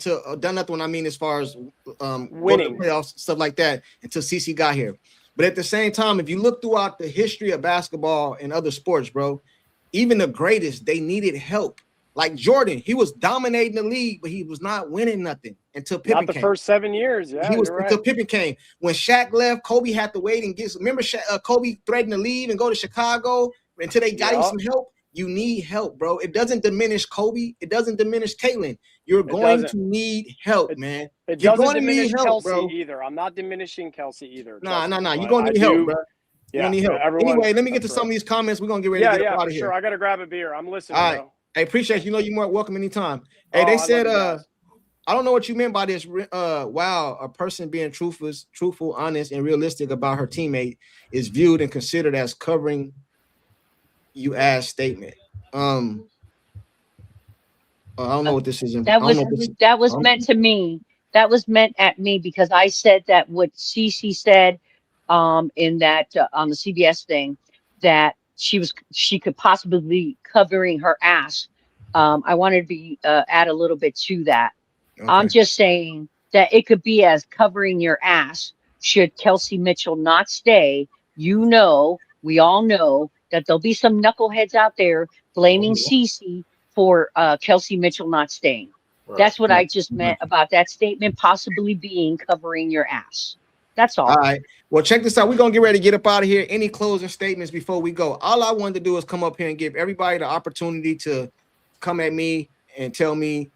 I mean as far as winning playoffs, stuff like that, until Cece got here. But at the same time, if you look throughout the history of basketball and other sports, bro, even the greatest, they needed help. Like Jordan, he was dominating the league, but he was not winning nothing until Pippen came. Not the first 7 years. Yeah, he was you're right. Until Pippen came. When Shaq left, Kobe had to wait and get. Remember, Kobe threatened to leave and go to Chicago until they got him some help. You need help, bro. It doesn't diminish Kobe. It doesn't diminish Caitlin. You're going to need help, man. You're going to diminish Kelsey bro. Either. I'm not diminishing Kelsey either. Nah. You're going to need help, bro. Yeah, you don't need help. Anyway, let me get to some of these comments. We're going to get ready to get out of here. Sure. I got to grab a beer. I'm listening, all right. bro. Hey, appreciate you. You know you're more welcome anytime. Hey, they said, I don't know what you meant by this. Wow, a person being truthful, honest, and realistic about her teammate is viewed and considered as covering you ass statement. I don't know what this is. That was meant to me. That was meant at me because I said that what Cece said in that on the CBS thing that she could possibly be covering her ass. I wanted to be add a little bit to that. Okay. I'm just saying that it could be as covering your ass should Kelsey Mitchell not stay. You know, we all know that there'll be some knuckleheads out there blaming Cece for Kelsey Mitchell not staying. Right. That's what I just meant about that statement possibly being covering your ass. That's all. All right. Well, check this out. We're going to get ready to get up out of here. Any closing statements before we go? All I wanted to do is come up here and give everybody the opportunity to come at me and tell me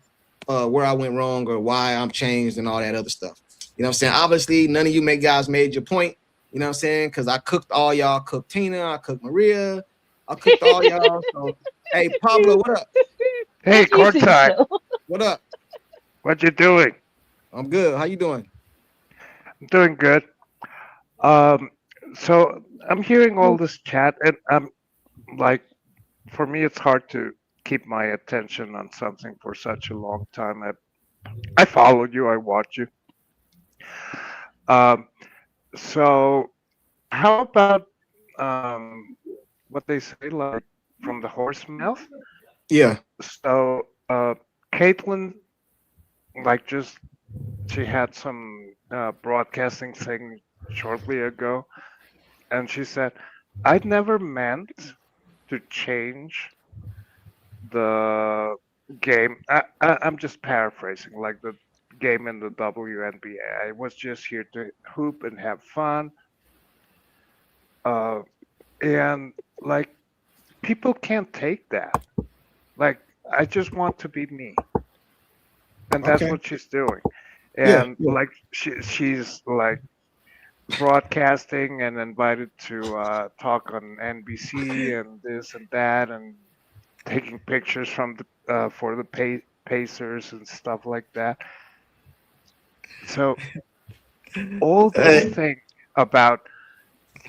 where I went wrong or why I'm changed and all that other stuff. You know what I'm saying? Obviously, none of you guys made your point. You know what I'm saying? Because I cooked all y'all. Cooked Tina. I cooked Maria. I cooked all y'all. So, hey, Pablo, what up? Hey, Courtside. So? What up? What you doing? I'm good. How you doing? I'm doing good. So I'm hearing all this chat, and I'm like, for me, it's hard to keep my attention on something for such a long time. I follow you. I watch you. So how about what they say, like from the horse mouth? Yeah. So Caitlin, like she had some broadcasting thing shortly ago, and she said, "I never meant to change the game." I'm just paraphrasing, like the game in the WNBA. I was just here to hoop and have fun. And like people can't take that. Like I just want to be me. And that's what she's doing. And like she's like broadcasting and invited to talk on NBC and this and that and taking pictures from the for the Pacers and stuff like that. So all this thing about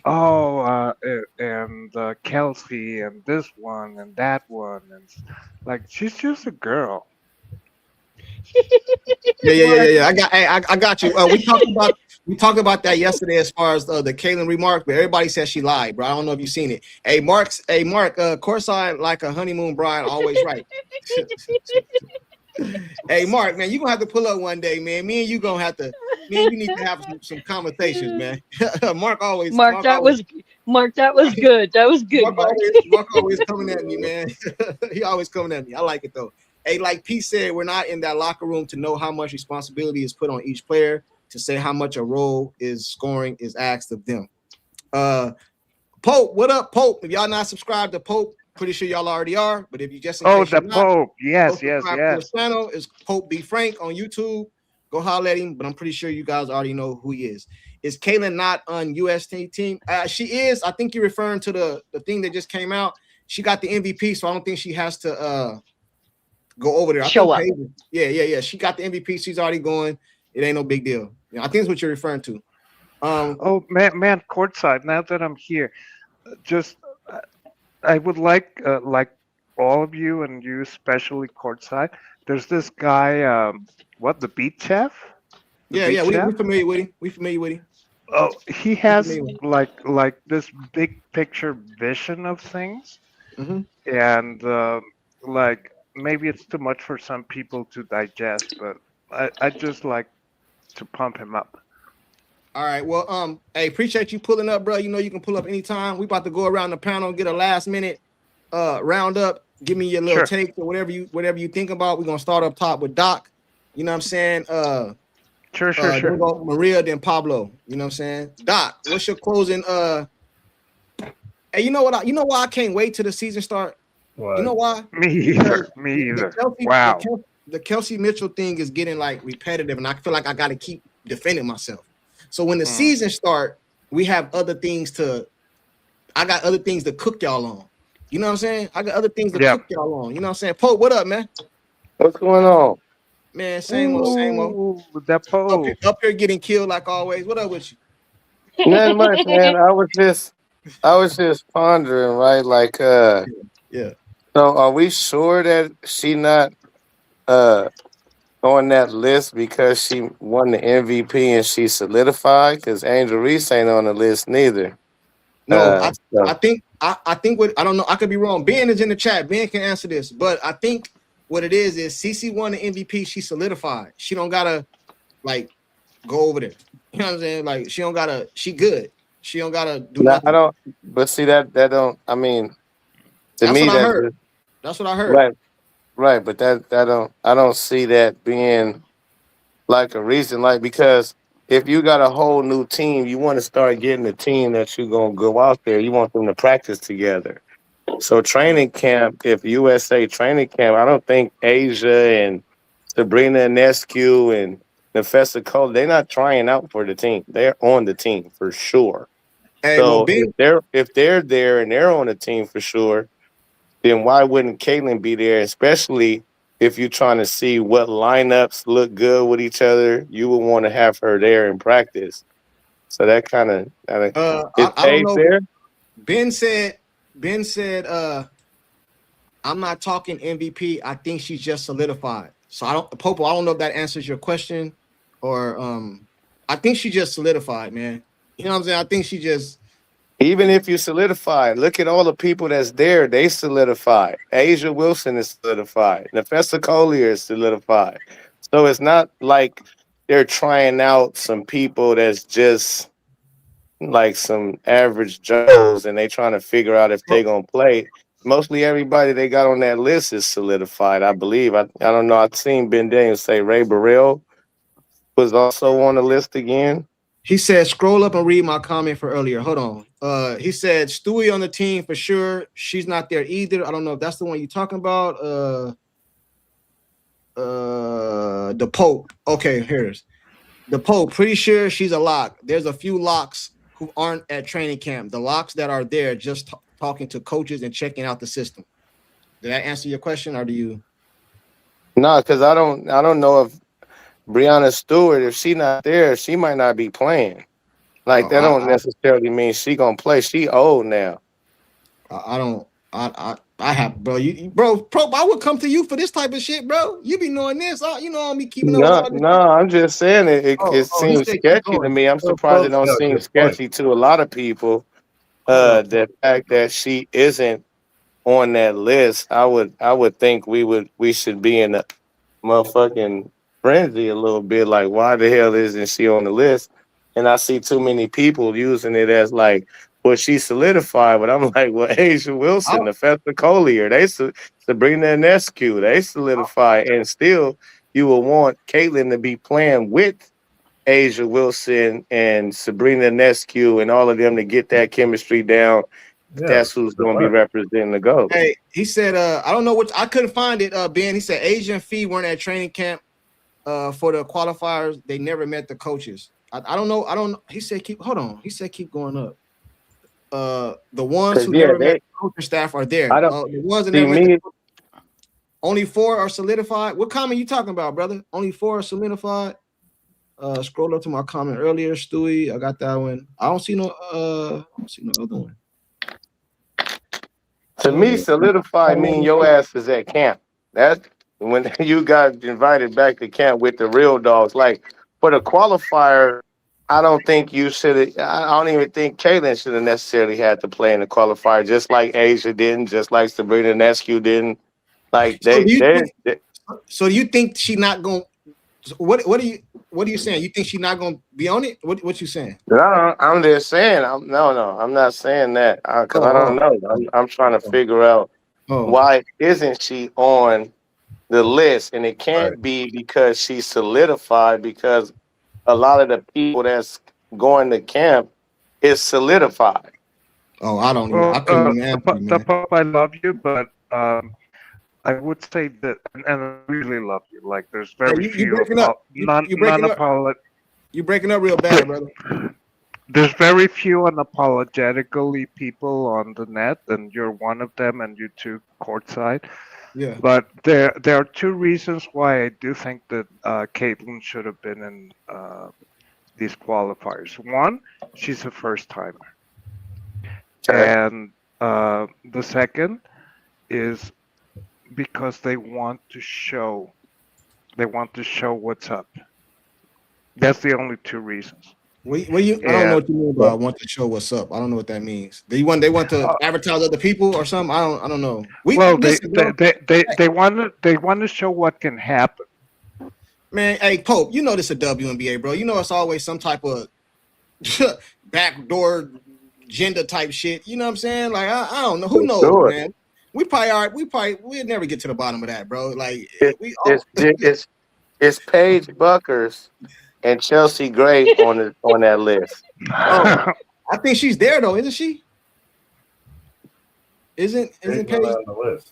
and Kelsey and this one and that one and like she's just a girl. Yeah. I got you. We talked about that yesterday as far as the Caitlin remark, but everybody says she lied, bro. I don't know if you've seen it. Hey, Mark, courtside like a honeymoon bride, always right. Hey, Mark, man, you gonna have to pull up one day, man. Me and you need to have some conversations, man. Mark, that was good. That was good. Mark always coming at me, man. He always coming at me. I like it though. Hey, like Pete said, we're not in that locker room to know how much responsibility is put on each player to say how much a role is scoring is asked of them. Pope, what up, Pope? If y'all not subscribed to Pope, pretty sure y'all already are. But if you just Pope, yes. His channel is Pope B Frank on YouTube. Go holler at him. But I'm pretty sure you guys already know who he is. Is Caitlin not on UST team? She is. I think you're referring to the thing that just came out. She got the MVP, so I don't think she has to go over there. Show up. Yeah. She got the MVP. She's already going. It ain't no big deal. I think that's what you're referring to. Oh man, courtside. Now that I'm here, just I would like all of you and you especially courtside. There's this guy, the beat chef? Yeah, we're familiar with him. We're familiar with him. Oh, he has like this big picture vision of things, and like maybe it's too much for some people to digest, but I just like to pump him up. All right. Well, hey, appreciate you pulling up, bro. You know you can pull up anytime. We about to go around the panel, get a last minute round up. Give me your little take or whatever you think about. We're gonna start up top with Doc. You know what I'm saying? Sure. Then we go Maria, then Pablo. You know what I'm saying? Doc, what's your closing? Hey, you know what? You know why I can't wait till the season start? What? You know why? Me either. Wow. The Kelsey Mitchell thing is getting like repetitive, and I feel like I got to keep defending myself. So when the season start, we have other things to. I got other things to cook y'all on. You know what I'm saying? I got other things to cook y'all on. You know what I'm saying? Pope, what up, man? What's going on? Man, same old. That Pope. Up here getting killed like always. What up with you? Nothing much, man. I was just pondering, right? Like, yeah. So are we sure that she not on that list because she won the MVP and she solidified? Because Angel Reese ain't on the list neither. No, I think what I don't know. I could be wrong. Ben is in the chat. Ben can answer this, but I think what it is CC won the MVP. She solidified. She don't gotta like go over there. You know what I'm saying? Like she don't gotta. She good. She don't gotta do nothing. I don't. But see that don't. I mean, to that's me what I heard. That's what I heard. Right. But that don't. I don't see that being like a reason. Like because if you got a whole new team, you want to start getting a team that you're gonna go out there. You want them to practice together. So training camp, if USA training camp, I don't think Asia and Sabrina Nescu and Nefessa Cole, they're not trying out for the team. They're on the team for sure. Hey, so if they're there and they're on the team for sure, then why wouldn't Caitlin be there? Especially if you're trying to see what lineups look good with each other, you would want to have her there in practice. So that kind of I don't know. There. Ben said, I'm not talking MVP. I think she's just solidified. So Popo, I don't know if that answers your question or I think she just solidified, man. You know what I'm saying? I think she just even if you solidify, look at all the people that's there. They solidified. Asia Wilson is solidified. Nefessa Collier is solidified. So it's not like they're trying out some people that's just like some average Joes and they trying to figure out if they're going to play. Mostly everybody they got on that list is solidified, I believe. I don't know. I've seen Ben Daniels say Ray Burrell was also on the list again. He said, scroll up and read my comment for earlier. Hold on. He said, Stewie on the team for sure. She's not there either. I don't know if that's the one you're talking about. The Pope. Okay, here's the Pope. Pretty sure she's a lock. There's a few locks who aren't at training camp. The locks that are there just talking to coaches and checking out the system. Did that answer your question, or do you? No, because I don't know if Breonna Stewart, if she not there, she might not be playing. Like that don't necessarily mean she gonna play. She old now. I have, bro. I would come to you for this type of shit, bro. You be knowing this. You know me keeping up. No, I'm just saying it seems sketchy to me. I'm surprised it don't seem sketchy to a lot of people. The fact that she isn't on that list, I would think we should be in a motherfucking frenzy a little bit. Like, why the hell isn't she on the list? And I see too many people using it as like, well, she solidified. But I'm like, well, Asia Wilson, Nefessa Collier, Sabrina Nescu, they solidify. And still, you will want Caitlin to be playing with Asia Wilson and Sabrina Nescu and all of them to get that chemistry down. Yeah, that's who's going to be representing the GOAT. Hey, he said, I don't know what I couldn't find it. Ben, he said Asia and Fee weren't at training camp for the qualifiers. They never met the coaches. I don't know. He said keep going up. The ones who never met the coaching staff are there. The ones that never met only 4 are solidified. What comment you talking about, brother? Only 4 are solidified. Scroll up to my comment earlier, Stewie. I got that one. I don't see no other one. To me, solidified mean your ass is at camp. That's when you got invited back to camp with the real dogs. Like for the qualifier, I don't think you should. I don't even think Caitlin should have necessarily had to play in the qualifier, just like Asia didn't, just like Sabrina Nescu didn't. Like So do you think she's not going? What are you saying? You think she's not gonna be on it? What you saying? No, I'm just saying. I'm not saying that because I don't know. I'm trying to figure out why isn't she on the list, and it can't be because she's solidified. Because a lot of the people that's going to camp is solidified. Oh, I don't even. I couldn't even answer you, man. I love you, but I would say that, and I really love you. Like, there's very few. You breaking up. You breaking up real bad, brother. There's very few unapologetically people on the net, and you're one of them, and you two courtside. Yeah. But there are two reasons why I do think that Caitlin should have been in these qualifiers. One, she's a first timer, and the second is because they want to show what's up. That's the only two reasons. I don't know what you mean by want to show what's up. I don't know what that means. They want to advertise other people or something. I don't know. They want to show what can happen. Man, hey Pope, you know this is a WNBA, bro. You know it's always some type of backdoor gender type shit. You know what I'm saying? Like I don't know. Who knows, man? We'll never get to the bottom of that, bro. Like it's Paige Buckers and Chelsea Gray on that list. Oh, I think she's there though, isn't she? Isn't Paige on the list?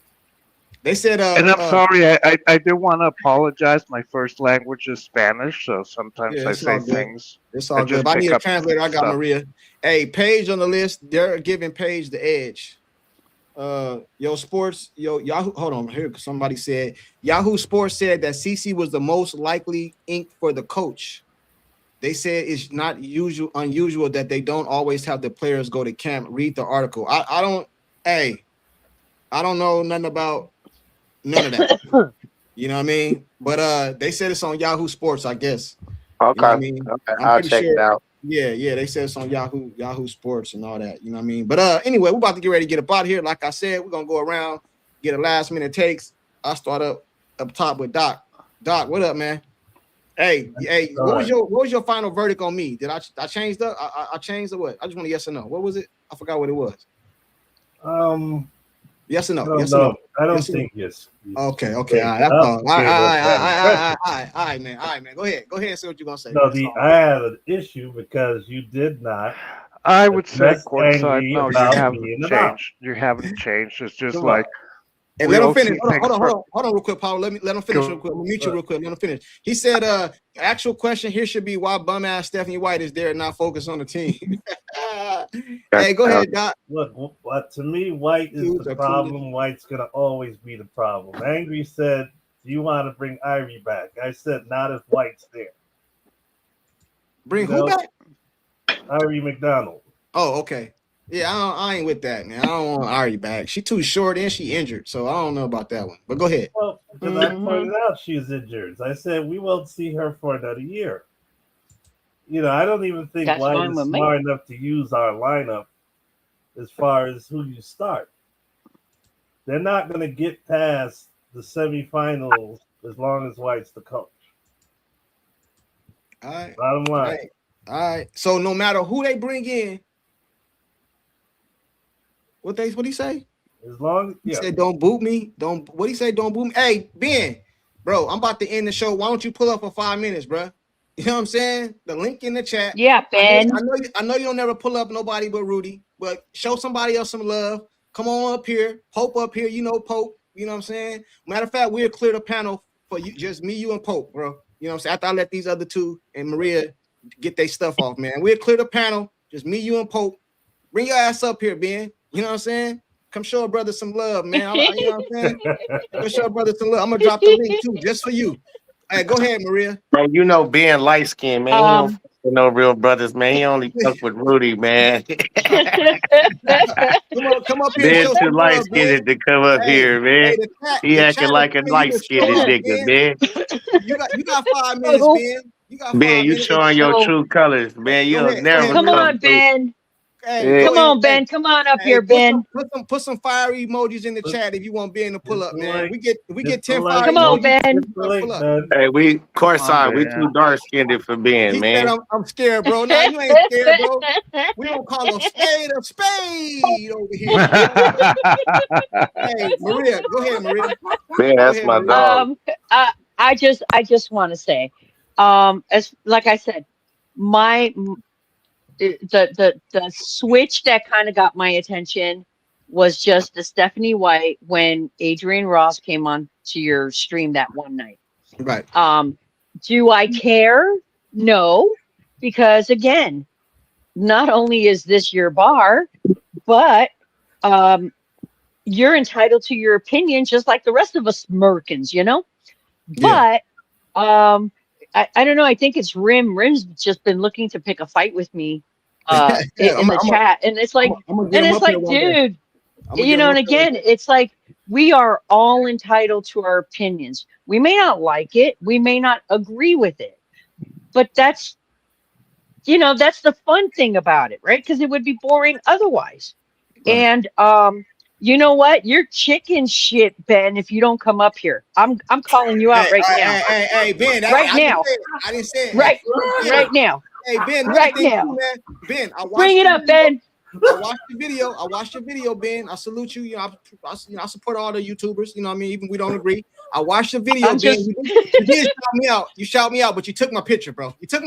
They said and I'm sorry, I do want to apologize. My first language is Spanish, so sometimes I say things. It's all good. If I need a translator, I got Maria. Hey, Paige on the list. They're giving Paige the edge. Yahoo. Hold on here. Somebody said Yahoo Sports said that CC was the most likely ink for the coach. They said it's not unusual that they don't always have the players go to camp. Read the article. I don't know nothing about none of that. You know what I mean? But they said it's on Yahoo Sports, I guess. Okay. You know what I mean? Okay. I'll check it out. Yeah, they said it's on Yahoo Sports and all that. You know what I mean? But anyway, we're about to get ready to get up out of here. Like I said, we're gonna go around, get a last minute takes. I'll start up top with Doc. Doc, what up, man? Hey, what was your final verdict on me? Did I change the I changed the what? I just want a yes or no. What was it? I forgot what it was. Yes or no? Yes or no? I don't think yes. Okay. All right, that's all. All right, man. Go ahead and say what you're gonna say. No, I have an issue because you did not. I would say courtside. No, you haven't changed. You haven't changed. It's just like. And let him finish. Hold on, real quick, Paul. Let him finish real quick. Let me mute you real quick. Let him finish. He said, actual question here should be why bum ass Stephanie White is there and not focus on the team. Hey, go ahead, Doc. Look, to me, White is the problem. White's gonna always be the problem. Angry said, "Do you want to bring Irie back?" I said, "Not if White's there." Bring who back? Irie McDonald. Oh, okay. Yeah, I ain't with that, man. I don't want Irie back. She too short and she injured, so I don't know about that one. But go ahead. Well, because I pointed out she's injured. I said we won't see her for another year. You know, I don't even think White is smart enough to use our lineup as far as who you start. They're not going to get past the semifinals as long as White's the coach. All right. Bottom line. All right. So no matter who they bring in, what he say? As long as he said, "Don't boot me." What he say? Don't boot me. Hey, Ben, bro, I'm about to end the show. Why don't you pull up for 5 minutes, bro? You know what I'm saying? The link in the chat. Yeah, Ben. I know you don't never pull up nobody but Rudy, but show somebody else some love. Come on up here, Pope up here. You know Pope. You know what I'm saying? Matter of fact, we'll clear the panel for you, just me, you, and Pope, bro. You know what I'm saying? After I let these other two and Maria get their stuff off, man. We'll clear the panel, just me, you, and Pope. Bring your ass up here, Ben. You know what I'm saying? Come show a brother some love, man. You know what I'm saying? Come show a brother some love. I'm gonna drop the link too, just for you. Hey, go ahead, Maria. Bro, you know being light skinned, man. He don't fuck with no real brothers, man. He only fuck with Rudy, man. come up here. Ben too light skinned to come up here, man. He acting like a light skinned nigga, man. You got 5 minutes, Ben. Ben, you showing your true colors, man. You'll never come on, Ben. Hey, come on, Ben. Come on up here, Ben. Put some fire emojis in the chat if you want Ben to pull up, man. We get 10 fire Come on, emojis. Ben. Pull up. Hey, we courtside. We too dark skinned for Ben, He man. said I'm scared, bro. Nah, you ain't scared, bro. We gonna call a spade over here. Hey, Maria, go ahead, Maria. Man, that's my dog. I just want to say, as like I said, the switch that kind of got my attention was just the Stephanie White when Adrian Ross came on to your stream that one night. Right. Do I care? No, because again, not only is this your bar, but you're entitled to your opinion just like the rest of us Merkins, you know? Yeah. But I don't know. I think it's Rim. Rim's just been looking to pick a fight with me in the chat. And it's like, dude, you know, and again, it's like we are all entitled to our opinions. We may not like it. We may not agree with it. But that's, you know, that's the fun thing about it, right? Because it would be boring otherwise. Right. And you know what? You're chicken shit, Ben, if you don't come up here. I'm calling you out now. Hey, Ben. Right now. I didn't say it. Right now. Hey, Ben. Right now. Too, man. Ben, I watched Bring it up, Ben. I watched your video, Ben. I salute you. You know, I support all the YouTubers. You know what I mean? Even we don't agree. I watched the video, Ben. You did shout me out. You shout me out, but you took my picture, bro. So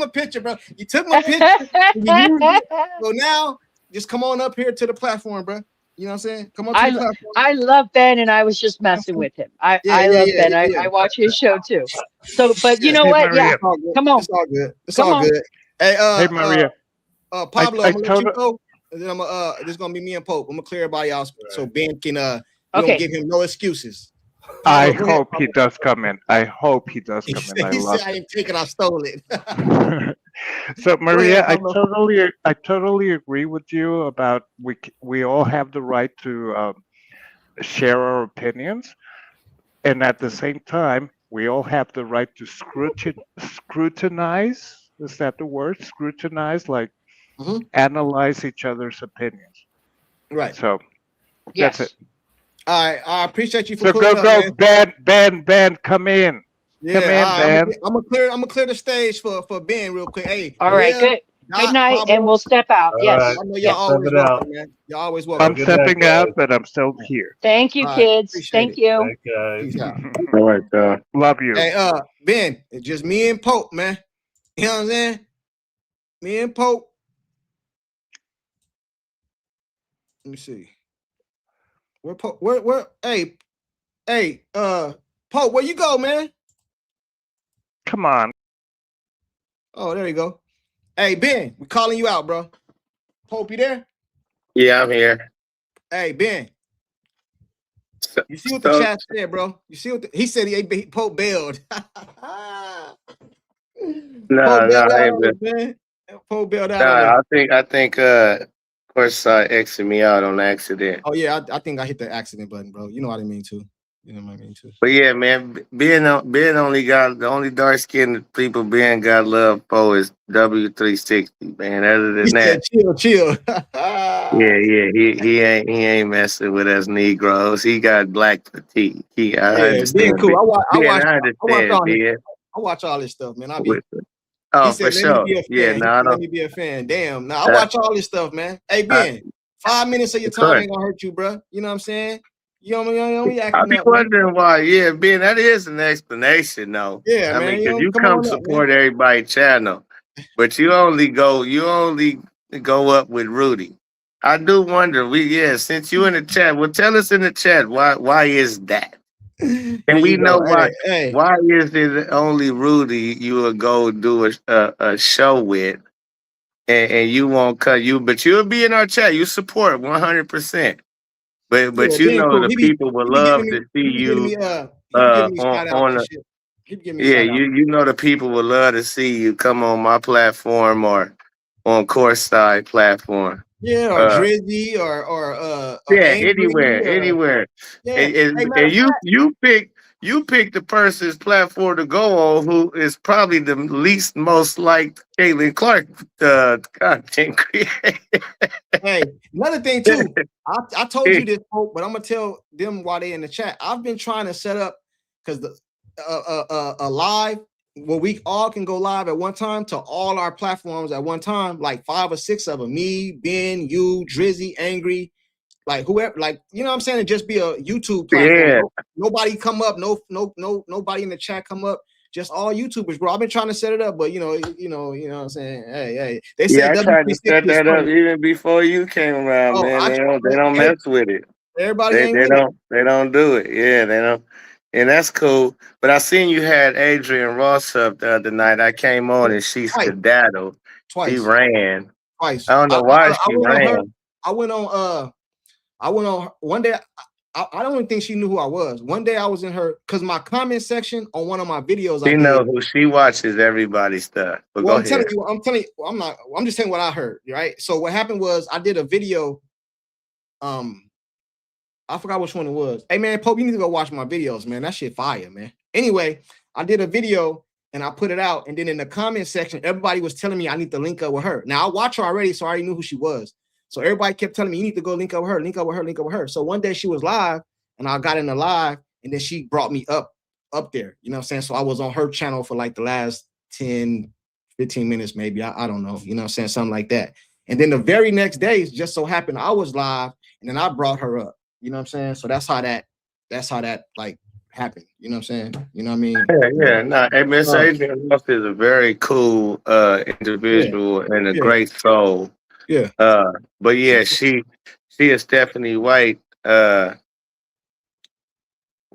now, just come on up here to the platform, bro. You know what I'm saying? Come on to the platform. I love Ben, and I was just messing with him. I love Ben. I watch his show, too. So, but you know what? Maria. Yeah, come on. It's all good. It's all good. Hey, Maria. Pablo, I'm gonna let you go. And then this is gonna be me and Pope. I'm gonna clear everybody else so Ben can don't give him no excuses. I hope he does come in. I hope he does come in. He said I ain't taking, I stole it. So Maria, I totally agree with you about we all have the right to share our opinions, and at the same time, we all have the right to scrutinize. Is that the word? Scrutinize, like analyze each other's opinions. Right. So that's it. All right, I appreciate you for so pulling up, Ben, come in. Yeah, come in, Ben. I'm gonna clear the stage for Ben real quick. Hey, all right, good night, Pablo. And we'll step out. Yes, I know y'all always welcome, man. Y'all always welcome. I'm stepping out, but I'm still here. Thank you, kids. Thank you. Peace out. All right, love you. Hey, Ben, it's just me and Pope, man. You know what I'm saying? Me and Pope. Let me see. Where Pope? Where? Hey, Pope, where you go, man? Come on. Oh, there you go. Hey, Ben, we're calling you out, bro. Pope, you there? Yeah, I'm here. Hey, Ben. You see what the chat said, bro? You see what he said? Pope bailed. Pope bailed out. I think of course exited me out on accident. Oh yeah, I think I hit the accident button, bro. You know what I mean too. You know what I mean too. But yeah, man, Ben only got the only dark skinned people Ben got love for is W360, man. Other than that, chill. he ain't messing with us Negroes. He got black fatigue. I understand. Cool. I watch all this stuff, man. Oh, for sure. Yeah, let me be a fan. Damn. Now I watch all this stuff, man. Hey, Ben, 5 minutes of your time ain't gonna hurt you, bro. You know what I'm saying? I be wondering why. Yeah, Ben, that is an explanation, though. Yeah, I man. mean, because you come support everybody's channel, but you only go up with Rudy. I do wonder. Since you in the chat, well, tell us in the chat why is that? And we know why. Hey. Why is it only Rudy you will go do a show with, and you won't cut you? But you'll be in our chat. You support 100%. But you know the people would love to see you on the. Yeah, you know the people would love to see you come on my platform or on Courtside platform. Yeah, or Drizzy or anywhere. Yeah. And you pick you picked the person's platform to go on who is probably the least most liked Caitlin Clark content creator. Hey, another thing too. I told you this, Hope, but I'm gonna tell them while they in the chat. I've been trying to set up because the a live where we all can go live at one time to all our platforms at one time, like 5 or 6 of them. Me, Ben, you, Drizzy, Angry, like whoever, like you know what I'm saying. It just be a YouTube platform. Yeah. Nobody come up. Nobody in the chat come up. Just all YouTubers, bro. I've been trying to set it up, but you know what I'm saying. Hey, they say I tried to set that up even before you came around, man. They don't mess with it. Everybody ain't with it. They don't do it. Yeah, they don't. And that's cool. But I seen you had Adrian Ross up the other night. I came on and she skedaddled. She ran. Twice. I don't know why she ran. I went on one day. I don't even think she knew who I was. One day I was in her because my comment section on one of my videos. She knows who she watches everybody's stuff. But well, go ahead. I'm telling you, I'm just saying what I heard, right? So what happened was I did a video. I forgot which one it was. Hey man, Pope, you need to go watch my videos, man. That shit fire, man. Anyway, I did a video and I put it out, and then in the comment section, everybody was telling me I need to link up with her. Now I watch her already, so I already knew who she was. So everybody kept telling me you need to go link up with her, link up with her, link up with her. So one day she was live, and I got in the live, and then she brought me up there. You know what I'm saying? So I was on her channel for like the last 10, 15 minutes, maybe. I don't know. You know what I'm saying? Something like that. And then the very next day, just so happened I was live, and then I brought her up. You know what I'm saying? So that's how that like happened. You know what I'm saying? You know what I mean? Yeah. No, hey, Miss Adrian Ross is a very cool individual and a great soul. Yeah. But yeah, she is Stephanie White. What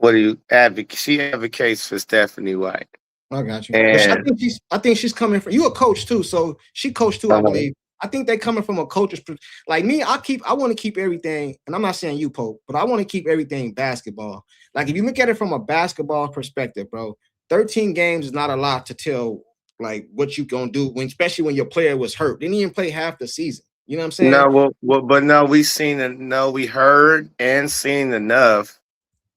do you advocate? She advocates for Stephanie White. I got you. And I think she's coming from you a coach too. So she coached too, I believe. I think they coming from a coach's like me. I want to keep everything, and I'm not saying you, Pope, but I want to keep everything basketball. Like if you look at it from a basketball perspective, bro, 13 games is not a lot to tell like what you gonna do when, especially when your player was hurt. Didn't even play half the season. You know what I'm saying? No, but no, we heard and seen enough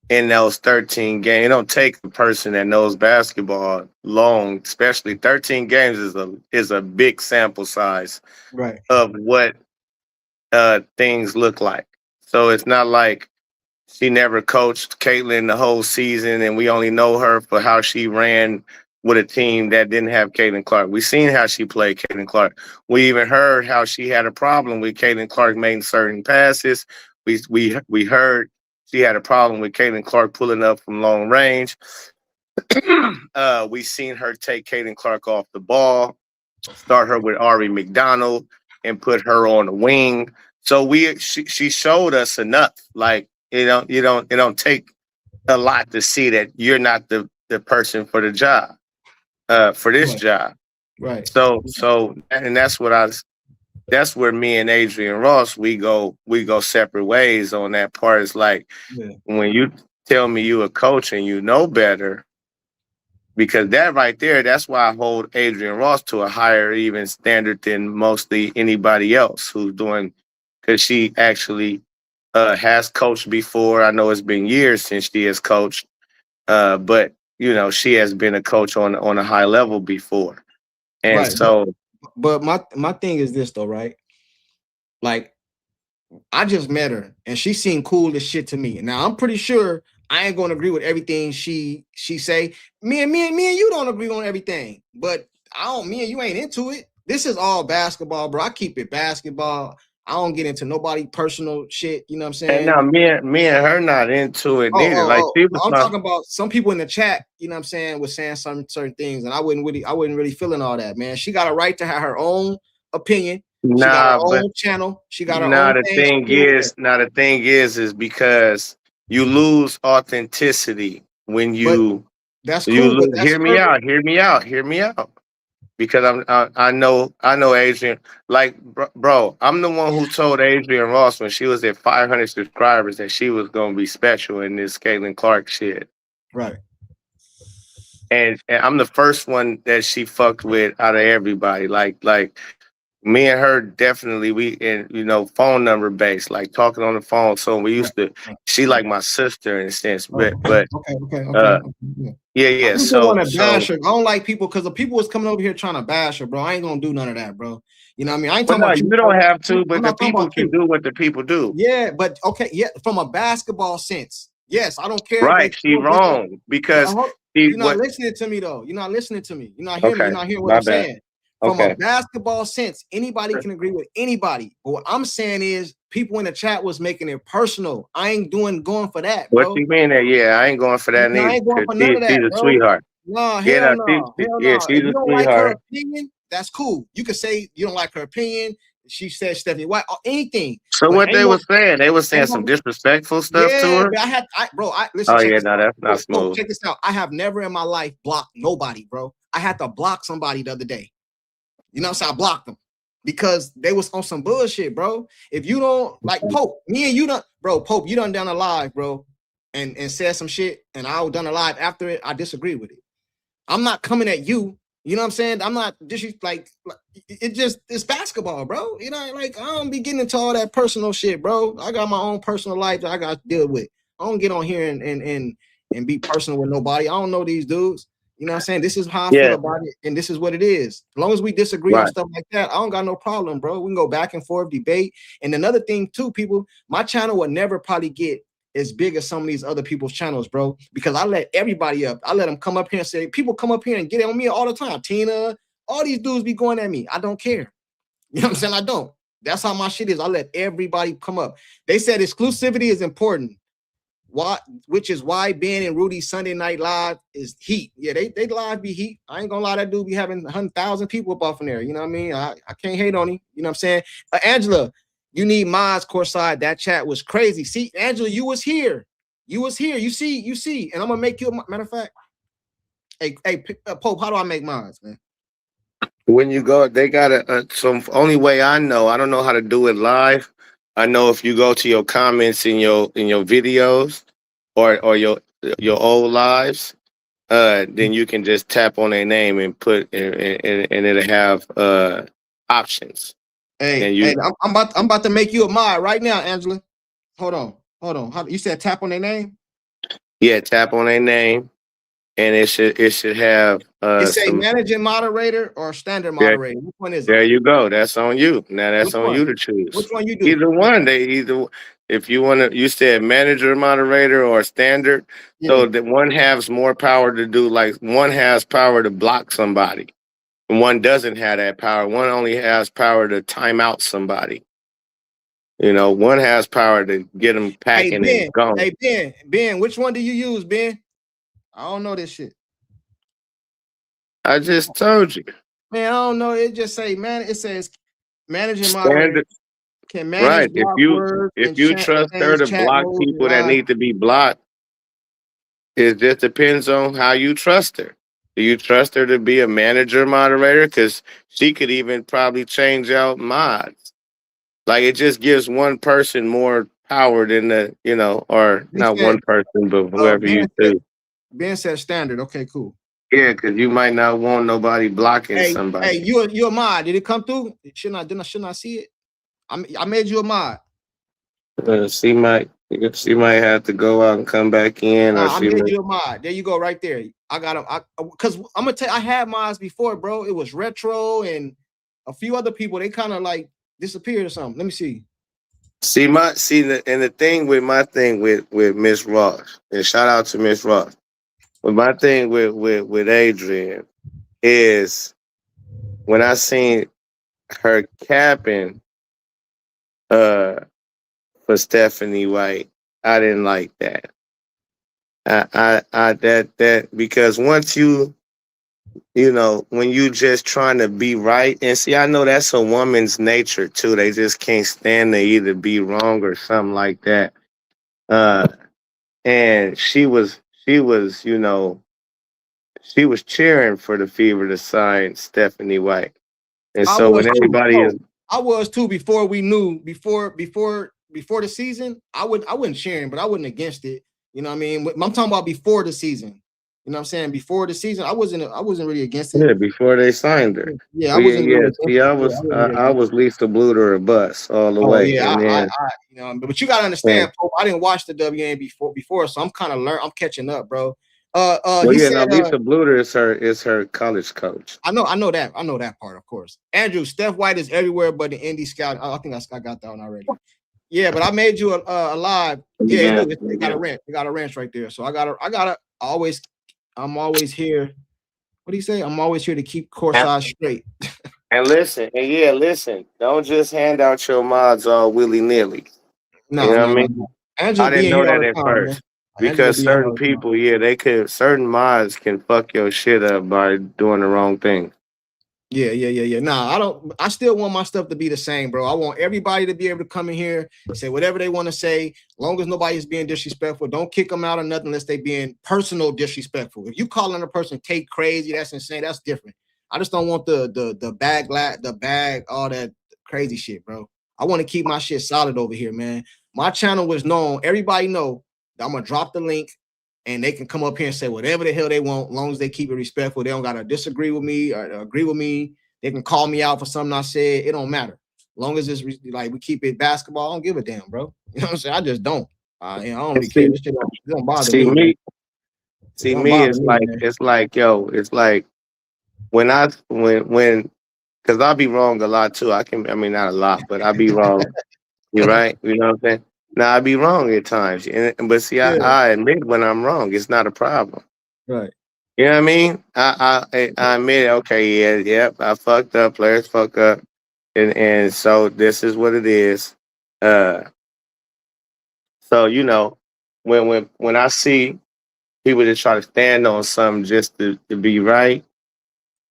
in those 13 games. It don't take a person that knows basketball long, especially 13 games is a big sample size of what things look like. So it's not like she never coached Caitlin the whole season and we only know her for how she ran with a team that didn't have Caitlin Clark. We seen how she played Caitlin Clark. We even heard how she had a problem with Caitlin Clark making certain passes. We heard she had a problem with Caitlin Clark pulling up from long range. We seen her take Caitlin Clark off the ball, start her with Ari McDonald, and put her on the wing. So she showed us enough. Like it don't take a lot to see that you're not the person for the job, for this job. Right. So and that's where me and Adrian Ross we go separate ways on that part. It's like when you tell me you a coach and you know better, because that right there, that's why I hold Adrian Ross to a higher even standard than mostly anybody else who's doing, because she actually has coached before. I know it's been years since she has coached, but she has been a coach on a high level before. And so, but my thing is this though, right? Like, I just met her and she seemed cool as shit to me. Now I'm pretty sure I ain't gonna agree with everything she say. Me and you don't agree on everything, but me and you ain't into it. This is all basketball, bro. I keep it basketball. I don't get into nobody personal shit. You know what I'm saying? And now me and her not into it neither. I'm talking about some people in the chat. You know what I'm saying? Was saying some certain things, and I wasn't really feeling all that. Man, she got a right to have her own opinion. She got her own channel. She got her own. The thing is because you lose authenticity when you. That's cool. Hear me out. Because I know Adrian, like, bro, I'm the one who told Adrian Ross when she was at 500 subscribers that she was gonna be special in this Caitlin Clark shit. Right. And I'm the first one that she fucked with out of everybody. Like me and her definitely phone number based, like talking on the phone. So we used to. She like my sister in a sense, but yeah. I just don't want to bash her. I don't like people because the people was coming over here trying to bash her, bro. I ain't gonna do none of that, bro. You know what I mean? I ain't talking about you don't have to, but the people can do what the people do. Yeah, but from a basketball sense, yes, I don't care. Right, she wrong because you're not listening to me though. You're not listening to me. You're not hearing me. You're not hearing what I'm saying. From a basketball sense, anybody can agree with anybody. But what I'm saying is, people in the chat was making it personal. I ain't going for that, bro. What you mean that? Yeah, I ain't going for that neither. I ain't going for none of that, she's a sweetheart. No, hell no. Yeah, she's a don't sweetheart. Like her opinion, that's cool. You can say you don't like her opinion. She said Stephanie White or anything. So what they were saying, they were saying some disrespectful stuff to her. Listen. Oh yeah, no, that's not smooth. Check this out. I have never in my life blocked nobody, bro. I had to block somebody the other day. You know what I'm saying? I blocked them because they was on some bullshit, bro. If you don't like Pope, me and you don't, bro. Pope, you done a live, bro, and said some shit, and I done a live after it. I disagree with it. I'm not coming at you. You know what I'm saying? I'm not it's basketball, bro. You know, like I don't be getting into all that personal shit, bro. I got my own personal life that I got to deal with. I don't get on here and be personal with nobody. I don't know these dudes. You know what I'm saying? This is how I feel about it, and this is what it is. As long as we disagree on stuff like that, I don't got no problem, bro. We can go back and forth, debate. And another thing too, people, my channel would never probably get as big as some of these other people's channels, bro, because I let everybody up. I let them come up here and say, people come up here and get on me all the time. Tina, all these dudes be going at me. I don't care. You know what I'm saying? I don't. That's how my shit is. I let everybody come up. They said exclusivity is important. Which is why Ben and Rudy's Sunday Night Live is heat. Yeah, they live be heat. I ain't gonna lie, that dude be having 100,000 people up off in there. You know what I mean? I can't hate on him. You know what I'm saying? Angela, you need Maz courtside. That chat was crazy. See, Angela, you was here. You see. And I'm gonna make you. Matter of fact, hey, Pope, how do I make Maz, man? When you go, they got some only way I know. I don't know how to do it live. I know if you go to your comments in your videos or your old lives, then you can just tap on their name and put and it'll have options. Hey, I'm about to make you a mod right now, Angela. Hold on. How you said tap on their name? Yeah, tap on their name, and it should have it say managing moderator or standard moderator. Which one is it? There you go. That's on you. Now that's on you to choose. Which one you do? Either one. If you want to, you said manager, moderator, or standard. Yeah. So that one has more power to do, like one has power to block somebody, and one doesn't have that power. One only has power to time out somebody. You know, one has power to get them packing and going. Hey, Ben, which one do you use, Ben? I don't know this shit. I just told you. Man, I don't know. It just say, man, it says managing moderator can manage. Right. If you trust her to block people that need to be blocked, it just depends on how you trust her. Do you trust her to be a manager moderator? Because she could even probably change out mods. Like it just gives one person more power than not one person, but whoever you do. Ben said standard. Okay, cool. Yeah, because you might not want nobody blocking somebody. Hey, you a mod? Did it come through? Should I see it? I made you a mod. She might have to go out and come back in. I made you a mod. There you go, right there. I got him. Because I'm gonna tell you, I had mods before, bro. It was Retro and a few other people. They kind of like disappeared or something. Let me see. The thing with Miss Ross, and shout out to Miss Ross. But my thing with Adrian is when I seen her capping for Stephanie White, I didn't like that. That because once you when you just trying to be right, and see, I know that's a woman's nature too. They just can't stand to either be wrong or something like that. And she was cheering for the Fever to sign Stephanie White. And so when everybody I was too before we knew before the season, I wasn't cheering, but I wasn't against it. You know what I mean? I'm talking about before the season. You You know what I'm saying? Before the season, I wasn't really against it. Yeah, before they signed her. Yeah, I Well, wasn't really against See, it. I was Lisa Bluter or bust all the Oh way, yeah, and then you know, but you gotta understand, Pope, I didn't watch the WNBA before, so I'm kind of I'm catching up, bro. Well, He yeah, said, now Lisa Bluter is her college coach. I know that part, of course. Andrew, Steph White is everywhere but the Indy Scout. I think I got that one already. Yeah, but I made you a live. Yeah, look, it got a ranch. It got a ranch right there. So I'm always here. What do you say? I'm always here to keep courtside straight. And listen, don't just hand out your mods all willy-nilly. No, you know what I mean? Angela I didn't know that at time, first. man. Because certain people, certain mods can fuck your shit up by doing the wrong thing. Yeah. Nah, I still want my stuff to be the same, bro. I want everybody to be able to come in here and say whatever they want to say, as long as nobody's being disrespectful. Don't kick them out or nothing unless they being personal disrespectful. If you calling a person Tate crazy, that's insane. That's different. I just don't want the bag, all that crazy shit, bro. I want to keep my shit solid over here, man. My channel was known. Everybody know that I'm gonna drop the link. And they can come up here and say whatever the hell they want, as long as they keep it respectful. They don't gotta disagree with me or agree with me. They can call me out for something I said. It don't matter. As long as it's like we keep it basketball, I don't give a damn, bro. You know what I'm saying? I just don't. I don't really care. This shit don't bother me. See me, it's like when because I'll be wrong a lot too. I mean not a lot, but I'll be wrong. You're right. You know what I'm saying? Now I be wrong at times, but see, I admit when I'm wrong. It's not a problem. Right. You know what I mean? I admit it. Okay, yep. I fucked up. Players fuck up, and so this is what it is. So you know, when I see people that try to stand on something just to be right,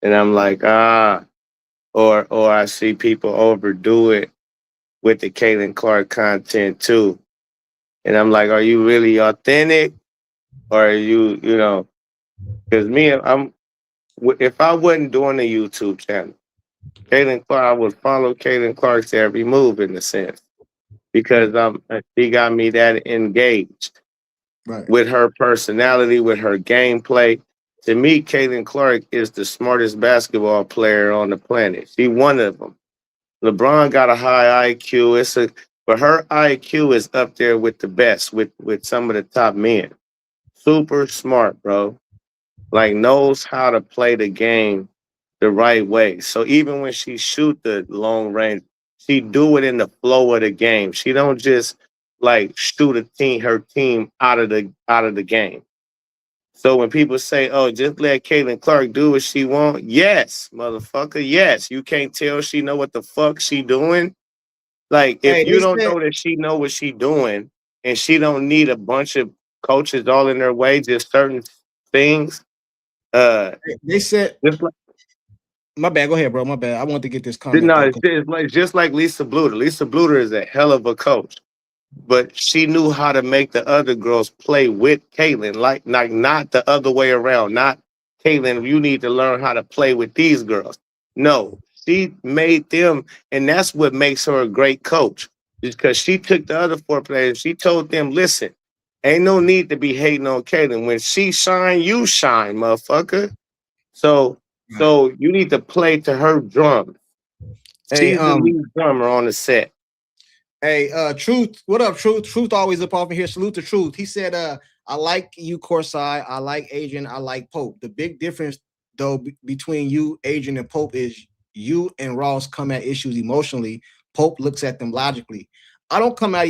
and I'm like or I see people overdo it with the Caitlin Clark content too. And I'm like, are you really authentic? Or are you, because if I wasn't doing a YouTube channel, Caitlin Clark, I would follow Caitlin Clark's every move in a sense. Because she got me that engaged with her personality, with her gameplay. To me, Caitlin Clark is the smartest basketball player on the planet. She's one of them. LeBron got a high IQ. But her IQ is up there with the best, with some of the top men. Super smart, bro. Like knows how to play the game the right way. So even when she shoot the long range, she do it in the flow of the game. She don't just like shoot her team out of the game. So when people say, "Oh, just let Caitlin Clark do what she want," yes, motherfucker, yes. You can't tell she know what the fuck she doing. Like if you don't know that she know what she doing, and she don't need a bunch of coaches all in their way, just certain things. They said, my bad. Go ahead, bro. My bad. I want to get this comment. No, it's just like Lisa Bluter. Lisa Bluter is a hell of a coach, but she knew how to make the other girls play with Caitlin, like not the other way around. Not Caitlin, you need to learn how to play with these girls. No, she made them, and that's what makes her a great coach. Because she took the other four players, she told them, listen, ain't no need to be hating on Caitlin. When she shine, you shine, motherfucker. So you need to play to her drum. She's the lead drummer on the set. Hey, Truth, what up, Truth? Truth always up off in here. Salute to Truth. He said, I like you, Corsai. I like Adrian. I like Pope. The big difference, though, between you, Adrian, and Pope is you and Ross come at issues emotionally. Pope looks at them logically. I don't come at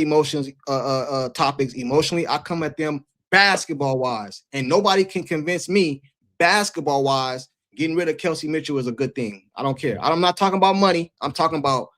topics emotionally. I come at them basketball-wise. And nobody can convince me basketball-wise getting rid of Kelsey Mitchell is a good thing. I don't care. I'm not talking about money. I'm talking about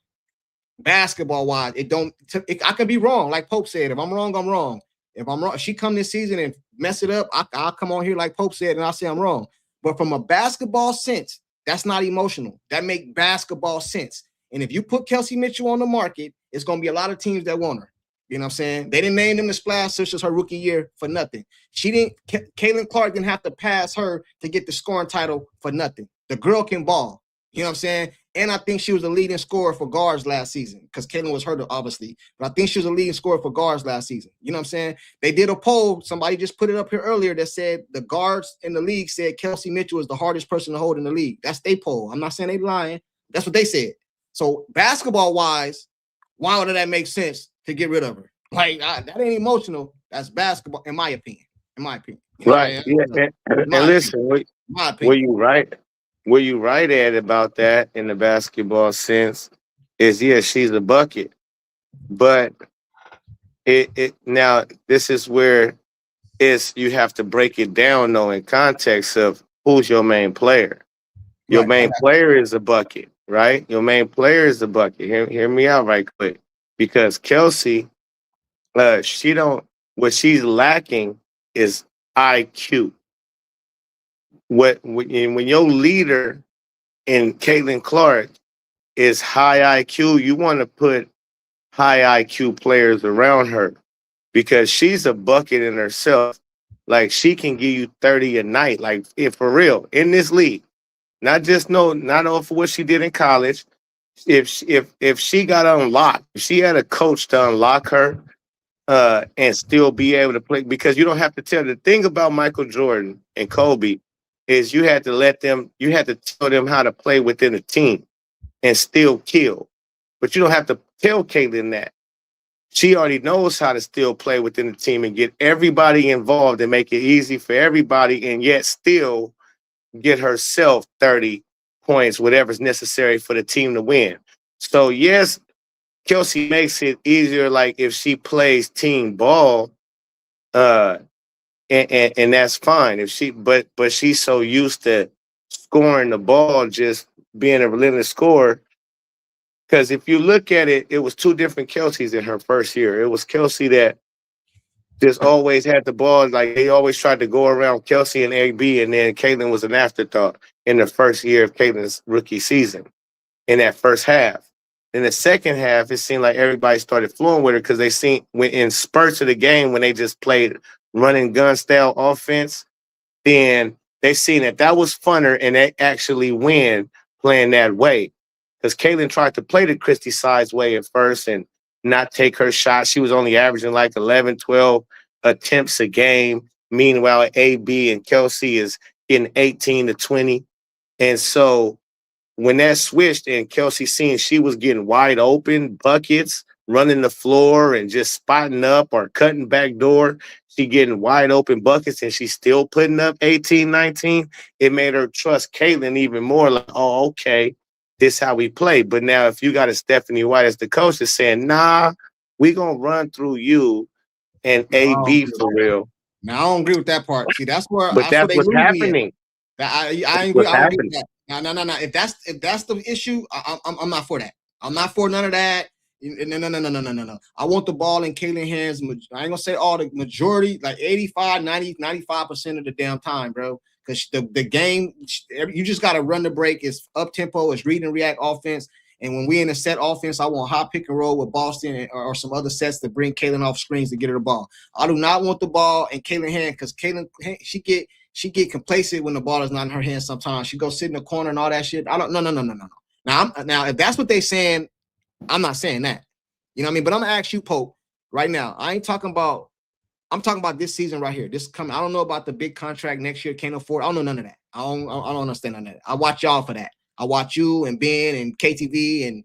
basketball-wise. I can be wrong. Like Pope said, if I'm wrong, I'm wrong. If I'm wrong, she come this season and mess it up, I'll come on here like Pope said, and I'll say I'm wrong. But from a basketball sense, that's not emotional. That make basketball sense. And if you put Kelsey Mitchell on the market, it's going to be a lot of teams that want her. You know what I'm saying? They didn't name them the splash sisters her rookie year for nothing. Caitlin Clark didn't have to pass her to get the scoring title for nothing. The girl can ball. You know what I'm saying? And I think she was a leading scorer for guards last season because Caitlin was hurt, obviously. But I think she was a leading scorer for guards last season. You know what I'm saying? They did a poll. Somebody just put it up here earlier that said the guards in the league said Kelsey Mitchell is the hardest person to hold in the league. That's their poll. I'm not saying they lying. That's what they said. So basketball-wise, why would that make sense to get rid of her? Like, that ain't emotional. That's basketball, in my opinion. In my opinion. Right. Yeah. And listen, were you right? Were you right at about that in the basketball sense? Is she's a bucket, but it now this is where you have to break it down though in context of who's your main player. Your main player is a bucket, right? Your main player is a bucket. Hear me out right quick, because Kelsey, what she's lacking is IQ. When your leader in Caitlin Clark is high IQ, you want to put high IQ players around her because she's a bucket in herself. Like, she can give you 30 a night, like, if for real in this league. Not off of what she did in college. If she got unlocked, if she had a coach to unlock her, and still be able to play, because you don't have to tell. The thing about Michael Jordan and Kobe is you had to tell them how to play within a team and still kill. But you don't have to tell Caitlin that. She already knows how to still play within the team and get everybody involved and make it easy for everybody, and yet still get herself 30 points, whatever's necessary for the team to win. So yes, Kelsey makes it easier, like if she plays team ball, and that's fine. But she's so used to scoring the ball, just being a relentless scorer. Because if you look at it, it was two different Kelseys in her first year. It was Kelsey that just always had the ball. Like, they always tried to go around Kelsey and AB, and then Caitlin was an afterthought in the first year of Caitlin's rookie season, in that first half. In the second half, it seemed like everybody started flowing with her because they seen in spurts of the game when they just played run and gun style offense, then they seen that was funner and they actually win playing that way. Because Caitlin tried to play the Christy Sides way at first and not take her shot. She was only averaging like 11, 12 attempts a game. Meanwhile, AB and Kelsey is getting 18 to 20. And so when that switched and Kelsey seen she was getting wide open buckets, running the floor and just spotting up or cutting back door, she getting wide open buckets and she's still putting up 18, 19. It made her trust Caitlin even more, like, oh, okay, this how we play. But now if you got a Stephanie White as the coach that's saying, nah, we going to run through you and AB for real. Now, I don't agree with that part. See, that's where but that's what's happening. I agree. I don't agree with that. No. If that's the issue, I'm not for that. I'm not for none of that. No. I want the ball in Caitlin hands. I ain't gonna say all, the majority, like 85, 90, 95% of the damn time, bro. Because the game, you just gotta run the break. It's up tempo. It's read and react offense. And when we in a set offense, I want hot pick and roll with Boston or some other sets to bring Caitlin off screens to get her the ball. I do not want the ball in Caitlin hand because Caitlin, she get complacent when the ball is not in her hands. Sometimes she go sit in the corner and all that shit. No. Now if that's what they saying, I'm not saying that. You know what I mean? But I'm gonna ask you, Pope, right now. I'm talking about this season right here. This coming. I don't know about the big contract next year. Can't afford. I don't know none of that. I don't understand none of that. I watch y'all for that. I watch you and Ben and KTV and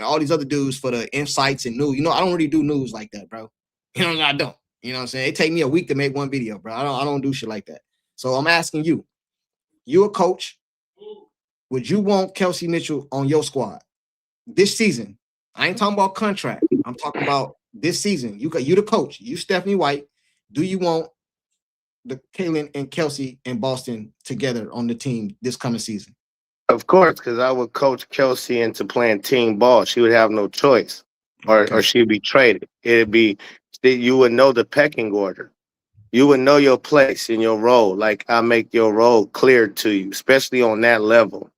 all these other dudes for the insights and news. You know, I don't really do news like that, bro. You know, I don't. You know what I'm saying? It take me a week to make one video, bro. I don't do shit like that. So I'm asking you, you a coach, would you want Kelsey Mitchell on your squad this season? I ain't talking about contract. I'm talking about this season. You the coach. You Stephanie White. Do you want the Caitlin and Kelsey in Boston together on the team this coming season? Of course, because I would coach Kelsey into playing team ball. She would have no choice, or she'd be traded. You would know the pecking order. You would know your place and your role. Like, I make your role clear to you, especially on that level.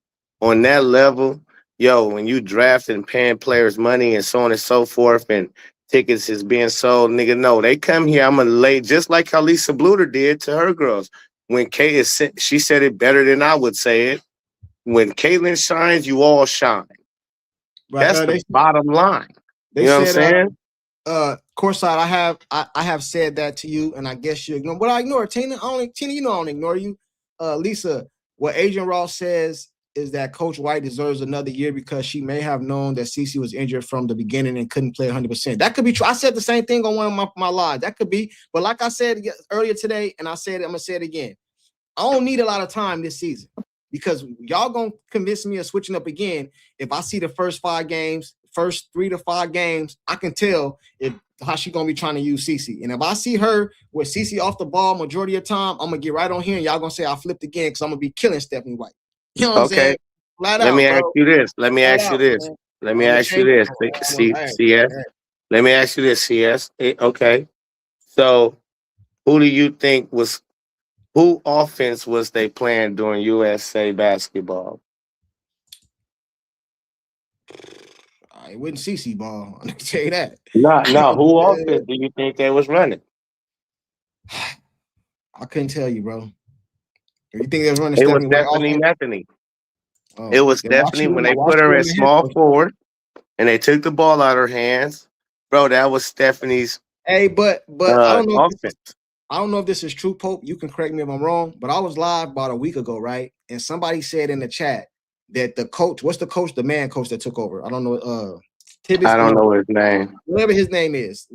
On that level, when you draft and paying players money and so on and so forth, and tickets is being sold, nigga, no, they come here. I'm going to lay just like how Lisa Bluter did to her girls. When Kay she said it better than I would say it. when Caitlin shines, you all shine. Right. That's the bottom line. You know what I'm saying? Courtside, I have said that to you, and I guess you ignore. But I ignore Tina. Tina, you know I don't ignore you. Lisa, what Adrian Ross says is that Coach White deserves another year because she may have known that CeCe was injured from the beginning and couldn't play 100%. That could be true. I said the same thing on one of my lives. That could be. But like I said earlier today, and I said it, I'm gonna say it again. I don't need a lot of time this season because y'all gonna convince me of switching up again. If I see the first 3 to 5 games, I can tell how she gonna be trying to use CeCe. And if I see her with CeCe off the ball majority of the time, I'm gonna get right on here and y'all gonna say I flipped again because I'm gonna be killing Stephanie White. You know what I'm saying? Let me ask you this. Let me ask you this. Let me ask you this. CS. Let me ask you this, CS. Okay. So who do you think who offense was they playing during USA basketball? It wasn't CeCe ball. I can tell you that. No. Who offense do you think they was running? I couldn't tell you, bro. You think they was running? It was Stephanie. It was Stephanie when they put her at small forward and they took the ball out of her hands. Bro, that was Stephanie's. Hey, but I don't know. Offense. I don't know if this is true, Pope. You can correct me if I'm wrong, but I was live about a week ago, right? And somebody said in the chat that the coach, what's the coach, the man coach that took over? I don't know. Tibbetts. I don't know his name. Whatever his name is.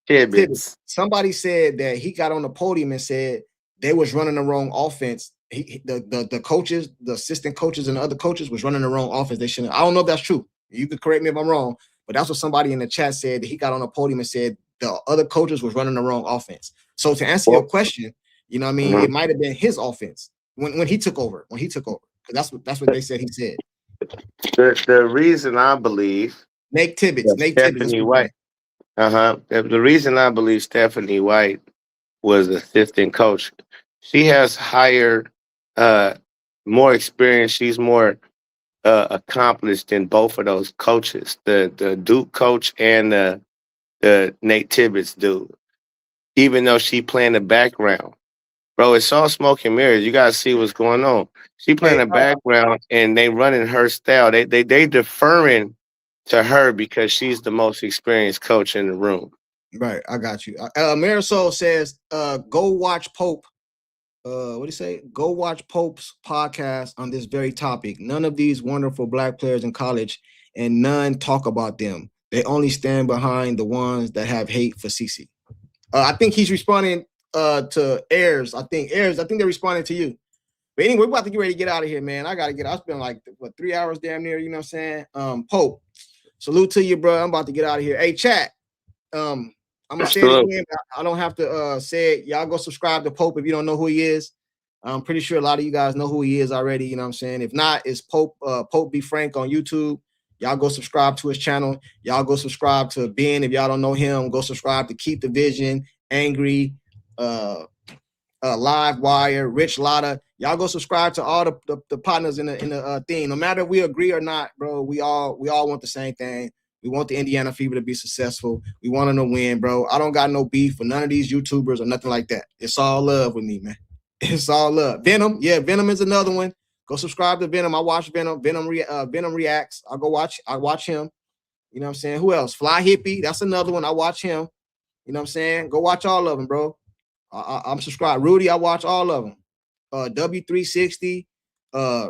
Tibbetts. Somebody said that he got on the podium and said they was running the wrong offense. The coaches, the assistant coaches, and the other coaches was running the wrong offense. They shouldn't. I don't know if that's true. You can correct me if I'm wrong, but that's what somebody in the chat said. That he got on the podium and said the other coaches was running the wrong offense. So to answer your question, you know what I mean? It might have been his offense when he took over. Because that's what they said he said. The reason I believe Nate Tibbetts. Stephanie White. The reason I believe Stephanie White was assistant coach. She has higher, more experience. She's more accomplished than both of those coaches, the Duke coach and the Nate Tibbetts dude. Even though she playing the background, bro, it's all smoke and mirrors. You gotta see what's going on. She playing the background and they running her style. They deferring to her because she's the most experienced coach in the room. Right, I got you. Marisol says, go watch Pope. What do you say? Go watch Pope's podcast on this very topic. None of these wonderful black players in college and none talk about them. They only stand behind the ones that have hate for CeCe. I think he's responding to Ayers. I think they're responding to you. But anyway, we're about to get ready to get out of here, man. I gotta get out. It's been like 3 hours damn near, you know what I'm saying? Pope, salute to you, bro. I'm about to get out of here. Hey, chat. I'm gonna say it again. I don't have to say it. Y'all go subscribe to Pope if you don't know who he is. I'm pretty sure a lot of you guys know who he is already. You know what I'm saying? If not, it's Pope B. Frank on YouTube. Y'all go subscribe to his channel. Y'all go subscribe to Ben. If y'all don't know him, go subscribe to Keep the Vision, Angry, Live Wire, Rich Lotta. Y'all go subscribe to all the partners in the thing. No matter if we agree or not, bro, we all want the same thing. We want the Indiana Fever to be successful. We want them to win, bro. I don't got no beef with none of these YouTubers or nothing like that. It's all love with me, man. It's all love. Venom, Venom is another one. Go subscribe to Venom. I watch Venom. Venom reacts. I watch him. You know what I'm saying? Who else? Fly Hippie. That's another one. I watch him. You know what I'm saying? Go watch all of them, bro. I'm subscribed. Rudy, I watch all of them. W360,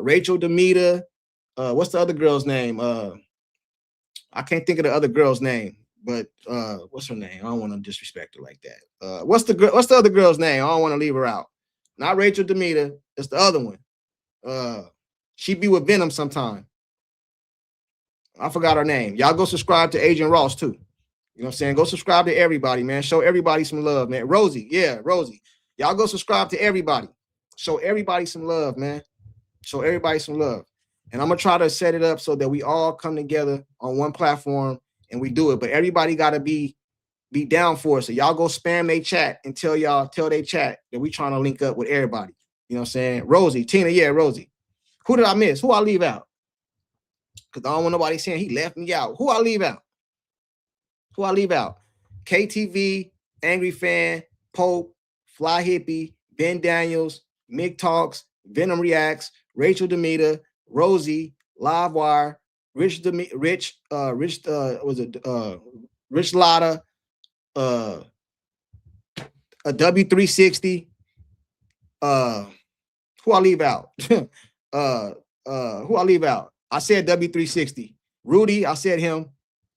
Rachel Demita. What's the other girl's name? I can't think of the other girl's name, but what's her name? I don't want to disrespect her like that. What's the other girl's name? I don't want to leave her out. Not Rachel Demita. It's the other one. She be with Venom sometime. I forgot her name. Y'all go subscribe to Adrian Ross too. You know what I'm saying? Go subscribe to everybody, man. Show everybody some love, man. Rosie. Y'all go subscribe to everybody. Show everybody some love, man. Show everybody some love. And I'm going to try to set it up so that we all come together on one platform and we do it. But everybody got to be down for it. So y'all go spam their chat and tell their chat that we trying to link up with everybody. You know what I'm saying? Rosie, Tina, Rosie. Who did I miss? Who I leave out? Because I don't want nobody saying he left me out. Who I leave out? KTV, Angry Fan, Pope, Fly Hippie, Ben Daniels, Mick Talks, Venom Reacts, Rachel Demita, Rosie, Livewire, Rich Lotta, a W360. Who I leave out? Who I leave out? I said W360. Rudy, I said him.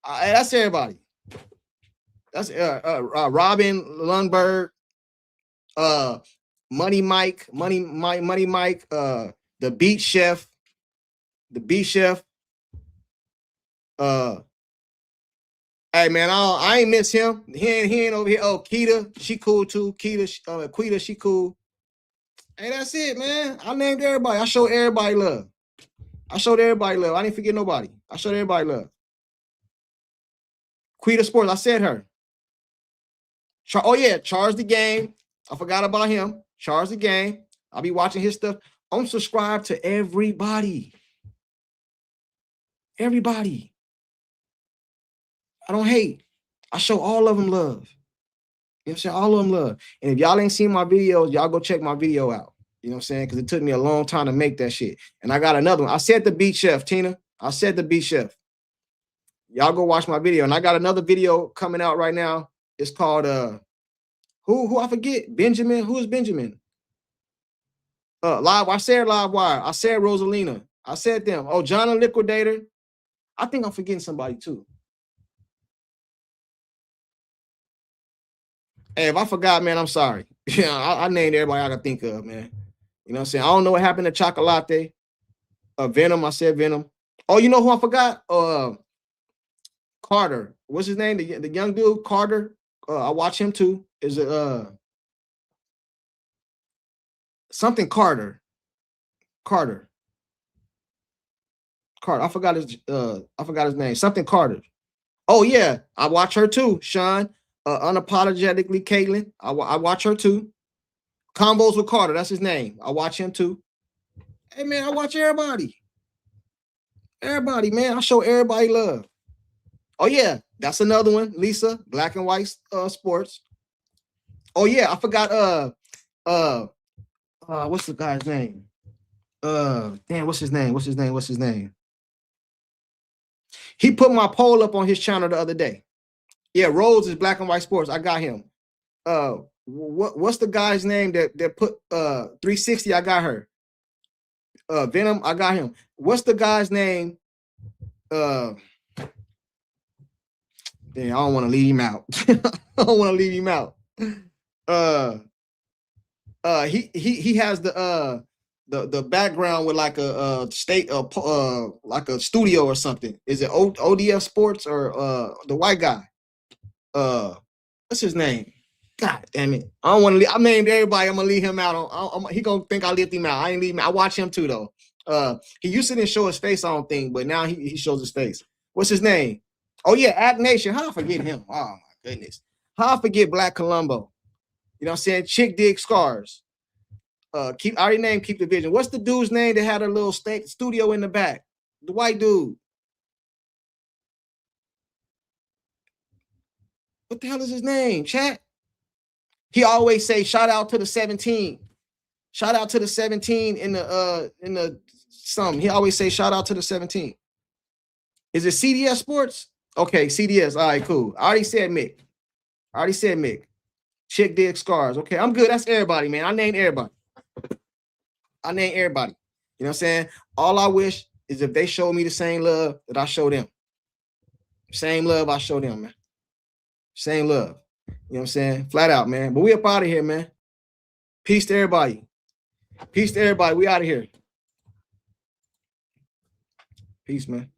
That's everybody. That's Robin Lundberg, Money Mike, the Beat Chef, Hey man, I ain't miss him. He ain't over here. Oh, Keita, she cool too. Quita, she cool. Hey, that's it, man. I named everybody. I showed everybody love. I didn't forget nobody. I showed everybody love. Quita Sports, I said her. Oh yeah, Charles the Game. I forgot about him. Charles the Game. I'll be watching his stuff. I'm subscribed to everybody. Everybody. I don't hate. I show all of them love. You know what I'm saying? All of them love. And if y'all ain't seen my videos, y'all go check my video out. You know what I'm saying? Because it took me a long time to make that shit. And I got another one. I said the Beat Chef, Tina. I said the Beat Chef. Y'all go watch my video. And I got another video coming out right now. It's called who I forget? Benjamin. Who is Benjamin? I said Livewire. I said Rosalina. I said them. Oh, John the Liquidator. I think I'm forgetting somebody too. Hey, if I forgot, man, I'm sorry. Yeah, I named everybody I could think of, man. You know what I'm saying? I don't know what happened to Chocolate. Venom, I said Venom. Oh, you know who I forgot? Carter. What's his name? The young dude, Carter. I watch him too. Is it something Carter? Carter. I forgot his name. Something Carter. Oh yeah, I watch her too, Sean. Unapologetically Caitlin. I watch her too. Combos with Carter, that's his name. I watch him too. Hey man, I watch everybody. Everybody, man. I show everybody love. Oh yeah, that's another one. Lisa, Black and White Sports. Oh yeah, I forgot what's the guy's name? Damn, what's his name? He put my poll up on his channel the other day. Yeah, Rose is Black and White Sports. I got him. What's the guy's name that put 360? I got her. Venom, I got him. What's the guy's name? Damn, I don't want to leave him out. He has the background with like a state like a studio or something. Is it ODF Sports or the white guy? What's his name? God damn it! I don't want to leave. I named everybody. I'm gonna leave him out. He gonna think I left him out. I ain't leave him. I watch him too though. He used to didn't show his face, I don't think, but now he shows his face. What's his name? Oh yeah, Act Nation. How I forget him? Oh my goodness. How I forget Black Columbo? You know what I'm saying? Chick Dig Scars. I already named Keep the Vision. What's the dude's name that had a little studio in the back? The white dude. What the hell is his name? Chat. He always say shout out to the 17. Shout out to the 17 in the something. He always say shout out to the 17. Is it CDS Sports? Okay, CDS. All right, cool. I already said Mick. Chick Dig Scars. Okay, I'm good. That's everybody, man. I named everybody. You know what I'm saying? All I wish is if they show me the same love that I show them. Same love I show them, man. Same love. You know what I'm saying? Flat out, man. But we up out of here, man. Peace to everybody. We out of here. Peace, man.